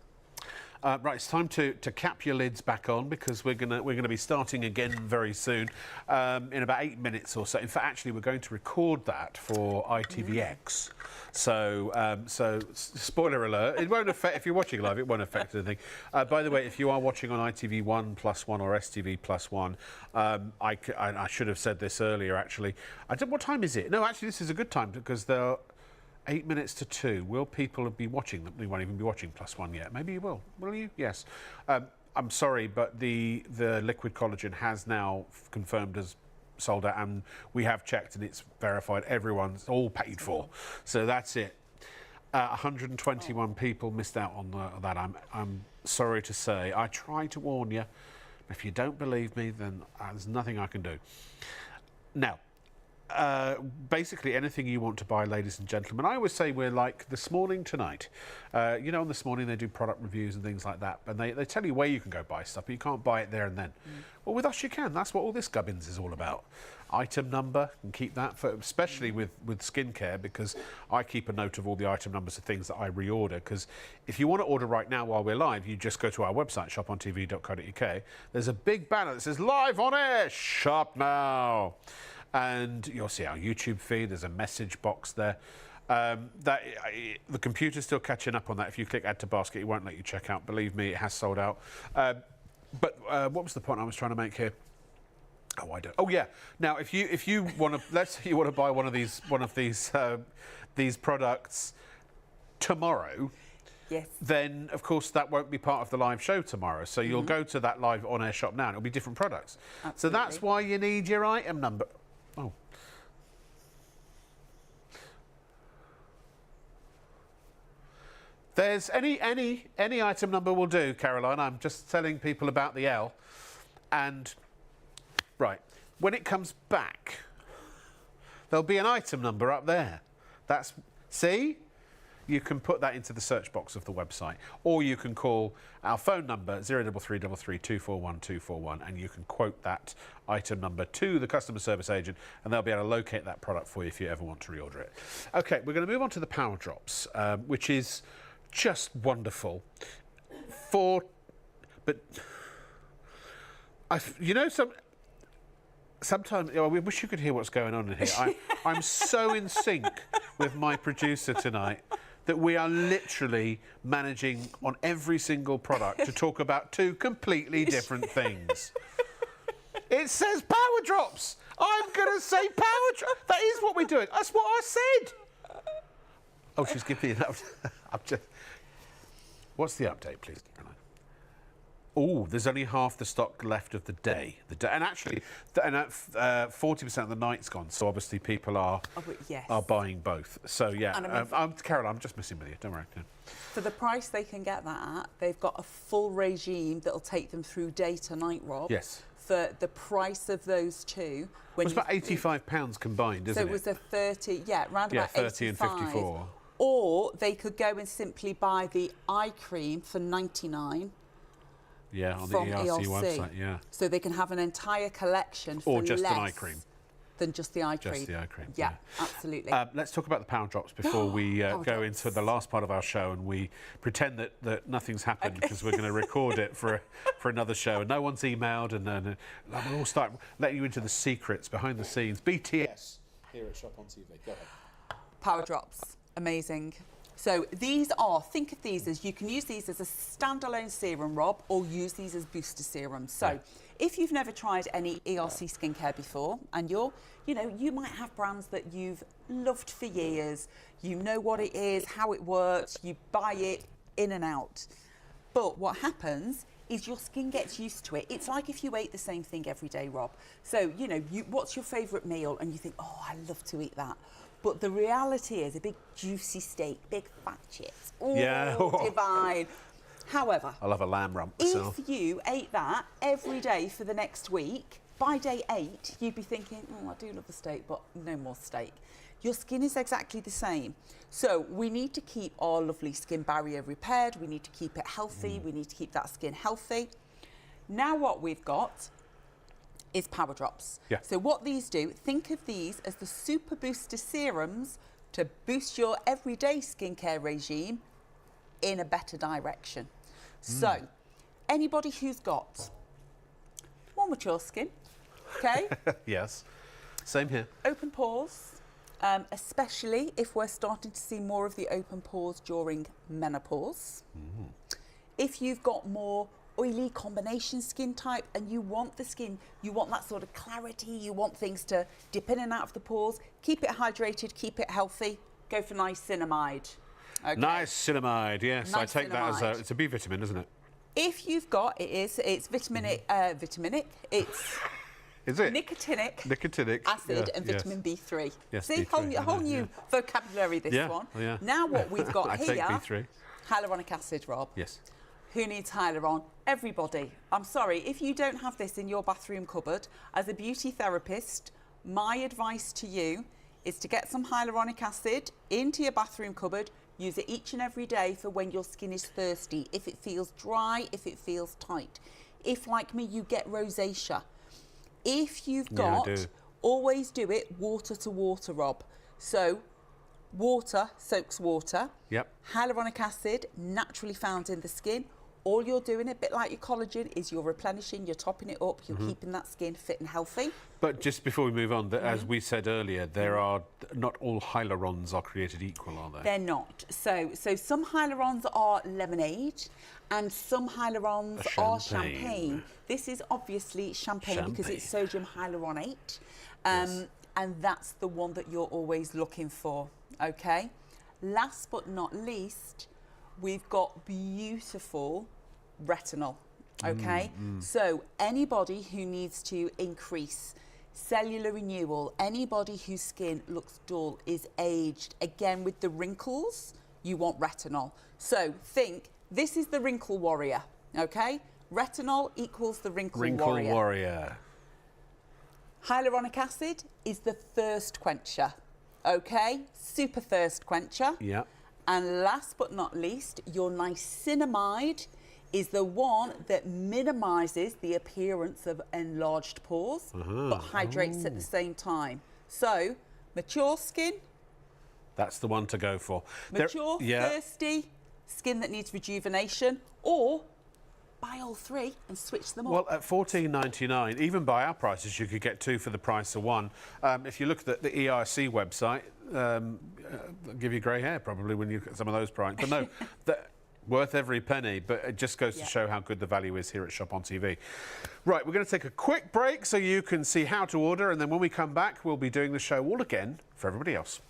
Right, it's time to cap your lids back on because we're gonna be starting again very soon, in about 8 minutes or so. In fact, actually, we're going to record that for ITVX. So spoiler alert, it won't affect, if you're watching live, it won't affect anything. By the way, if you are watching on ITV1+1 or STV+1, I should have said this earlier, actually. What time is it? No, actually, this is a good time because they're 8 minutes to 2. Will people be watching them? They won't even be watching +1 yet. Maybe you will. Will you? Yes. I'm sorry, but the liquid collagen has now confirmed as sold out, and we have checked and it's verified. Everyone's all paid for. So that's it. 121 people missed out on that. I'm sorry to say. I tried to warn you. If you don't believe me, then there's nothing I can do. Now, basically anything you want to buy, ladies and gentlemen. I always say we're like This Morning Tonight. You know, on This Morning they do product reviews and things like that, and they tell you where you can go buy stuff, but you can't buy it there and then. Well, with us you can. That's what all this gubbins is all about. Item number, and keep that, for, especially with skincare, because I keep a note of all the item numbers of things that I reorder, because if you want to order right now while we're live, you just go to our website, shopontv.co.uk. There's a big banner that says live on air, shop now. And you'll see our YouTube feed. There's a message box there. The computer's still catching up on that. If you click add to basket, it won't let you check out. Believe me, it has sold out. But what was the point I was trying to make here? Oh, I don't. Oh, yeah. Now, if you want to, let's say you want to buy one of these products tomorrow. Yes. Then, of course, that won't be part of the live show tomorrow. So you'll go to that live on-air shop now, and it'll be different products. Absolutely. So that's why you need your item number. Oh. There's any item number will do, Caroline. I'm just telling people about the L. And, right, when it comes back, there'll be an item number up there. See? You can put that into the search box of the website, or you can call our phone number 03333 241 241, and you can quote that item number to the customer service agent, and they'll be able to locate that product for you if you ever want to reorder it. Okay, we're going to move on to the Power Drops, which is just wonderful. Sometimes, we wish you could hear what's going on in here. I'm so in sync with my producer tonight that we are literally managing on every single product to talk about two completely different things. It says Power Drops. I'm going to say Power Drops. That is what we're doing. That's what I said. Oh, she's giving me an update. What's the update, please, Caroline? Oh, there's only half the stock left of the day. And actually, 40% of the night's gone. So obviously people are buying both. So yeah, Carol, I'm just messing with you. Don't worry. Yeah. For the price they can get that at, they've got a full regime that'll take them through day to night, Rob. Yes. For the price of those two, when it's about £85 combined, isn't it? So it was a 30, round about 30 85. and 54. Or they could go and simply buy the eye cream for £99. Yeah, on the ERC website, yeah. So they can have an entire collection for less less an eye cream. Than just the eye cream. Just the eye cream. Yeah, absolutely. Let's talk about the Power Drops before we go into the last part of our show, and we pretend that nothing's happened because we're going to record it for another show, and no one's emailed, and then we'll all start letting you into the secrets behind the scenes. BTS here at Shop on TV. Go ahead. Power Drops, amazing. So think of these as, you can use these as a standalone serum, Rob, or use these as booster serums. So if you've never tried any ERC skincare before, and you might have brands that you've loved for years, you know what it is, how it works, you buy it in and out. But what happens is your skin gets used to it. It's like if you ate the same thing every day, Rob. So, what's your favourite meal? And you think, oh, I love to eat that. But the reality is a big juicy steak, big fat chips. Oh, divine. However, I love a lamb rump myself. If you ate that every day for the next week, by day 8, you'd be thinking, oh, I do love the steak, but no more steak. Your skin is exactly the same. So we need to keep our lovely skin barrier repaired. We need to keep it healthy. We need to keep that skin healthy. Now what we've got is Power Drops. Yeah. So what these do, think of these as the super booster serums to boost your everyday skincare regime in a better direction. So anybody who's got more mature skin, okay? Yes, same here. Open pores, especially if we're starting to see more of the open pores during menopause. If you've got more oily combination skin type and you want the skin, you want that sort of clarity, you want things to dip in and out of the pores, keep it hydrated, keep it healthy, go for niacinamide. Okay. Niacinamide, yes. I take that as it's a B vitamin, isn't it? If you've got, it's vitaminic, it's is it? Nicotinic acid and vitamin B3. Yes, see, B3, whole new vocabulary, this one. Yeah. Now what we've got I here, take B3. hyaluronic acid, Rob. Yes. Who needs hyaluron? Everybody. I'm sorry, if you don't have this in your bathroom cupboard, as a beauty therapist, my advice to you is to get some hyaluronic acid into your bathroom cupboard. Use it each and every day for when your skin is thirsty, if it feels dry, if it feels tight. If, like me, you get rosacea. If you've got, always do it water to water, Rob. So water soaks water. Yep. Hyaluronic acid, naturally found in the skin. All you're doing, a bit like your collagen, is you're replenishing, you're topping it up, you're keeping that skin fit and healthy. But just before we move on, as we said earlier, there are not all hyalurons are created equal, are they? They're not. So some hyalurons are lemonade and some hyalurons are champagne. This is obviously champagne because it's sodium hyaluronate. And that's the one that you're always looking for, okay? Last but not least, we've got beautiful retinol, okay? So anybody who needs to increase cellular renewal, anybody whose skin looks dull, is aged, again with the wrinkles, you want retinol. So think, this is the wrinkle warrior, okay? Retinol equals the wrinkle warrior. Hyaluronic acid is the thirst quencher, okay? Super thirst quencher. Yeah. And last but not least, your niacinamide is the one that minimises the appearance of enlarged pores, but hydrates at the same time. So, mature skin. That's the one to go for. Mature, thirsty, skin that needs rejuvenation, or buy all three and switch them up. Well, at $14.99, even by our prices, you could get two for the price of one. If you look at the ERC website, they'll give you grey hair probably when you get some of those prices. But no, worth every penny, but it just goes to show how good the value is here at Shop on TV. Right, we're going to take a quick break so you can see how to order, and then when we come back, we'll be doing the show all again for everybody else.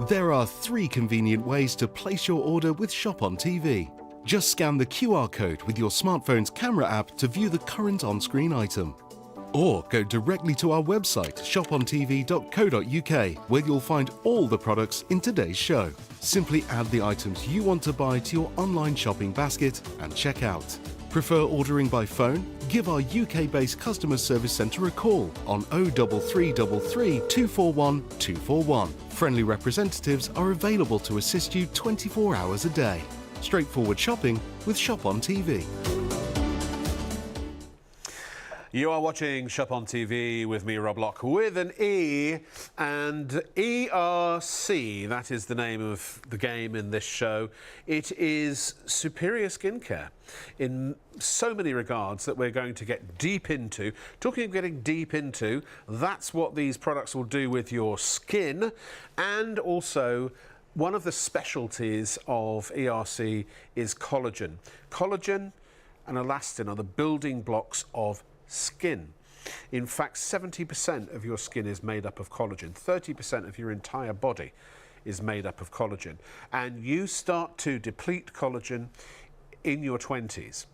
There are 3 convenient ways to place your order with Shop on TV. Just scan the QR code with your smartphone's camera app to view the current on-screen item. Or go directly to our website, shopontv.co.uk, where you'll find all the products in today's show. Simply add the items you want to buy to your online shopping basket and check out. Prefer ordering by phone? Give our UK-based customer service centre a call on 03333 241 241. Friendly representatives are available to assist you 24 hours a day. Straightforward shopping with Shop on TV. You are watching Shop on TV with me, Rob Lock, with an E, and ERC, that is the name of the game in this show. It is superior skincare in so many regards that we're going to get deep into. Talking of getting deep into, that's what these products will do with your skin. And also, one of the specialties of ERC is collagen. Collagen and elastin are the building blocks of skin. In fact, 70% of your skin is made up of collagen. 30% of your entire body is made up of collagen. And you start to deplete collagen in your 20s.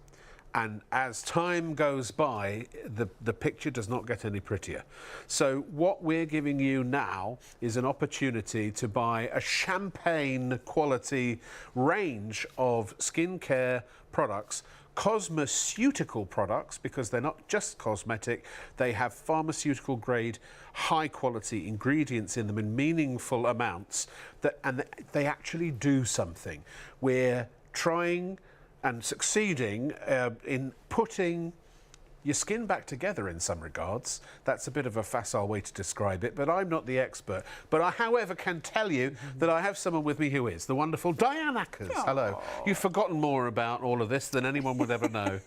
And as time goes by, the picture does not get any prettier. So what we're giving you now is an opportunity to buy a champagne quality range of skincare products, cosmeceutical products, because they're not just cosmetic, they have pharmaceutical grade, high quality ingredients in them in meaningful amounts, and they actually do something. We're trying and succeeding in putting your skin back together in some regards. That's a bit of a facile way to describe it, but I'm not the expert. But I, however, can tell you that I have someone with me who is, the wonderful Diane. Hello. You've forgotten more about all of this than anyone would ever know.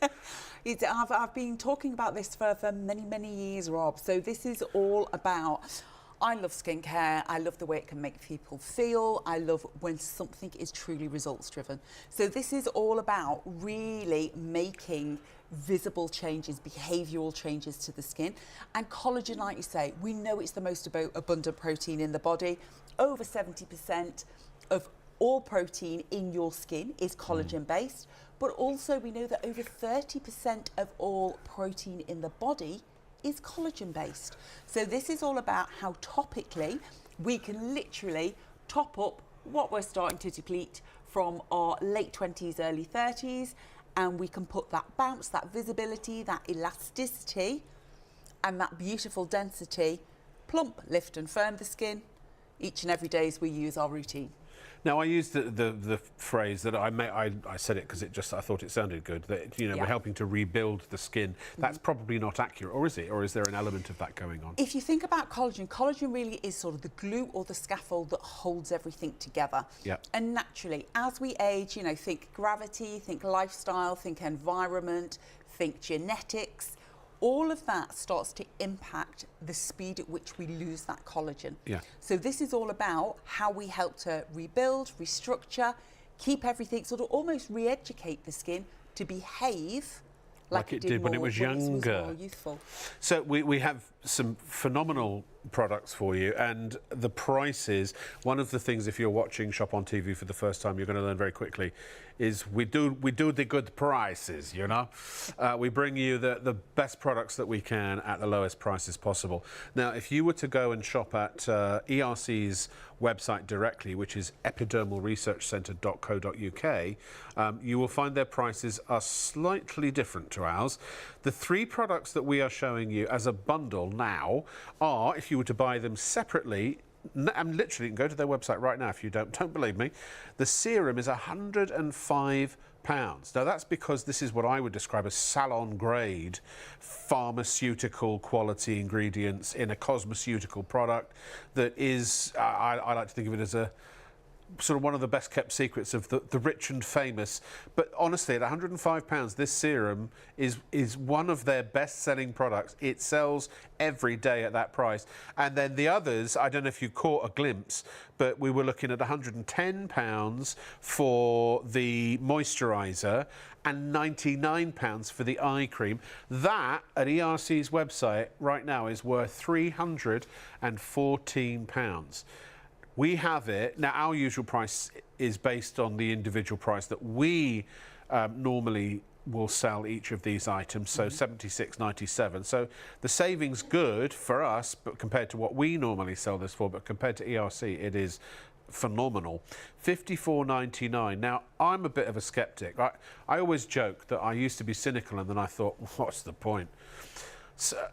I've been talking about this for many, many years, Rob. So this is all about... I love skincare. I love the way it can make people feel. I love when something is truly results driven. So this is all about really making visible changes, behavioural changes to the skin. And collagen, like you say, we know it's the most abundant protein in the body. Over 70% of all protein in your skin is collagen based. But also we know that over 30% of all protein in the body is collagen based. So this is all about how topically we can literally top up what we're starting to deplete from our late 20s, early 30s, and we can put that bounce, that visibility, that elasticity and that beautiful density, plump, lift and firm the skin each and every day as we use our routine. Now, I used the phrase that I said it because I thought it sounded good, that, you know, we're helping to rebuild the skin. That's probably not accurate, or is it? Or is there an element of that going on? If you think about collagen, collagen really is sort of the glue or the scaffold that holds everything together. Yeah. And naturally, as we age, you know, think gravity, think lifestyle, think environment, think genetics, all of that starts to impact the speed at which we lose that collagen. Yeah. So this is all about how we help to rebuild, restructure, keep everything, sort of almost re-educate the skin to behave like it did when it was younger. more youthful. So we have some phenomenal products for you, and the prices. One of the things, if you're watching Shop on TV for the first time, you're going to learn very quickly, is we do the good prices. You know, we bring you the best products that we can at the lowest prices possible. Now, if you were to go and shop at ERC's website directly, which is epidermalresearchcentre.co.uk, you will find their prices are slightly different to ours. The 3 products that we are showing you as a bundle now are, if you were to buy them separately, and literally you can go to their website right now if you don't believe me, the serum is £105. Now that's because this is what I would describe as salon grade pharmaceutical quality ingredients in a cosmeceutical product that is, I like to think of it as a sort of one of the best kept secrets of the rich and famous. But honestly, at £105, this serum is one of their best selling products. It sells every day at that price. And then the others, I don't know if you caught a glimpse, but we were looking at £110 for the moisturiser and £99 for the eye cream. That, at ERC's website right now, is worth £314. We have it, now our usual price is based on the individual price that we normally will sell each of these items, so $76.97. So the saving's good for us, but compared to what we normally sell this for, but compared to ERC, it is phenomenal. $54.99. Now, I'm a bit of a skeptic. I always joke that I used to be cynical, and then I thought, what's the point? So,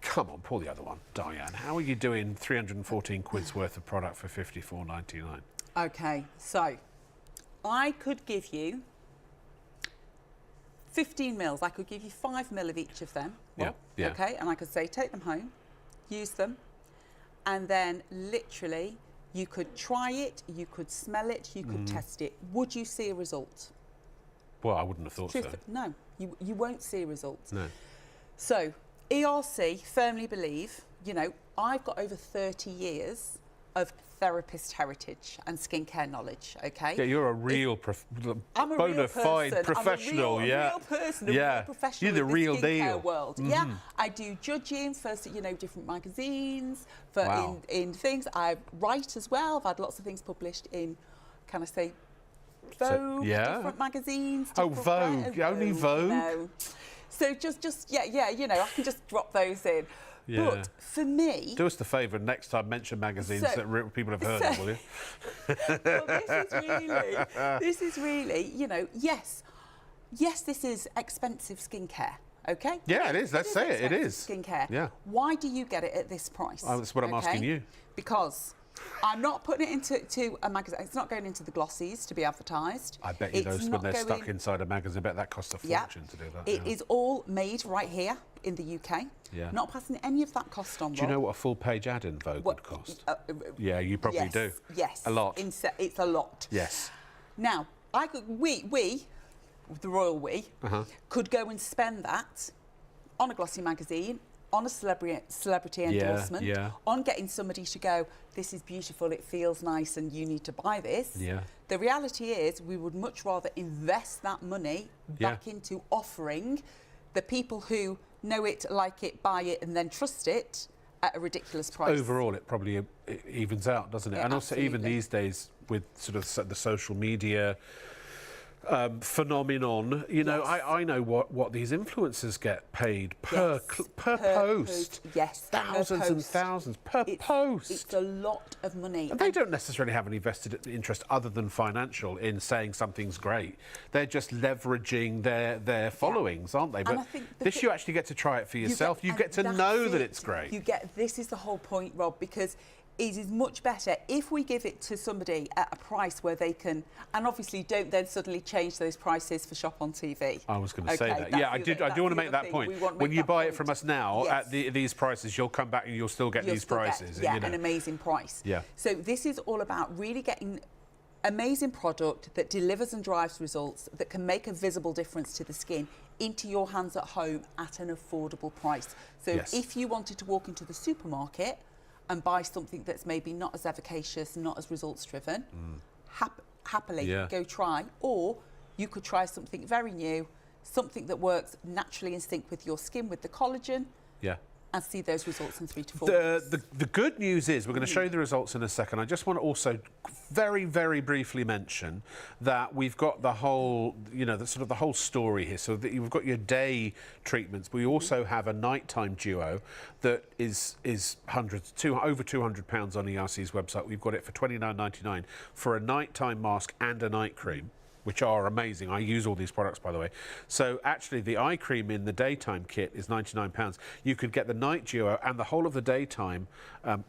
come on, pull the other one. Diane, how are you doing 314 quid's worth of product for $54.99? Okay, so I could give you 15 mils. I could give you 5 mil of each of them. Well, yeah. Okay, and I could say take them home, use them, and then literally you could try it, you could smell it, you could test it. Would you see a result? Well, I wouldn't have thought so. No, you won't see a result. No. So ERC firmly believe, you know, I've got over 30 years of therapist heritage and skincare knowledge, okay? Yeah, you're a real bona fide professional, I'm a real person, a real professional you're the in the real skincare deal. world. Yeah, I do judging for, you know, different magazines, for in things. I write as well. I've had lots of things published in, can I say, Vogue, different magazines. Vogue, only Vogue? No. So just yeah, you know, I can just drop those in. Yeah. But for me... Do us the favour and next time mention magazines that people have heard of, will you? Well, this is really, you know, yes, this is expensive skincare, okay? Yeah, it is. Let's say it. It is. Skincare. Yeah. Why do you get it at this price? Oh, that's what I'm asking you. Because I'm not putting it into a magazine. It's not going into the glossies to be advertised. I bet you those, when they're stuck inside a magazine, I bet that costs a fortune to do that. It is all made right here in the UK. Yeah. Not passing any of that cost on. Do you know what a full page ad in Vogue would cost? Yeah, you probably do. Yes. A lot. It's a lot. Yes. Now, we, the royal we, could go and spend that on a glossy magazine, on a celebrity endorsement, on getting somebody to go, this is beautiful, it feels nice, and you need to buy this. Yeah. The reality is we would much rather invest that money back into offering the people who know it, like it, buy it, and then trust it at a ridiculous price. Overall, it probably evens out, doesn't it? And also, even these days, with sort of the social media phenomenon. You know, I know what these influencers get paid per post. Yes, thousands and thousands per post. It's a lot of money. And they don't necessarily have any vested interest other than financial in saying something's great. They're just leveraging their followings, aren't they? But this, you actually get to try it for yourself. You get to know that it's great. This is the whole point, Rob, because it is much better if we give it to somebody at a price where they can, and obviously don't then suddenly change those prices for Shop on TV. I was going to say that. Yeah, I do want to make that point. When you buy it from us now at these prices, you'll come back and you'll still get these prices. An amazing price. Yeah. So this is all about really getting amazing product that delivers and drives results, that can make a visible difference to the skin into your hands at home at an affordable price. So if you wanted to walk into the supermarket and buy something that's maybe not as efficacious, not as results driven, happily go try. Or you could try something very new, something that works naturally in sync with your skin, with the collagen, and see those results in 3 to 4 weeks. The good news is, we're going to show you the results in a second. I just want to also very, very briefly mention that we've got the whole, you know, the whole story here. So that you've got your day treatments, but we also have a nighttime duo that is over £200 on ERC's website. We've got it for $29.99 for a nighttime mask and a night cream, which are amazing. I use all these products, by the way. So actually, the eye cream in the daytime kit is £99. You could get the night duo and the whole of the daytime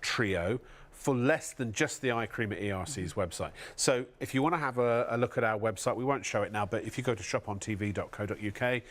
trio for less than just the eye cream at ERC's website. So if you want to have a look at our website, we won't show it now, but if you go to shopontv.co.uk,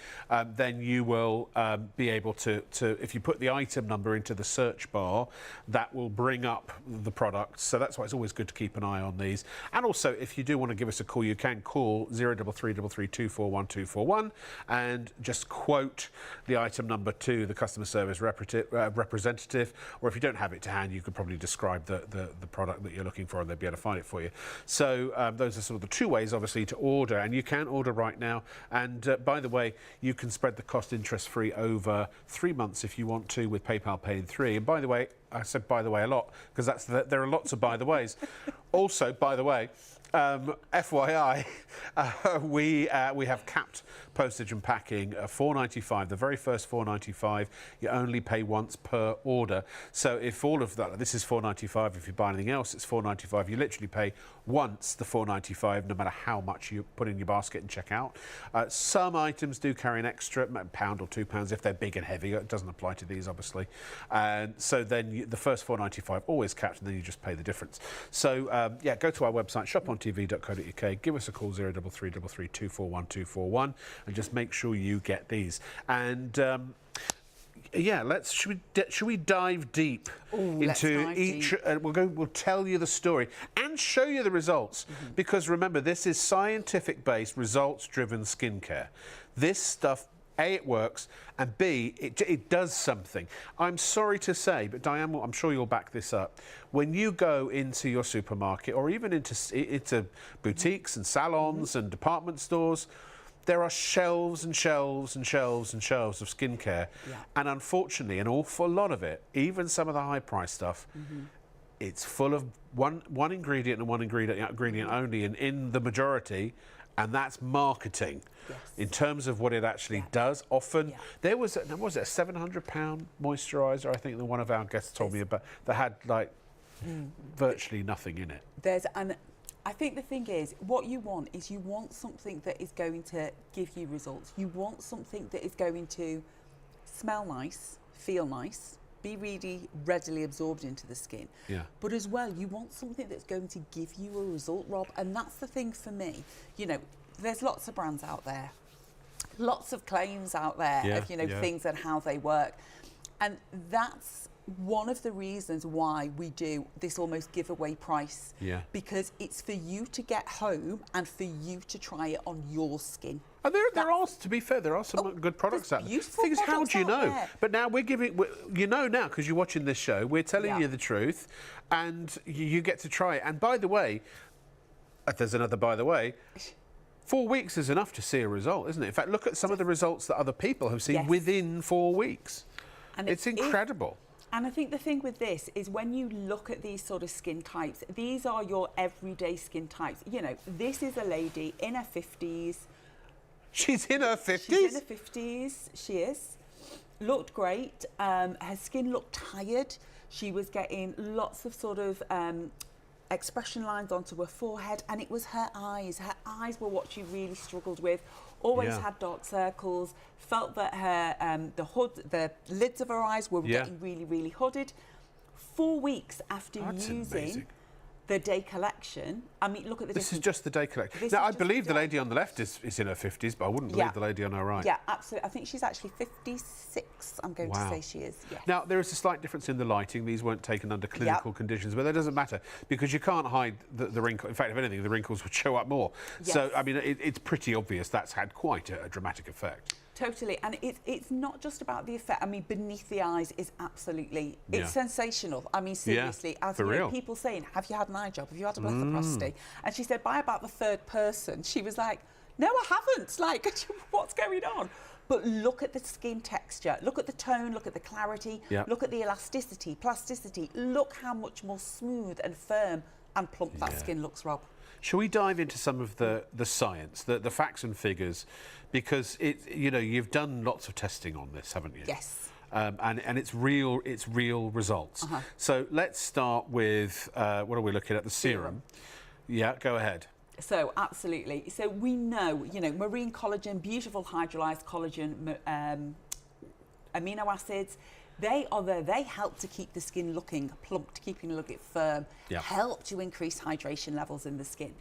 then you will be able to, if you put the item number into the search bar, that will bring up the products. So that's why it's always good to keep an eye on these. And also, if you do want to give us a call, you can call 03333241241 and just quote the item number to the customer service representative, or if you don't have it to hand, you could probably describe the product that you're looking for and they'll be able to find it for you. So those are sort of the two ways, obviously, to order, and you can order right now. And by the way, you can spread the cost interest-free over 3 months if you want to, with PayPal Pay in 3. And by the way, I said by the way a lot, because there are lots of by the ways. Also, by the way, FYI, we have capped postage and packing, $4.95. The very first $4.95, you only pay once per order. So if all of that, this is $4.95. If you buy anything else, it's $4.95. You literally pay once the $4.95, no matter how much you put in your basket and check out. Some items do carry an extra £1 or £2 if they're big and heavy. It doesn't apply to these, obviously. And so then the first $4.95 always capped, and then you just pay the difference. So yeah, go to our website, shopontv.co.uk, give us a call 03333241241, and just make sure you get these. And yeah, should we dive deep into each? We'll tell you the story and show you the results, because remember, this is scientific-based, results-driven skincare. This stuff, A, it works, and B, it does something. I'm sorry to say, but Diane, I'm sure you'll back this up. When you go into your supermarket, or even into boutiques and salons and department stores, there are shelves and shelves and shelves and shelves of skincare. And unfortunately, an awful lot of it, even some of the high-price stuff, it's full of one ingredient and one ingredient only, and in the majority, and that's marketing. In terms of what it actually does. Often there was a £700 moisturiser, I think, that one of our guests told me about, that had like virtually nothing in it. I think the thing is, what you want is something that is going to give you results. You want something that is going to smell nice, feel nice, be really readily absorbed into the skin. But as well, you want something that's going to give you a result, Rob. And that's the thing for me. You know, there's lots of brands out there, lots of claims out there of, you know, things and how they work. And that's one of the reasons why we do this almost giveaway price, because it's for you to get home and for you to try it on your skin. And there are, to be fair, there are some good products out there. The thing is, how do you know? But now you know now, because you're watching this show, we're telling you the truth, and you get to try it. And by the way, if there's another by the way, 4 weeks is enough to see a result, isn't it? In fact, look at some of the results that other people have seen within 4 weeks. And it's incredible. And I think the thing with this is when you look at these sort of skin types, these are your everyday skin types. You know, this is a lady in her 50s. She's in her 50s? She's in her 50s, she is. Looked great. Her skin looked tired. She was getting lots of sort of expression lines onto her forehead, and it was her eyes. Her eyes were what she really struggled with. Always had dark circles. Felt that her the lids of her eyes were getting really, really hooded. 4 weeks after using the Day Collection, I mean, look at the difference. This is just the Day Collection. Now, I believe the lady on the left is in her 50s, but I wouldn't believe the lady on her right. Yeah, absolutely. I think she's actually 56, I'm going to say she is, yes. Now, there is a slight difference in the lighting. These weren't taken under clinical conditions, but that doesn't matter because you can't hide the wrinkle. In fact, if anything, the wrinkles would show up more. Yes. So, I mean, it's pretty obvious that's had quite a dramatic effect. Totally, and it's not just about the effect. I mean, beneath the eyes is absolutely, it's sensational. I mean, seriously, as you know, people saying, have you had an eye job? Have you had a blepharoplasty? And she said, by about the third person, she was like, no, I haven't. Like, what's going on? But look at the skin texture, look at the tone, look at the clarity, look at the elasticity, plasticity. Look how much more smooth and firm and plump that skin looks, Rob. Shall we dive into some of the science, the facts and figures, because you know, you've done lots of testing on this, haven't you? Yes. And it's real results. So let's start with what are we looking at? The serum. Yeah, go ahead. So absolutely. So we know, you know, marine collagen, beautiful hydrolyzed collagen, amino acids. They are there. They help to keep the skin looking plump, to keeping it looking firm, help to increase hydration levels in the skin.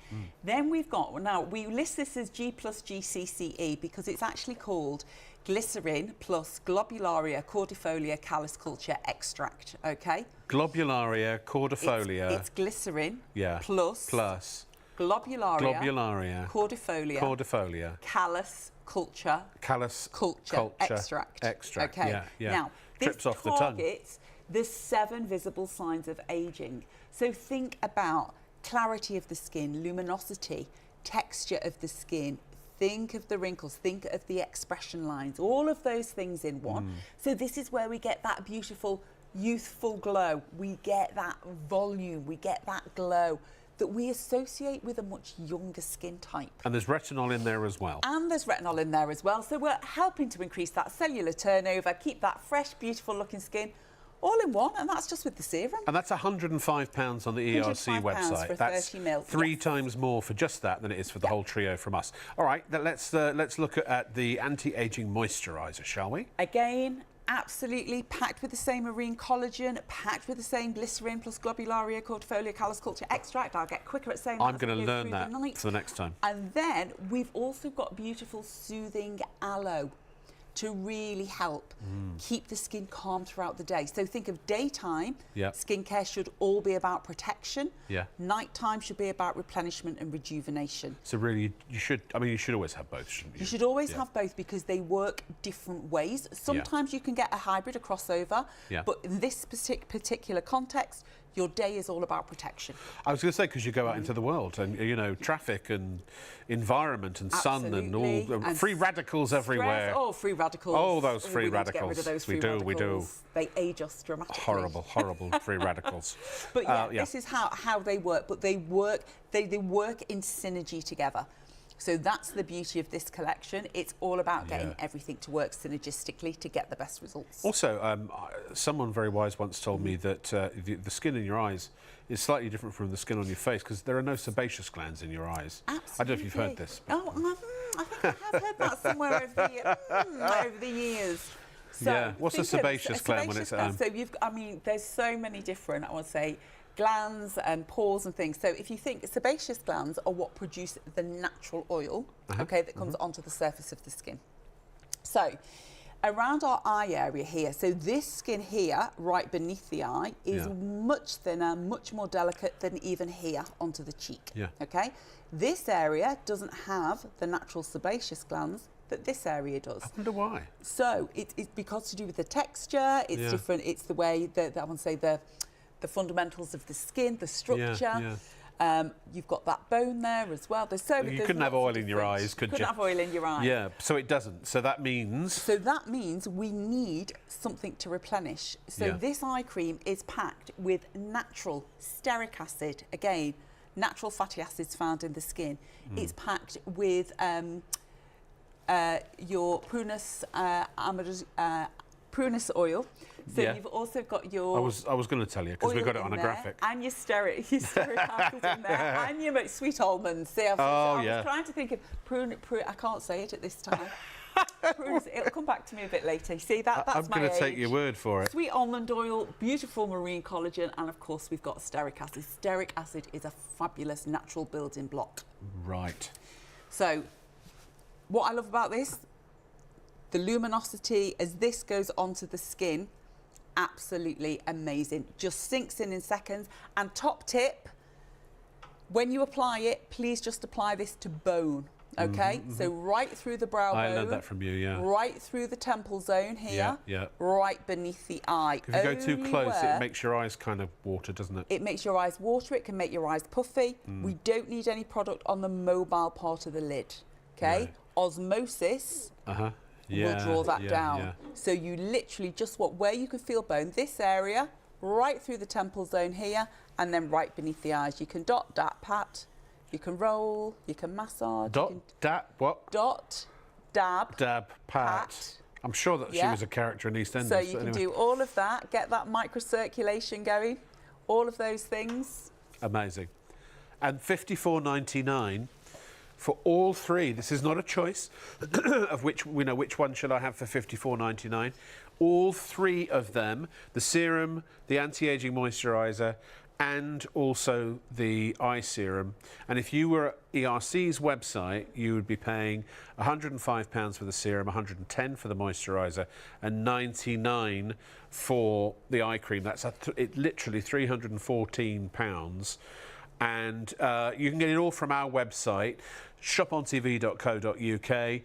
Then we've got, now we list this as G plus GCCE because it's actually called glycerin plus globularia cordifolia callus culture extract, okay? Globularia cordifolia. It's glycerin plus globularia cordifolia callus culture extract. Okay. Now, trips off the tongue. Targets the 7 visible signs of aging. So think about clarity of the skin, luminosity, texture of the skin. Think of the wrinkles, think of the expression lines, all of those things in one. So this is where we get that beautiful, youthful glow. We get that volume, we get that glow that we associate with a much younger skin type. And there's retinol in there as well. And there's retinol in there as well. So we're helping to increase that cellular turnover, keep that fresh, beautiful looking skin all in one, and that's just with the serum. And that's £105 on the ERC website. For that's 30 mil. 3 times more for just that than it is for the whole trio from us. All right, let's look at the anti-aging moisturiser, shall we? Again, absolutely packed with the same marine collagen, packed with the same glycerin plus globularia cordifolia callus culture extract. I'll get quicker at saying that. I'm going to learn that for the next time. And then we've also got beautiful soothing aloe to really help keep the skin calm throughout the day. So think of daytime, skincare should all be about protection. Nighttime should be about replenishment and rejuvenation. So really, you should always have both, shouldn't you? You should always have both because they work different ways. Sometimes you can get a hybrid, a crossover, but in this particular context, your day is all about protection. I was going to say, because you go out into the world and, you know, traffic and environment and sun and all, and free radicals everywhere. Oh, free radicals. Oh, those free radicals. Get rid of those free radicals. We do. They age us dramatically. Horrible free radicals. But this is how they work. But they work in synergy together. So that's the beauty of this collection. It's all about getting everything to work synergistically to get the best results. Also, someone very wise once told me that the skin in your eyes is slightly different from the skin on your face because there are no sebaceous glands in your eyes. Absolutely. I don't know if you've heard this. Oh, I think I have heard that somewhere over the years. So what's a sebaceous gland when it's at home? So there's so many different, I would say, glands and pores and things. So if you think sebaceous glands are what produce the natural oil, that comes onto the surface of the skin. So around our eye area here, so this skin here, right beneath the eye, is much thinner, much more delicate than even here onto the cheek. Okay, this area doesn't have the natural sebaceous glands that this area does. I wonder why. So it's because to do with the texture, it's different. It's the way that I want to say the fundamentals of the skin, the structure. You've got that bone there as well. There's so many. You couldn't have oil in your eyes, could you? Couldn't have oil in your eyes. Yeah, so it doesn't. So that means... So that means we need something to replenish. So this eye cream is packed with natural stearic acid. Again, natural fatty acids found in the skin. It's packed with your prunus oil. So you've also got your... I was going to tell you, because we've got it on a graphic. And your stearic acid in there. And your sweet almonds. See, I was trying to think of I can't say it at this time. It'll come back to me a bit later. See, that's my I'm going to take your word for it. Sweet almond oil, beautiful marine collagen, and of course we've got stearic acid. Stearic acid is a fabulous natural building block. Right. So, what I love about this, the luminosity as this goes onto the skin, absolutely amazing. Just sinks in seconds. And top tip, when you apply it, please just apply this to bone. Okay, so right through the brow bone. I learned that from you, yeah. Right through the temple zone here. Right beneath the eye. If you go too close, it makes your eyes kind of water, doesn't it? It makes your eyes water. It can make your eyes puffy. We don't need any product on the mobile part of the lid. Okay, osmosis will draw that down. So you literally just want where you can feel bone. This area, right through the temple zone here, and then right beneath the eyes. You can dot, dab, pat. You can roll, you can massage. Dot, dab, what? Dot, dab, pat. I'm sure that she was a character in EastEnders. So you can do all of that, get that microcirculation going, all of those things. Amazing. And $54.99 for all three. This is not a choice of which one should I have for $54.99. All three of them, the serum, the anti-aging moisturiser, and also the eye serum. And if you were at ERC's website, you would be paying £105 for the serum, £110 for the moisturiser, and £99 for the eye cream. That's literally £314. And you can get it all from our website, shopontv.co.uk.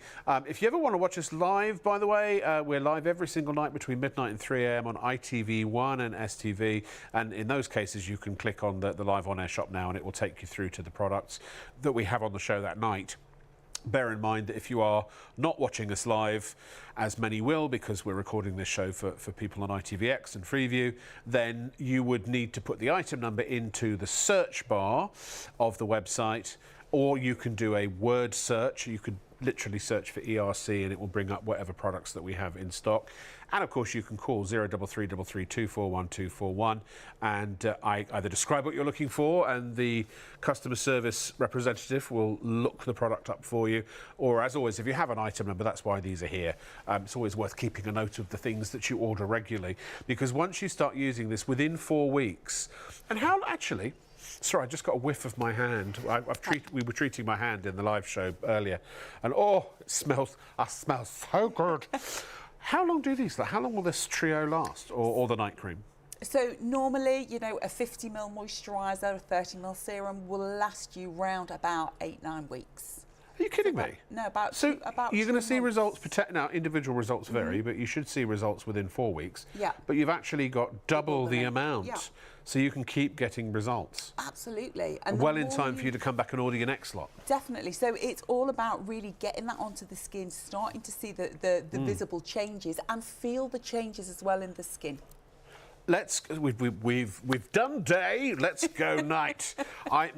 If you ever want to watch us live, by the way, we're live every single night between midnight and 3 a.m. on ITV1 and STV. And in those cases, you can click on the live on-air shop now and it will take you through to the products that we have on the show that night. Bear in mind that if you are not watching us live, as many will because we're recording this show for people on ITVX and Freeview, then you would need to put the item number into the search bar of the website, or you can do a word search. You could literally search for ERC and it will bring up whatever products that we have in stock. And of course you can call 03333241241 and either describe what you're looking for and the customer service representative will look the product up for you, or as always, if you have an item number, that's why these are here. It's always worth keeping a note of the things that you order regularly, because once you start using this within 4 weeks, and how actually, sorry, I just got a whiff of my hand. We were treating my hand in the live show earlier, and it smells so good. How long do these last? How long will this trio last, or the night cream? So normally, a 50ml moisturiser, a 30ml serum will last you round about 8-9 weeks. Are you kidding me? No, about you're going to see months. results. Now, individual results vary, but you should see results within 4 weeks. Yeah. But you've actually got double the amount. Yeah. So you can keep getting results. Absolutely. And well in time for you to come back and order your next lot. Definitely. So it's all about really getting that onto the skin, starting to see the visible changes and feel the changes as well in the skin. We've done day. Let's go night. I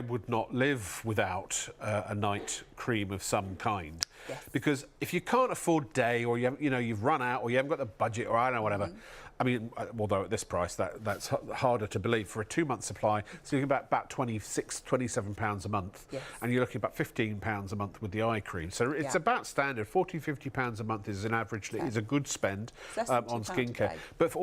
would not live without a night cream of some kind. Yes. Because if you can't afford day, or you've run out, or you haven't got the budget, or I don't know, whatever. I mean, although at this price, that's harder to believe. For a 2-month supply, so you're about £26, £27 a month. Yes. And you're looking about £15 a month with the eye cream. So it's about standard. £40, £50 a month is an average, is a good spend on skincare. But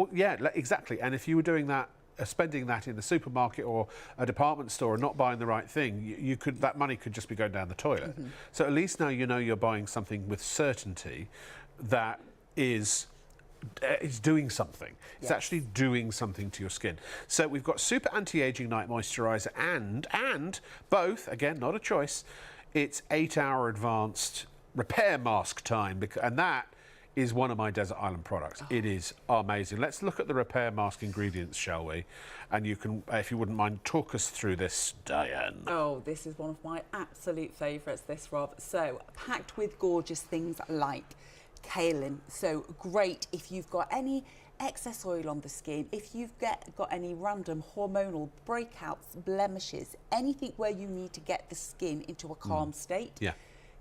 exactly. And if you were doing that, spending that in the supermarket or a department store and not buying the right thing, that money could just be going down the toilet. So at least now you're buying something with certainty that is doing something. It's actually doing something to your skin. So we've got Super Anti-Aging Night Moisturiser and both, again, not a choice, it's 8-hour advanced repair mask time, and that is one of my desert island products. It is amazing. Let's look at the repair mask ingredients, shall we? And you can, if you wouldn't mind, talk us through this, Diane. Oh, this is one of my absolute favourites, this, Rob. So, packed with gorgeous things like kaolin. So, great if you've got any excess oil on the skin, if you've got any random hormonal breakouts, blemishes, anything where you need to get the skin into a calm state. Yeah.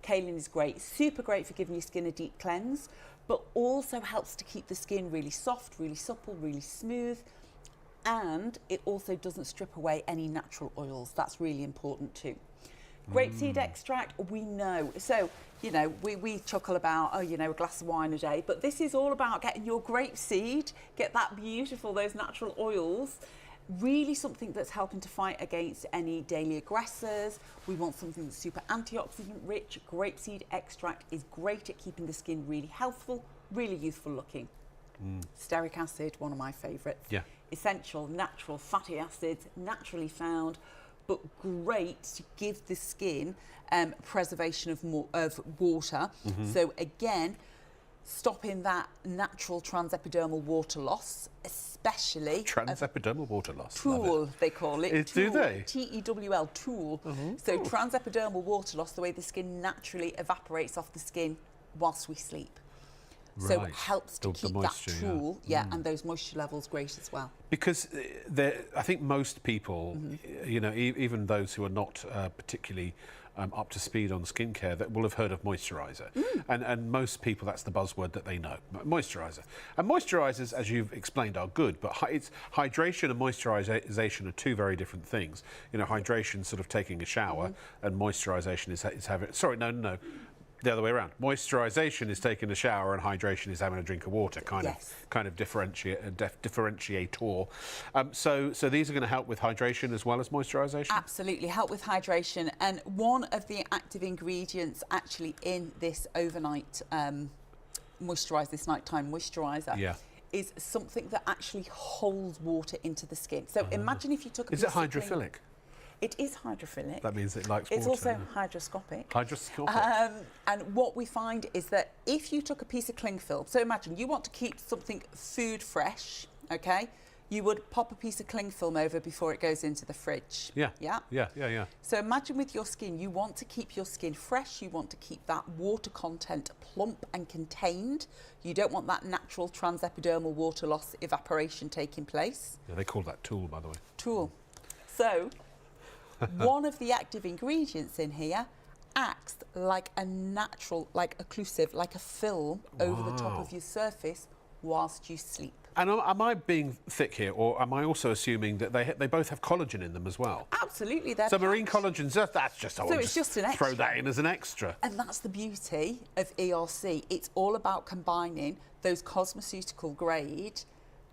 Kaolin is great, super great for giving your skin a deep cleanse, but also helps to keep the skin really soft, really supple, really smooth. And it also doesn't strip away any natural oils. That's really important too. Grapeseed extract, we know. So, you know, we chuckle about, oh, you know, a glass of wine a day, but this is all about getting your grapeseed, get that beautiful, those natural oils, really something that's helping to fight against any daily aggressors. We want something that's super antioxidant rich. Grapeseed extract is great at keeping the skin really healthful, really youthful looking. Stearic acid, one of my favourites. Yeah. Essential, natural fatty acids, naturally found, but great to give the skin preservation of water. So again, stopping that natural transepidermal water loss, especially Transepidermal water loss. TOOL, they call it. Do they? TEWL, TOOL. So transepidermal water loss, the way the skin naturally evaporates off the skin whilst we sleep. So it helps to keep that TOOL, and those moisture levels great as well. Because I think most people, you know, even those who are not particularly up to speed on skincare, that will have heard of moisturiser. And most people, that's the buzzword that they know, moisturiser. And moisturisers, as you've explained, are good, but it's hydration and moisturisation are two very different things. You know, hydration sort of taking a shower, and moisturisation is having, sorry, no. The other way around. Moisturisation is taking a shower and hydration is having a drink of water, kind of differentiator. So these are going to help with hydration as well as moisturisation? Absolutely, help with hydration. And one of the active ingredients actually in this overnight this nighttime moisturiser is something that actually holds water into the skin. So imagine if you took a Is it hydrophilic? It is hydrophilic. That means it likes water. It's also hydroscopic. Hydroscopic. And what we find is that if you took a piece of cling film, so imagine you want to keep something food fresh, okay? You would pop a piece of cling film over before it goes into the fridge. Yeah. So imagine with your skin, you want to keep your skin fresh, you want to keep that water content plump and contained. You don't want that natural transepidermal water loss evaporation taking place. Yeah, they call that TOOL, by the way. TOOL. So one of the active ingredients in here acts like a natural, like occlusive, like a film over the top of your surface whilst you sleep. And am I being thick here, or am I also assuming that they both have collagen in them as well? Absolutely. They're so marine collagen, that's just, it's just an extra. Throw that in as an extra. And that's the beauty of ERC. It's all about combining those cosmeceutical grade,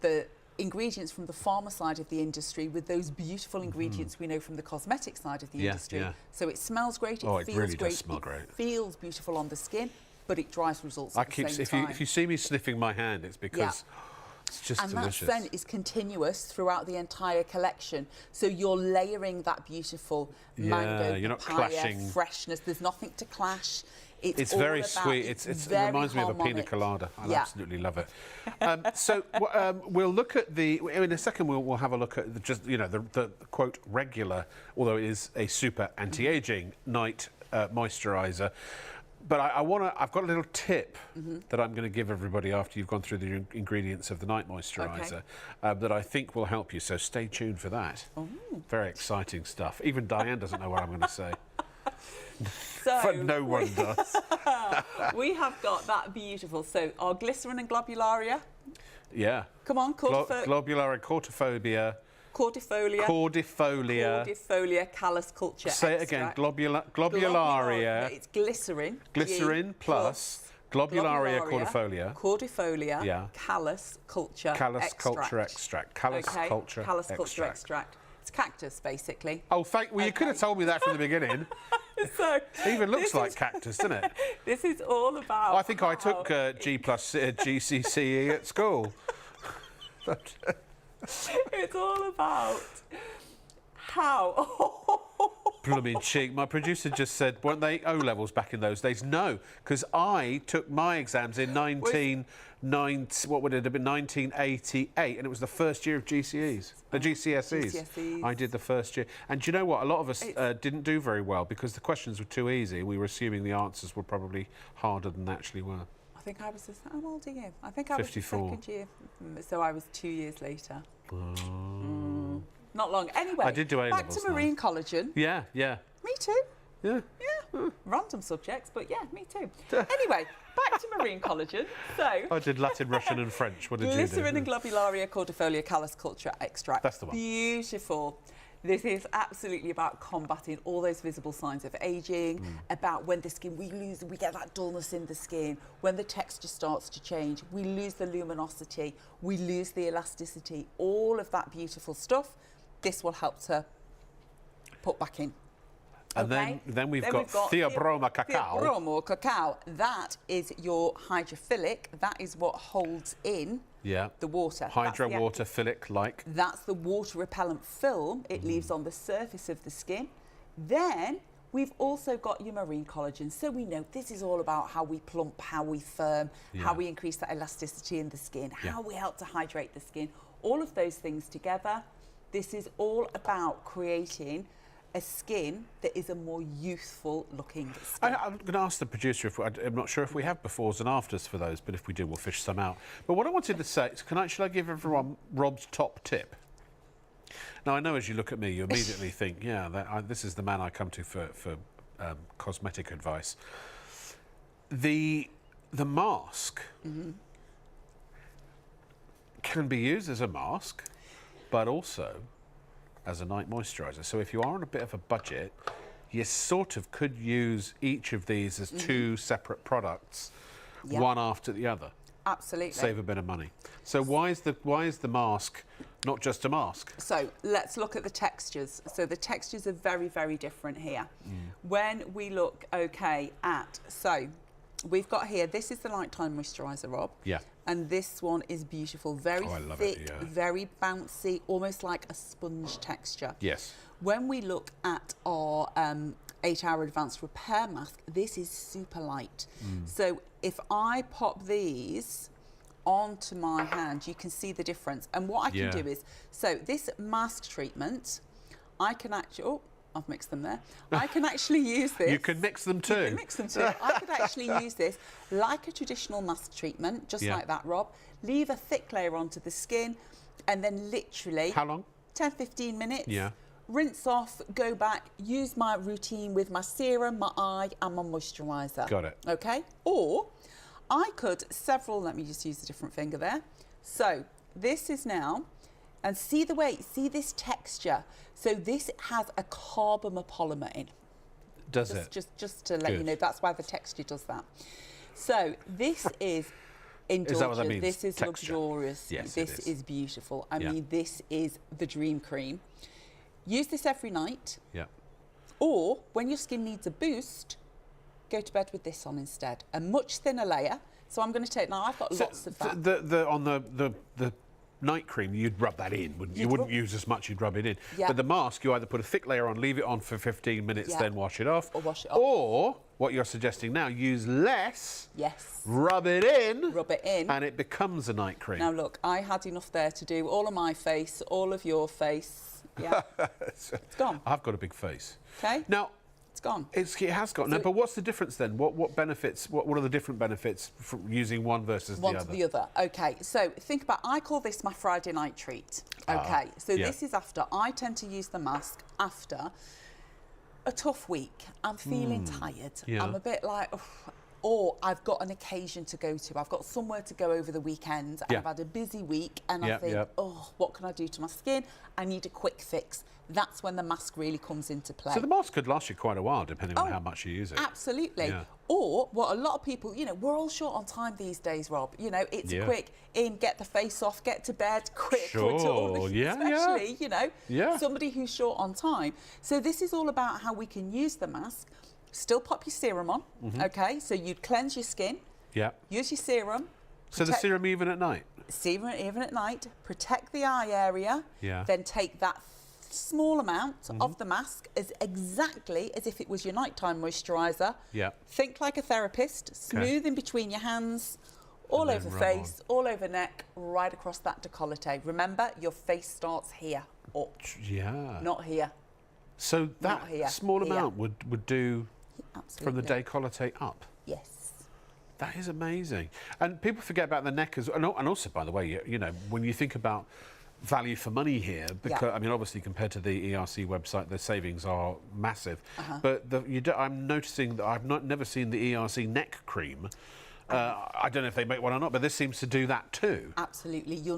the ingredients from the pharma side of the industry with those beautiful ingredients we know from the cosmetic side of the industry. So it smells great, it feels really great, does smell great. It feels beautiful on the skin, but it drives results at the same time. If you see me sniffing my hand, it's because it's just delicious. And that scent is continuous throughout the entire collection. So you're layering that beautiful mango, you're not papaya clashing. Freshness. There's nothing to clash. It's very sweet. It reminds me of a pina colada. I absolutely love it. So we'll look at in a second. We'll have a look at the quote regular, although it is a super anti-aging night moisturiser. But I've got a little tip that I'm going to give everybody after you've gone through the ingredients of the night moisturiser that I think will help you. So stay tuned for that. Very exciting stuff. Even Diane doesn't know what I'm going to say. So but no one does. We have got that beautiful. So our glycerin and globularia. Yeah. Come on, globularia, cortifolia. Cordifolia, callus culture. Say it again. Globularia. It's glycerin. Glycerin plus globularia cordifolia. Callus culture. Callus culture extract. Callus culture extract. It's cactus, basically. Oh, well, you could have told me that from the beginning. So it even looks like cactus, doesn't it? This is all about. I think I took GCSE at school. It's all about how. Blooming cheek. My producer just said, weren't they O-levels back in those days? No, because I took my exams in 1988, and it was the first year of GCSEs. GCSEs. I did the first year. And do you know what? A lot of us didn't do very well because the questions were too easy. We were assuming the answers were probably harder than they actually were. I think I was, how old are you? I think I was 54. the second year, so I was 2 years later. Not long. Anyway, I did do A-levels. Back to marine collagen. Yeah, yeah. Me too. Yeah. Yeah. Random subjects, but yeah, me too. Anyway, back to marine collagen. So I did Latin, Russian and French. What did you do? Glycerin and globularia cordifolia callus culture extract. That's the one. Beautiful. This is absolutely about combating all those visible signs of aging, about when the skin, we get that dullness in the skin, when the texture starts to change, we lose the luminosity, we lose the elasticity, all of that beautiful stuff. This will help to put back in. And then we've got Theobroma cacao. Theobroma cacao. That is your hydrophilic. That is what holds in the water. Hydro water philic like. That's the water repellent film it leaves on the surface of the skin. Then we've also got your marine collagen. So we know this is all about how we plump, how we firm, how we increase that elasticity in the skin, how we help to hydrate the skin. All of those things together. This is all about creating a skin that is a more youthful looking skin. I'm going to ask the producer, I'm not sure if we have befores and afters for those, but if we do, we'll fish some out. But what I wanted to say, should I give everyone Rob's top tip? Now, I know as you look at me, you immediately think, yeah, this is the man I come to for cosmetic advice. The mask can be used as a mask, but also as a night moisturiser. So if you are on a bit of a budget, you sort of could use each of these as two separate products, one after the other. Absolutely. Save a bit of money. So why is the mask not just a mask? So let's look at the textures. So the textures are very, very different here. When we look, so we've got here, this is the nighttime moisturiser, Rob. Yeah. And this one is beautiful, very thick, very bouncy, almost like a sponge texture. Yes. When we look at our 8-hour advanced repair mask, this is super light. So if I pop these onto my hand, you can see the difference. And what I can do is, so this mask treatment, I can actually, I've mixed them there. I can actually use this. You can mix them too. You can mix them too. I could actually use this like a traditional mask treatment, just like that, Rob. Leave a thick layer onto the skin and then literally... How long? 10, 15 minutes. Yeah. Rinse off, go back, use my routine with my serum, my eye and my moisturiser. Got it. Okay? Or I could let me just use a different finger there. So this is now... And see the way, see this texture. So this has a carbomopolymer in. Does it? Just to let you know, that's why the texture does that. So this is indulgent. Is that what that means? This is texture? Luxurious. Yes, this is beautiful. I mean, this is the dream cream. Use this every night. Yeah. Or when your skin needs a boost, go to bed with this on instead. A much thinner layer. So I'm going to take, now I've got lots of that. On the night cream, you'd rub that in, wouldn't you? You wouldn't use as much, you'd rub it in. Yeah. But the mask, you either put a thick layer on, leave it on for 15 minutes, then wash it off. Or wash it off. Or, what you're suggesting now, use less, yes, rub it in, and it becomes a night cream. Now look, I had enough there to do all of my face, all of your face. Yeah, it's gone. I've got a big face. Okay. Now, it's gone. It has gone. So, no, but what's the difference then? What benefits? What are the different benefits from using one versus the other? One to the other. Okay. So think about. I call this my Friday night treat. Okay. So this is after. I tend to use the mask after a tough week. I'm feeling tired. Yeah. I'm a bit like. Or I've got an occasion to go to. I've got somewhere to go over the weekend. And I've had a busy week, and I think, oh, what can I do to my skin? I need a quick fix. That's when the mask really comes into play. So the mask could last you quite a while, depending on how much you use it. Absolutely. Yeah. Or what a lot of people, you know, we're all short on time these days, Rob. You know, it's quick in, get the face off, get to bed, quick. Especially, you know, somebody who's short on time. So this is all about how we can use the mask. Still pop your serum on, okay? So you'd cleanse your skin. Yeah. Use your serum. So the serum even at night? Serum even at night. Protect the eye area. Yeah. Then take that small amount of the mask as exactly as if it was your nighttime moisturiser. Yeah. Think like a therapist, smooth in between your hands, all over face, all over neck, right across that décolleté. Remember, your face starts here, up. Yeah. Not here. So that small amount would do from the décolleté up? Yes. That is amazing. And people forget about the neck as well. And also, by the way, you know, when you think about value for money here, because I mean, obviously, compared to the ERC website, the savings are massive. But I'm noticing that I've never seen the ERC neck cream. I don't know if they make one or not, but this seems to do that too. Absolutely. You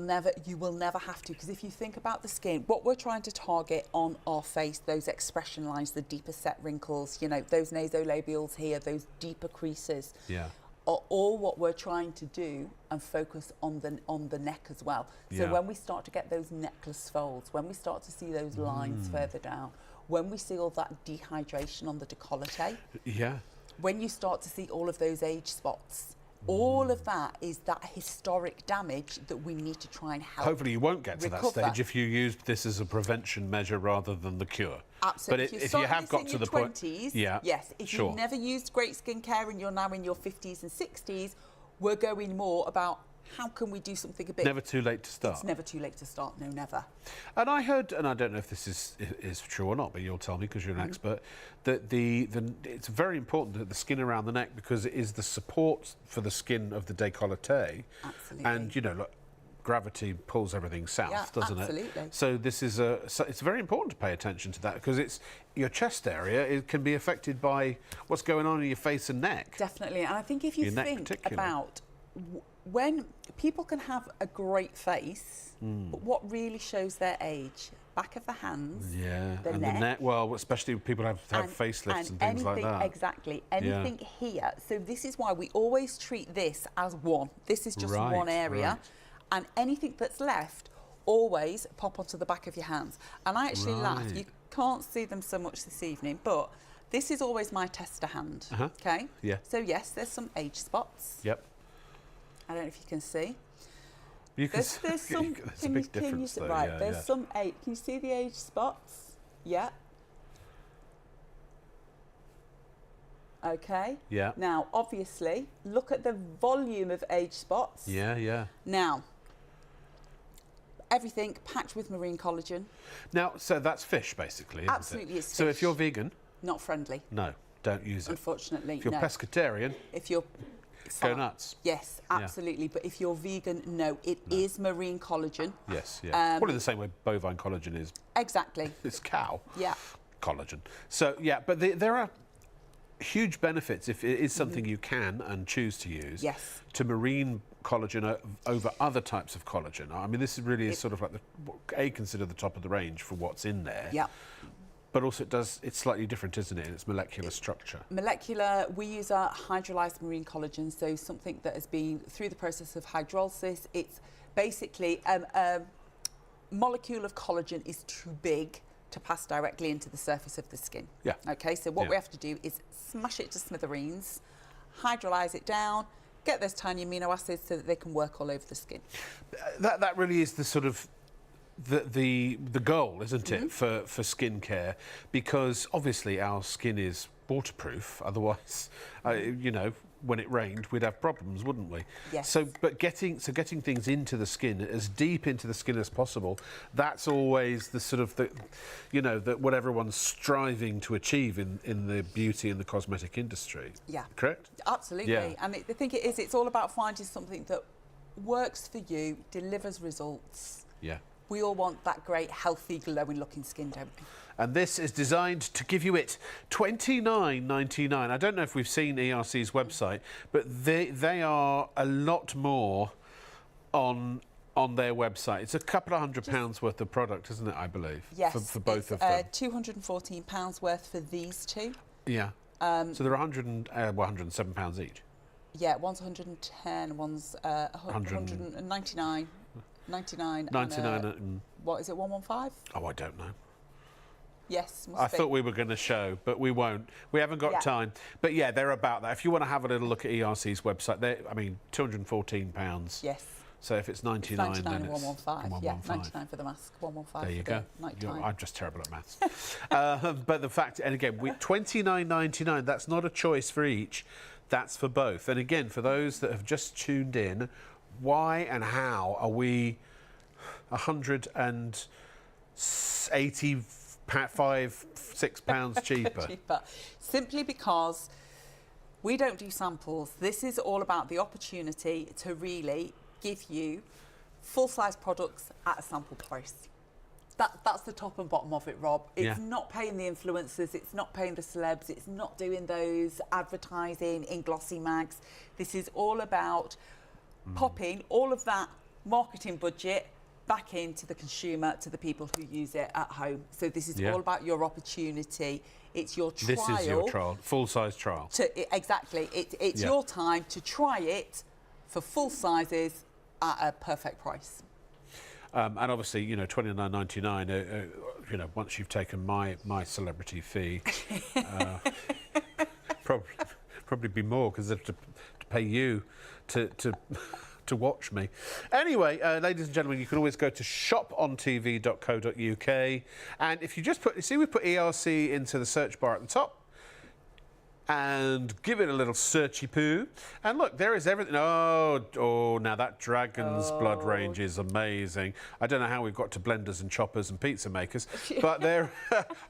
will never have to, because if you think about the skin, what we're trying to target on our face, those expression lines, the deeper set wrinkles, you know, those nasolabials here, those deeper creases. Yeah. Are all what we're trying to do and focus on the neck as well. So when we start to get those necklace folds, when we start to see those lines further down, when we see all that dehydration on the décolleté, when you start to see all of those age spots, all of that is that historic damage that we need to try and help. Hopefully you won't get to that stage if you used this as a prevention measure rather than the cure. Absolutely. But if you have got to the point, 20s, yes. If you've never used great skincare and you're now in your 50s and 60s, we're going more about how can we do something a bit... Never too late to start. It's never too late to start, no, never. And I heard, and I don't know if this is true or not, but you'll tell me because you're an expert, that it's very important that the skin around the neck, because it is the support for the skin of the décolleté. Absolutely. And, you know, look, gravity pulls everything south, doesn't absolutely. it? So this is it's very important to pay attention to that, because it's your chest area. It can be affected by what's going on in your face and neck. Definitely. And I think if you think about when people can have a great face, but what really shows their age? Back of the hands, the neck. Well, especially people have to have facelifts and things like that. Exactly. Anything here. So this is why we always treat this as one. This is just one area. And anything that's left, always pop onto the back of your hands. And I actually laugh. You can't see them so much this evening, but this is always my tester hand. Okay? Yeah. So yes, there's some age spots. Yep. I don't know if you can see. You can there's some. There's a big difference though. Right. There's some age. Can you see the age spots? Yeah. Okay. Yeah. Now, obviously, look at the volume of age spots. Yeah, yeah. Now, everything packed with marine collagen. Now, so that's fish, basically, isn't Absolutely, it? it's fish. So if you're vegan... Not friendly. No, don't use it. Unfortunately, If you're pescatarian... If you're... Go nuts. Yes, absolutely. But if you're vegan, no, it is marine collagen. Yes, yeah. Well, in the same way bovine collagen is... Exactly. It's cow. Yeah. Collagen. So, yeah, but there are huge benefits, if it is something you can and choose to use, to marine collagen over other types of collagen. I mean, this really is sort of like considered the top of the range for what's in there. Yeah. But also it's slightly different, isn't it, in its molecular structure? Molecular, we use a hydrolyzed marine collagen, so something that has been through the process of hydrolysis. It's basically a molecule of collagen is too big to pass directly into the surface of the skin. Yeah. Okay, so what we have to do is smash it to smithereens, hydrolyze it down, get those tiny amino acids so that they can work all over the skin. That really is the sort of the goal, isn't it, for skincare? Because obviously our skin is waterproof. Otherwise, you know, when it rained, we'd have problems, wouldn't we? Yes. So, but getting things into the skin, as deep into the skin as possible, that's always the sort of what everyone's striving to achieve in the beauty and the cosmetic industry. Yeah. Correct? Absolutely. Yeah. And I think it is. It's all about finding something that works for you, delivers results. Yeah. We all want that great, healthy, glowing-looking skin, don't we? And this is designed to give you it $29.99. I don't know if we've seen ERC's website, but they are a lot more on their website. It's a couple of £100 worth of product, isn't it, I believe? Yes. For both of them. £214 worth for these two. Yeah. So they're £107 each. Yeah, one's 110, one's 199. 99 and what is it, 115? Oh, I don't know. Yes, I thought we were going to show, but we won't. We haven't got time. But yeah, they're about that. If you want to have a little look at ERC's website, I mean, £214. Yes. So if it's 99, It's 99 then and it's 115. Yeah, 99 for the mask, 115 There you for go. the nighttime. I'm just terrible at maths. But the fact, and again, $29.99, that's not a choice for each, that's for both. And again, for those that have just tuned in, why and how are we 185, £6 cheaper? Simply because we don't do samples. This is all about the opportunity to really give you full-size products at a sample price. That's the top and bottom of it, Rob. It's not paying the influencers, it's not paying the celebs, it's not doing those advertising in glossy mags. This is all about popping all of that marketing budget back into the consumer, to the people who use it at home. So this is all about your opportunity. It's your trial. This is your trial, full-size trial. Exactly. It's your time to try it for full sizes at a perfect price. And obviously, you know, $29.99. You know, once you've taken my celebrity fee, probably be more, because they have to pay you to watch me. Anyway, ladies and gentlemen, you can always go to shopontv.co.uk, and if you just we put ERC into the search bar at the top, and give it a little searchy poo, and look, there is everything. Oh, now that dragon's blood range is amazing. I don't know how we've got to blenders and choppers and pizza makers, but there,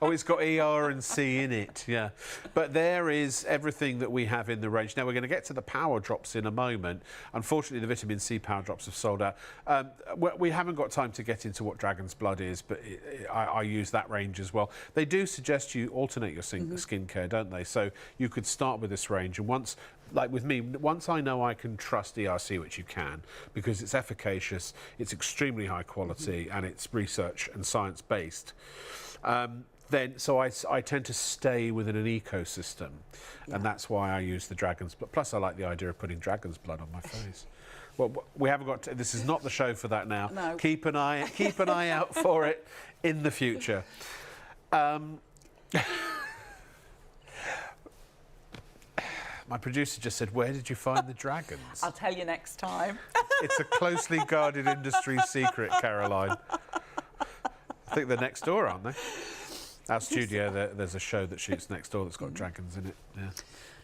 it's got ER and C in it, yeah. But there is everything that we have in the range. Now we're going to get to the power drops in a moment. Unfortunately, the vitamin C power drops have sold out. We haven't got time to get into what dragon's blood is, but I use that range as well. They do suggest you alternate your skincare, don't they? So you could start with this range, and once, like with me, once I know I can trust ERC, which you can, because it's efficacious, it's extremely high quality, and it's research and science based, then I tend to stay within an ecosystem, and that's why I use the dragon's blood. Plus I like the idea of putting dragon's blood on my face. Well, we haven't got to, this is not the show for that now. No. Keep an eye out for it in the future. My producer just said, "Where did you find the dragons?" I'll tell you next time. It's a closely guarded industry secret, Caroline. I think they're next door, aren't they? Our studio, there's a show that shoots next door that's got dragons in it. Yeah,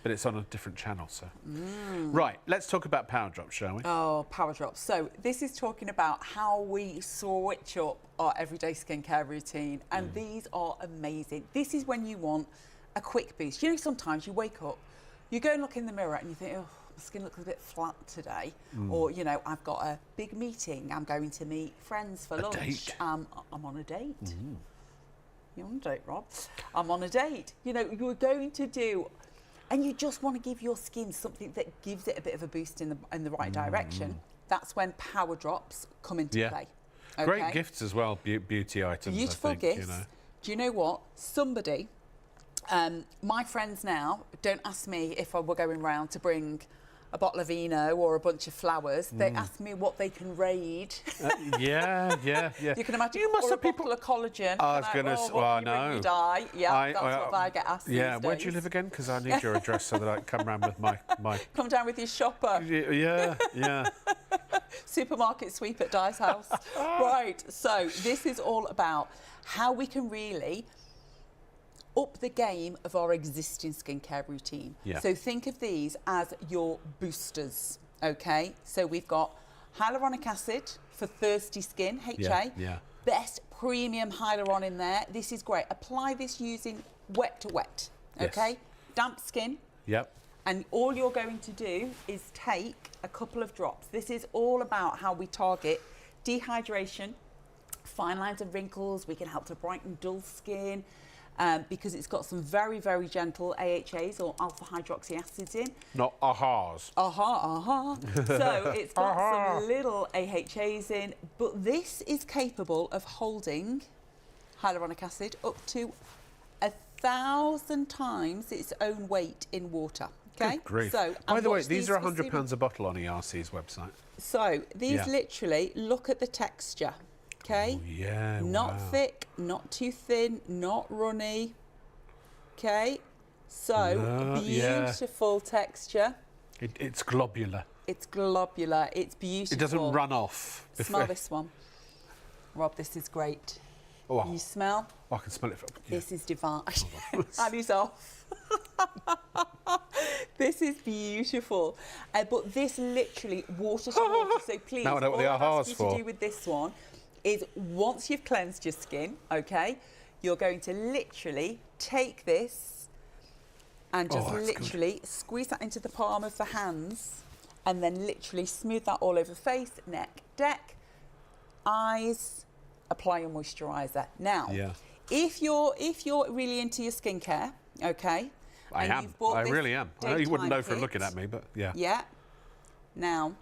but it's on a different channel. So, right, let's talk about power drops, shall we? Oh, power drops. So this is talking about how we switch up our everyday skincare routine, and these are amazing. This is when you want a quick boost. You know, sometimes you wake up, you go and look in the mirror and you think, oh, my skin looks a bit flat today. Or, you know, I've got a big meeting. I'm going to meet friends for lunch. Date. I'm on a date. You're on a date, Rob. I'm on a date. You know, you're going to do, and you just want to give your skin something that gives it a bit of a boost in the right direction. That's when power drops come into play. Okay? Great gifts as well, beauty items. Beautiful I think, gifts. You know. Do you know what? Somebody... my friends now don't ask me if we're going round to bring a bottle of Eno or a bunch of flowers. They ask me what they can raid. Yeah. You can imagine. You must or have a people. bottle of collagen. I was going to say, well, I know. Die. Yeah, that's what I get asked. Yeah, these where do you days. live again? Because I need your address so that I can come round with my. Come down with your shopper. Yeah. Supermarket sweep at Di's house. Right. So this is all about how we can really up the game of our existing skincare routine. Yeah. So think of these as your boosters, okay? So we've got hyaluronic acid for thirsty skin, HA. Yeah. Best premium hyaluron in there. This is great. Apply this using wet to wet, okay? Yes. Damp skin. Yep. And all you're going to do is take a couple of drops. This is all about how we target dehydration, fine lines and wrinkles. We can help to brighten dull skin. Because it's got some very, very gentle AHAs or alpha hydroxy acids in. Not ahas. So it's got some little AHAs in, but this is capable of holding hyaluronic acid up to 1,000 times its own weight in water. Okay. Good grief. So, by the way, these are £100 a bottle on ERC's website. So these literally, look at the texture. Okay. Oh, yeah. Not thick, not too thin, not runny. Okay. So beautiful texture. It's globular. It's globular. It's beautiful. It doesn't run off. Smell this one. Rob, this is great. Oh, You smell? oh, I can smell it. This is divine. And he's off. This is beautiful. But this literally, water to water. So please, Now I know what the all I've aha's asked you for. to do with this one is once you've cleansed your skin, okay, you're going to literally take this and just literally squeeze that into the palm of the hands and then literally smooth that all over face, neck, neck, eyes, apply your moisturiser. Now, if you're really into your skincare, okay, I and am. you've bought I this really am. I know you wouldn't know from daytime looking kit, at me, but yeah. Yeah. Now,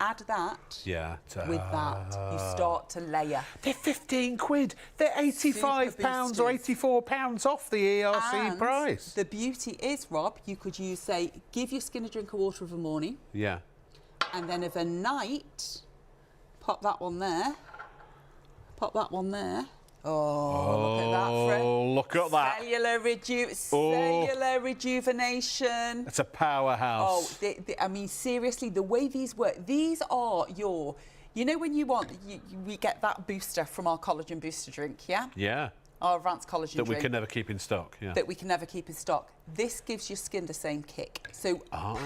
add that Yeah. with that. You start to layer. They're 15 quid. They're £85 or £84 off the ERC And price. the beauty is, Rob, you could use, say, give your skin a drink of water of a morning, Yeah. and then of a night, pop that one there, pop that one there. Oh, look at that, Fred. Oh, look at that. Cellular rejuvenation. It's a powerhouse. Oh, I mean, seriously, the way these work, these are your, you know when you want, we get that booster from our collagen booster drink, yeah? Yeah. Our advanced collagen That drink. we can never keep in stock. Yeah. That we can never keep in stock. This gives your skin the same kick. So power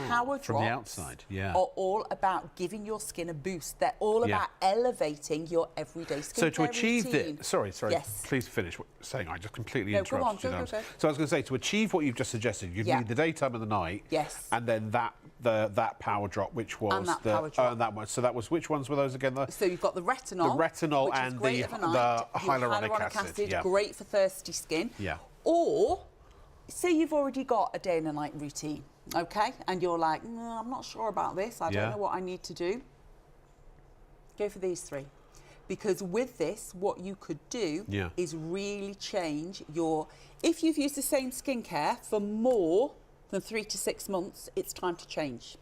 from the drops outside, yeah. are all about giving your skin a boost. They're all about elevating your everyday skincare So to achieve routine. this, sorry, Yes. please finish saying. I just completely No, go on, interrupted you. go. So I was going to say, to achieve what you've just suggested, you'd need the daytime and the night. Yes. And then that power drop, which was And that power drop. and that one. So that was, which ones were those again? So you've got the retinol. The retinol which is and great the overnight. Your hyaluronic acid, yeah. Great for thirsty skin. Yeah. Or say you've already got a day and a night routine, okay, and you're like, no, I'm not sure about this. I don't know what I need to do. Go for these three, because with this, what you could do is really change your. If you've used the same skincare for more than 3 to 6 months, it's time to change.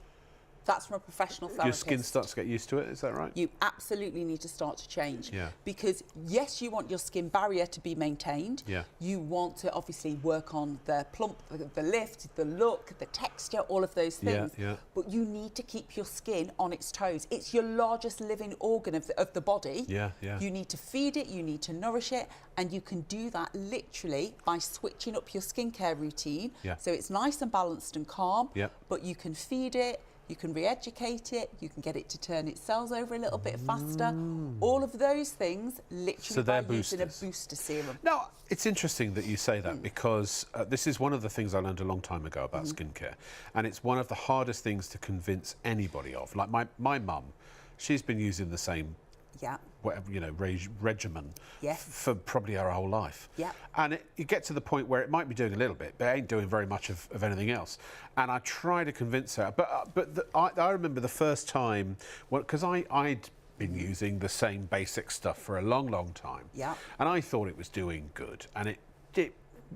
That's from a professional therapist. Your skin starts to get used to it, is that right? You absolutely need to start to change. Yeah. Because yes, you want your skin barrier to be maintained. Yeah. You want to obviously work on the plump, the lift, the look, the texture, all of those things. Yeah. But you need to keep your skin on its toes. It's your largest living organ of the body. Yeah. You need to feed it, you need to nourish it, and you can do that literally by switching up your skincare routine. Yeah. So it's nice and balanced and calm, Yeah. but you can feed it, you can re-educate it, you can get it to turn its cells over a little bit faster. All of those things literally by using a booster serum. Now, it's interesting that you say that because this is one of the things I learned a long time ago about skincare, and it's one of the hardest things to convince anybody of. Like my mum, she's been using the same whatever, you know, regimen for probably her whole life. And you get to the point where it might be doing a little bit, but it ain't doing very much of anything else. And I try to convince her, but I remember the first time, because I'd been using the same basic stuff for a long, long time. And I thought it was doing good, and it did.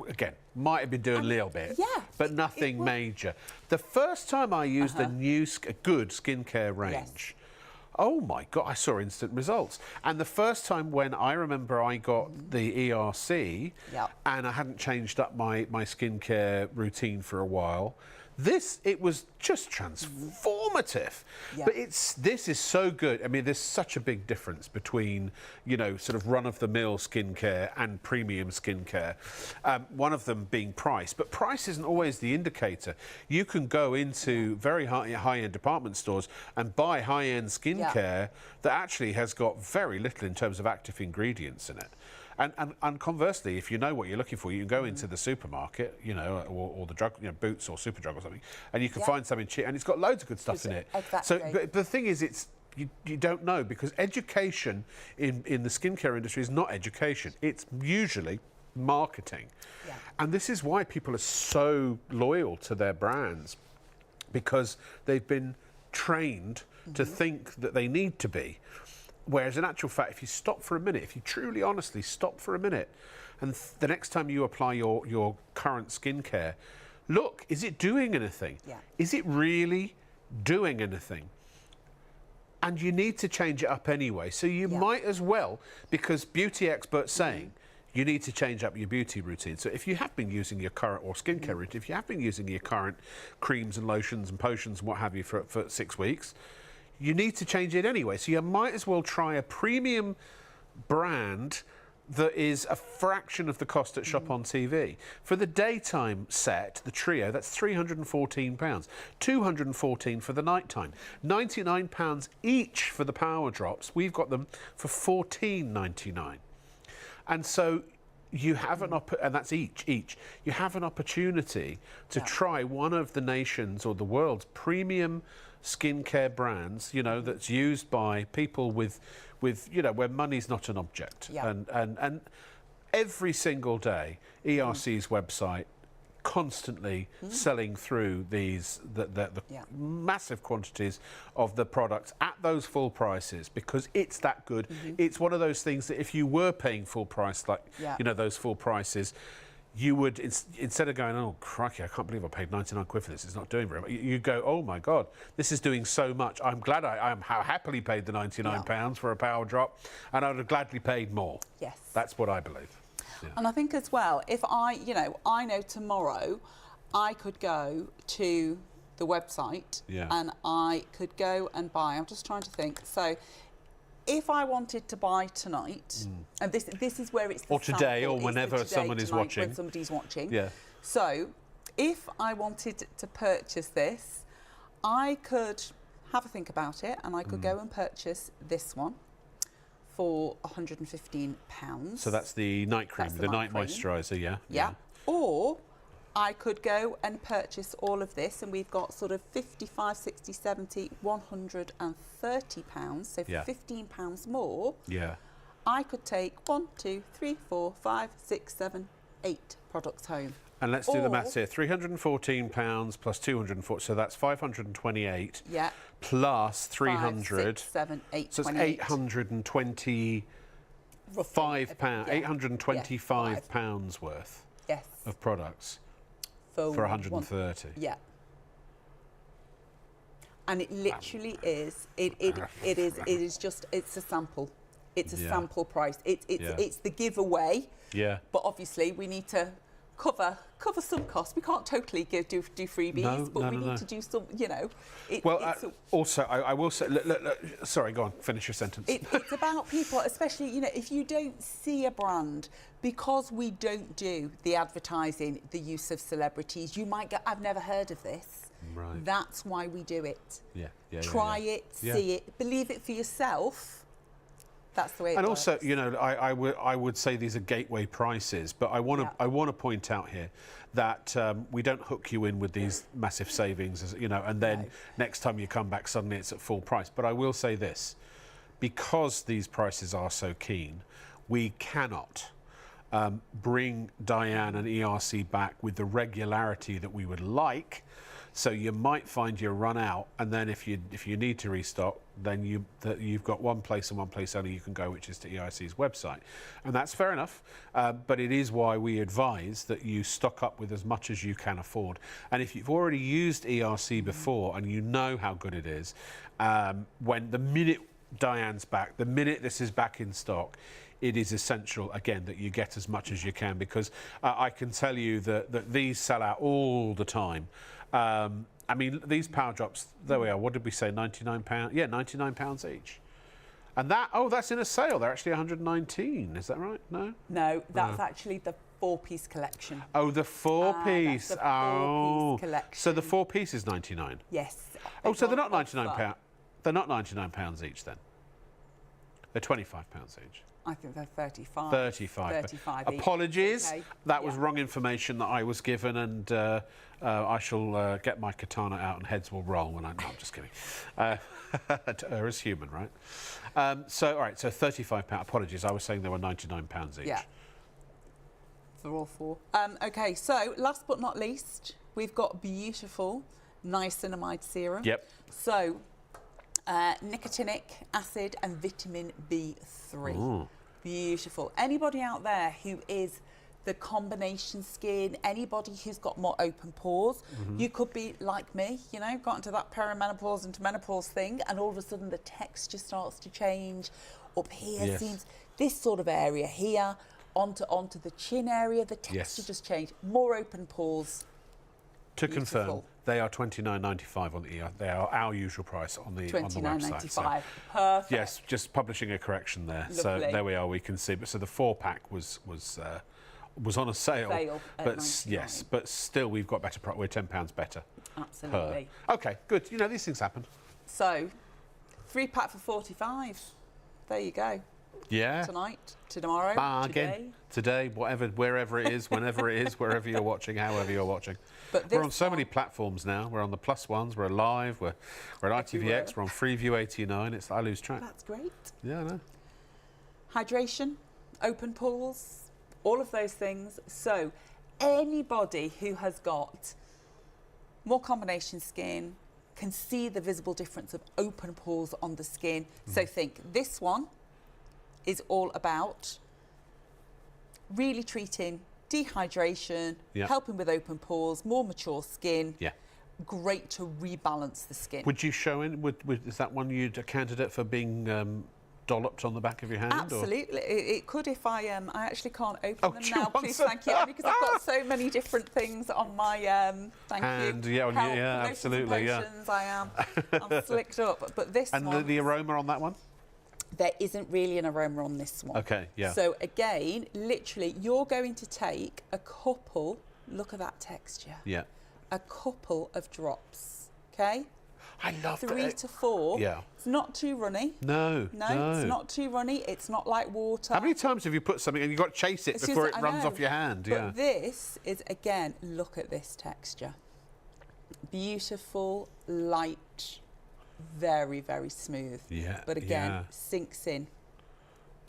Again, might have been doing a little bit, but nothing major. The first time I used a new good skincare range, oh my God, I saw instant results. And the first time when I remember I got the ERC and I hadn't changed up my skincare routine for a while, it was just transformative. But this is so good. I mean, there's such a big difference between, you know, sort of run-of-the-mill skincare and premium skincare. One of them being price, but price isn't always the indicator. You can go into very high-end department stores and buy high-end skincare that actually has got very little in terms of active ingredients in it. And conversely, if you know what you're looking for, you can go into the supermarket, you know, or the drug, you know, Boots or Superdrug or something, and you can find something cheap, and it's got loads of good stuff in it. Exactly. So, but the thing is, you don't know, because education in the skincare industry is not education. It's usually marketing. And this is why people are so loyal to their brands, because they've been trained to think that they need to be. Whereas in actual fact, if you stop for a minute, if you truly, honestly stop for a minute, and the next time you apply your current skincare, look, is it doing anything? Is it really doing anything? And you need to change it up anyway. So you might as well, because beauty experts saying, you need to change up your beauty routine. So if you have been using your current, or skincare routine, if you have been using your current creams and lotions and potions and what have you for 6 weeks, you need to change it anyway. So you might as well try a premium brand that is a fraction of the cost at Shop on TV. For the daytime set, the trio, that's £314. £214 for the nighttime. £99 each for the power drops. We've got them for $14.99. And so you have and that's each. You have an opportunity to try one of the nation's or the world's premium skincare brands, you know, that's used by people with you know, where money's not an object. And every single day, ERC's website constantly selling through these the massive quantities of the products at those full prices, because it's that good. It's one of those things that if you were paying full price, like you know, those full prices, you would, instead of going, oh crikey, I can't believe I paid 99 quid for this, it's not doing very much, you go, oh my God, this is doing so much. I'm glad I happily paid the £99 for a power drop, and I would have gladly paid more. Yes. That's what I believe. Yeah. And I think as well, if I know tomorrow I could go to the website and I could go and buy, I'm just trying to think, so if I wanted to buy tonight, and this is where it's the or today, sample, or whenever someone is watching. When somebody's watching. Yeah. So if I wanted to purchase this, I could have a think about it, and I could go and purchase this one for £115. So that's the night cream, the night moisturiser, yeah. Or I could go and purchase all of this, and we've got sort of 55, 60, 70, £130, so £15 more. Yeah. I could take 1, 2, 3, 4, 5, 6, 7, 8 products home. And let's do the maths here. £314 plus 240, so that's 528. Yeah. Plus 300. 5, 6, 7, 8, so it's 825 pounds. Yeah. £825 worth. Yes. Of products. For 130. Yeah. And it literally is. It is just. It's a sample. It's a sample price. It's the giveaway. Yeah. But obviously we need to cover some costs. We can't totally do freebies, but we need to do some. You know. Also, I will say. Look, sorry, go on. Finish your sentence. It's about people, especially if you don't see a brand, because we don't do the advertising, the use of celebrities. You might go, I've never heard of this. Right. That's why we do it. Try it, see it, believe it for yourself. That's the way it works. And also, I would say these are gateway prices, but I want to point out here that we don't hook you in with these massive savings, and then next time you come back, suddenly it's at full price. But I will say this, because these prices are so keen, we cannot bring Diane and ERC back with the regularity that we would like. So you might find you run out, and then if you need to restock, then you've got one place and one place only you can go, which is to ERC's website, and that's fair enough. But it is why we advise that you stock up with as much as you can afford. And if you've already used ERC before and you know how good it is, when the minute Diane's back, the minute this is back in stock, it is essential, again, that you get as much as you can, because I can tell you that these sell out all the time. I mean, these power drops, there we are, what did we say, £99? Yeah, £99 each. And that's in a sale. They're actually 119, is that right? No? No, that's actually the 4-piece collection. Oh, the 4-piece. That's the 4-piece collection. So the 4-piece is 99? Yes. Oh, so they're not £99. They're not £99 each then? They're £25 each. I think they're 35. 35 Apologies. Okay. That was wrong information that I was given, and I shall get my katana out and heads will roll when I'm just kidding. Error is human, right? All right, so £35. Apologies, I was saying they were £99 each. Yeah. For all 4. Okay, so last but not least, we've got beautiful niacinamide serum. Yep. So, nicotinic acid and vitamin B3. Ooh. Beautiful. Anybody out there who is the combination skin, anybody who's got more open pores, you could be like me, got into that perimenopause into menopause thing, and all of a sudden the texture starts to change. Up here seems this sort of area here, onto the chin area. The texture just changed. More open pores. To confirm, they are $29.95 on the They are our usual price on the website. So, Perfect. yes, just publishing a correction there. Lovely. So there we are. We can see. But so the 4-pack was on a sale. But yes, but still we've got better price. We're £10 better. Absolutely. Okay, good. You know these things happen. So 3-pack for 45. There you go. Yeah. Tonight, tomorrow, today, whatever, wherever it is, whenever it is, wherever you're watching, however you're watching. But we're on so many platforms now. We're on the Plus ones. We're live. We're at ITVX. We're on Freeview 89. I lose track. That's great. Yeah, I know. Hydration, open pores, all of those things. So anybody who has got more combination skin can see the visible difference of open pores on the skin. So think this one is all about really treating dehydration, helping with open pores, more mature skin. Yeah. Great to rebalance the skin. Would you show in? Is that one a candidate for being dolloped on the back of your hand? Absolutely. It could if I actually can't open them now. Please, thank you. Because I've got so many different things on my hand. Yeah, absolutely. Yeah. I'm slicked up. But this one. And the aroma on that one? There isn't really an aroma on this one. Okay, yeah. So again, literally, you're going to take a couple, look at that texture. Yeah. A couple of drops, okay? I love 3 to 4. Yeah. It's not too runny. No, it's not too runny. It's not like water. How many times have you put something and you've got to chase it before it runs off your hand? But this is, again, look at this texture. Beautiful, light, very, very smooth. Yeah. But again, sinks in.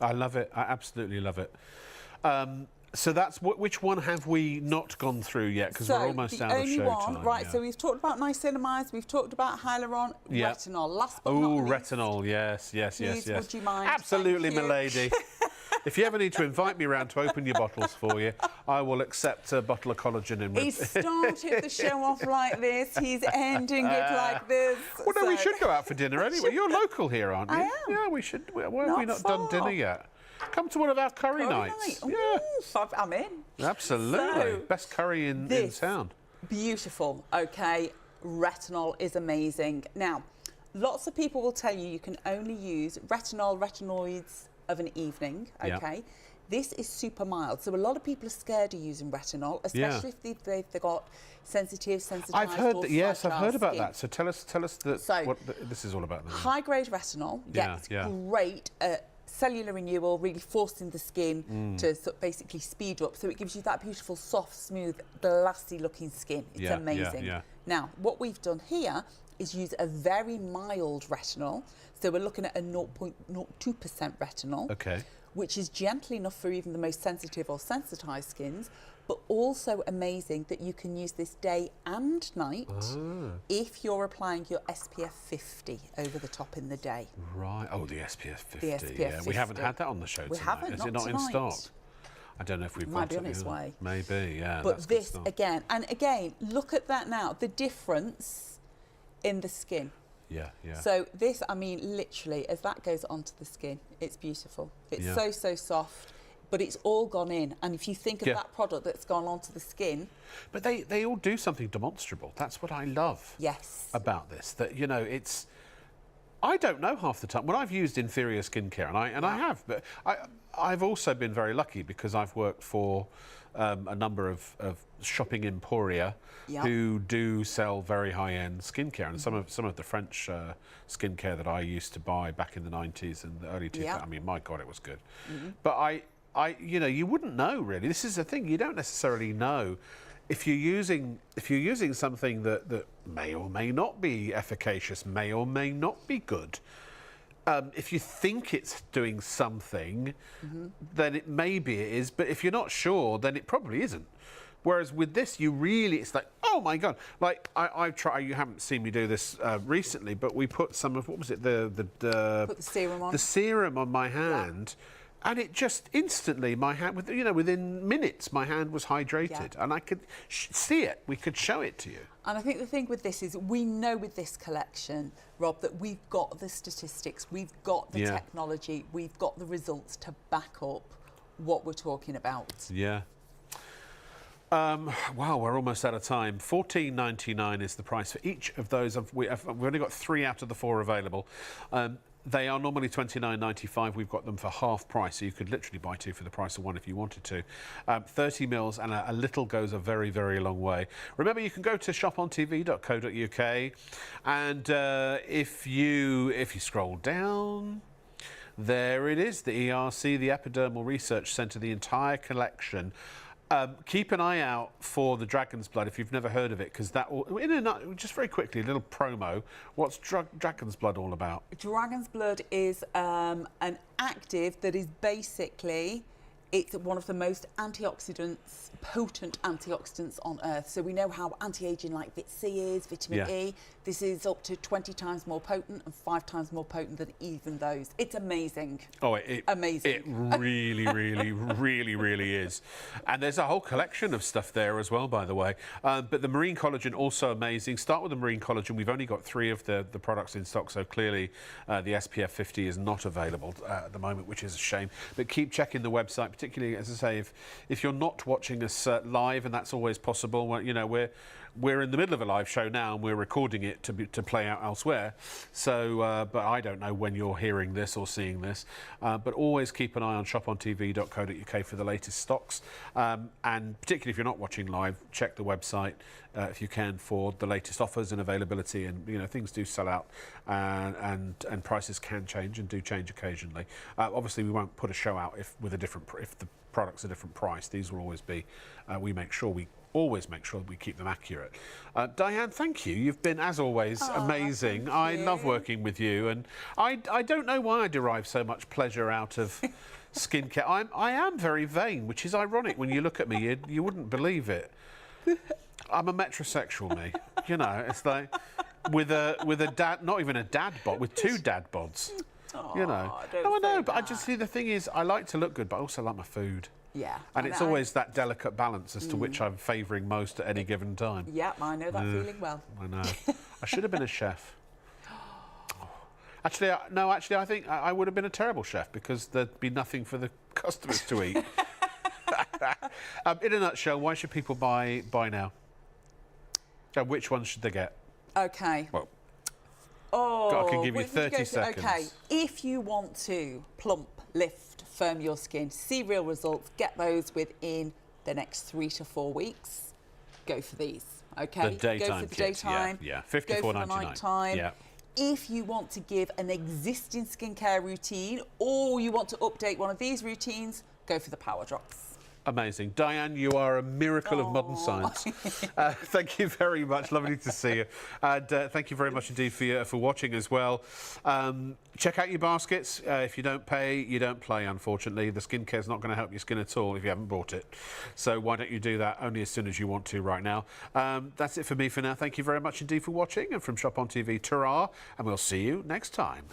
I love it. I absolutely love it. So that's which one have we not gone through yet? Because we're almost out of show time. Right, so we've talked about niacinamide, we've talked about hyaluronic, retinol. Last but not least. Retinol, yes. Would you mind? Absolutely, my lady. If you ever need to invite me around to open your bottles for you, I will accept a bottle of collagen in. He started the show off like this. He's ending it like this. Well, no, we should go out for dinner anyway. You're local here, aren't you? I am. Yeah, we should. Why have we not done dinner yet? Come to one of our curry nights. Ooh, yeah. I'm in. Absolutely. So, best curry in town. Beautiful. Okay. Retinol is amazing. Now, lots of people will tell you can only use retinoids of an evening. Okay. Yeah. This is super mild. So a lot of people are scared of using retinol, especially if they've got sensitized. I've heard that. Yes, I've heard about that. So tell us what this is all about. Then. High-grade retinol. It's great at cellular renewal, really forcing the skin to basically speed up. So it gives you that beautiful, soft, smooth, glassy-looking skin. It's amazing. Now, what we've done here is use a very mild retinol. So we're looking at a 0.02% retinol, which is gentle enough for even the most sensitive or sensitized skins, but also amazing that you can use this day and night if you're applying your SPF 50 over the top in the day. Right. Oh, the SPF 50. The SPF 50. We haven't had that on the show tonight. We haven't. Is it not in stock? I don't know if we've got it. Might be on its way. Maybe, yeah. But this, again, look at that now. The difference in the skin. Yeah. So this, I mean, literally, as that goes onto the skin, it's beautiful. It's so soft, but it's all gone in. And if you think of that product that's gone onto the skin... But they all do something demonstrable. That's what I love about this. That, you know, it's... I don't know half the time. When I've used inferior skincare, and I have, but I've also been very lucky because I've worked for a number of shopping emporia who do sell very high-end skincare, and some of the French skincare that I used to buy back in the 90s and the early 2000s. I mean, my God, it was good. But you know, you wouldn't know really. This is the thing; you don't necessarily know if you're using something that may or may not be efficacious, may or may not be good. If you think it's doing something, then it maybe it is, but if you're not sure, then it probably isn't. Whereas with this, it's like, oh my God. Like, I've tried, you haven't seen me do this recently, but we put some of, what was it, put the serum on. The serum on my hand. Yeah. And it just instantly, my hand, within minutes, my hand was hydrated, and I could see it. We could show it to you. And I think the thing with this is we know with this collection, Rob, that we've got the statistics, we've got the technology, we've got the results to back up what we're talking about. Yeah. Wow, we're almost out of time. $14.99 is the price for each of those. We've only got 3 out of the 4 available. They are normally $29.95. We've got them for half price, so you could literally buy 2 for the price of 1 if you wanted to. 30 mils and a little goes a very, very long way. Remember, you can go to shopontv.co.uk, and if you scroll down, there it is, the ERC, the Epidermal Research Centre, the entire collection. Keep an eye out for the Dragon's Blood if you've never heard of it, because that will, just very quickly, a little promo. What's Dragon's Blood all about? Dragon's Blood is an active that is basically, it's one of the most potent antioxidants on earth. So we know how anti-aging like Vit C is, vitamin E. This is up to 20 times more potent and 5 times more potent than even those. It's amazing. Oh, amazing. It really, really, really, really is. And there's a whole collection of stuff there as well, by the way. But the marine collagen, also amazing. Start with the marine collagen. We've only got 3 of the products in stock, so clearly the SPF 50 is not available at the moment, which is a shame. But keep checking the website, particularly, as I say, if you're not watching us live, and that's always possible. Well, you know, we're in the middle of a live show now, and we're recording it to play out elsewhere. So, but I don't know when you're hearing this or seeing this. But always keep an eye on shopontv.co.uk for the latest stocks. And particularly if you're not watching live, check the website if you can for the latest offers and availability. And you know, things do sell out, and prices can change and do change occasionally. Obviously, we won't put a show out if the product's a different price. These will always be. We always make sure we keep them accurate. Diane, thank you. You've been, as always, amazing. I love working with you, and I don't know why I derive so much pleasure out of skincare. I am very vain, which is ironic. When you look at me, you wouldn't believe it. I'm a metrosexual, me. You know, it's like with a dad, not even a dad bod, with 2 dad bods. Oh, you know. No, I know, but I just see the thing is, I like to look good, but I also like my food. Yeah. And it's always that delicate balance as to which I'm favouring most at any given time. Yeah, I know that feeling well. I know. I should have been a chef. Actually, no, I think I would have been a terrible chef, because there'd be nothing for the customers to eat. In a nutshell, why should people buy now? Which ones should they get? Okay. Well, I can give you 30 seconds. Okay, if you want to plump, lift, firm your skin, see real results, get those within the next 3 to 4 weeks, go for these. Okay, the daytime go for the kits, daytime. Yeah, go for the $54.99. nighttime. Yeah. If you want to give an existing skincare routine, or you want to update one of these routines, go for the power drops. Amazing. Diane, you are a miracle of modern science. Thank you very much. Lovely to see you. And thank you very much indeed for watching as well. Check out your baskets. If you don't pay, you don't play, unfortunately. The skincare's not going to help your skin at all if you haven't bought it. So why don't you do that only as soon as you want to right now. That's it for me for now. Thank you very much indeed for watching. And from Shop on TV, ta-ra, and we'll see you next time.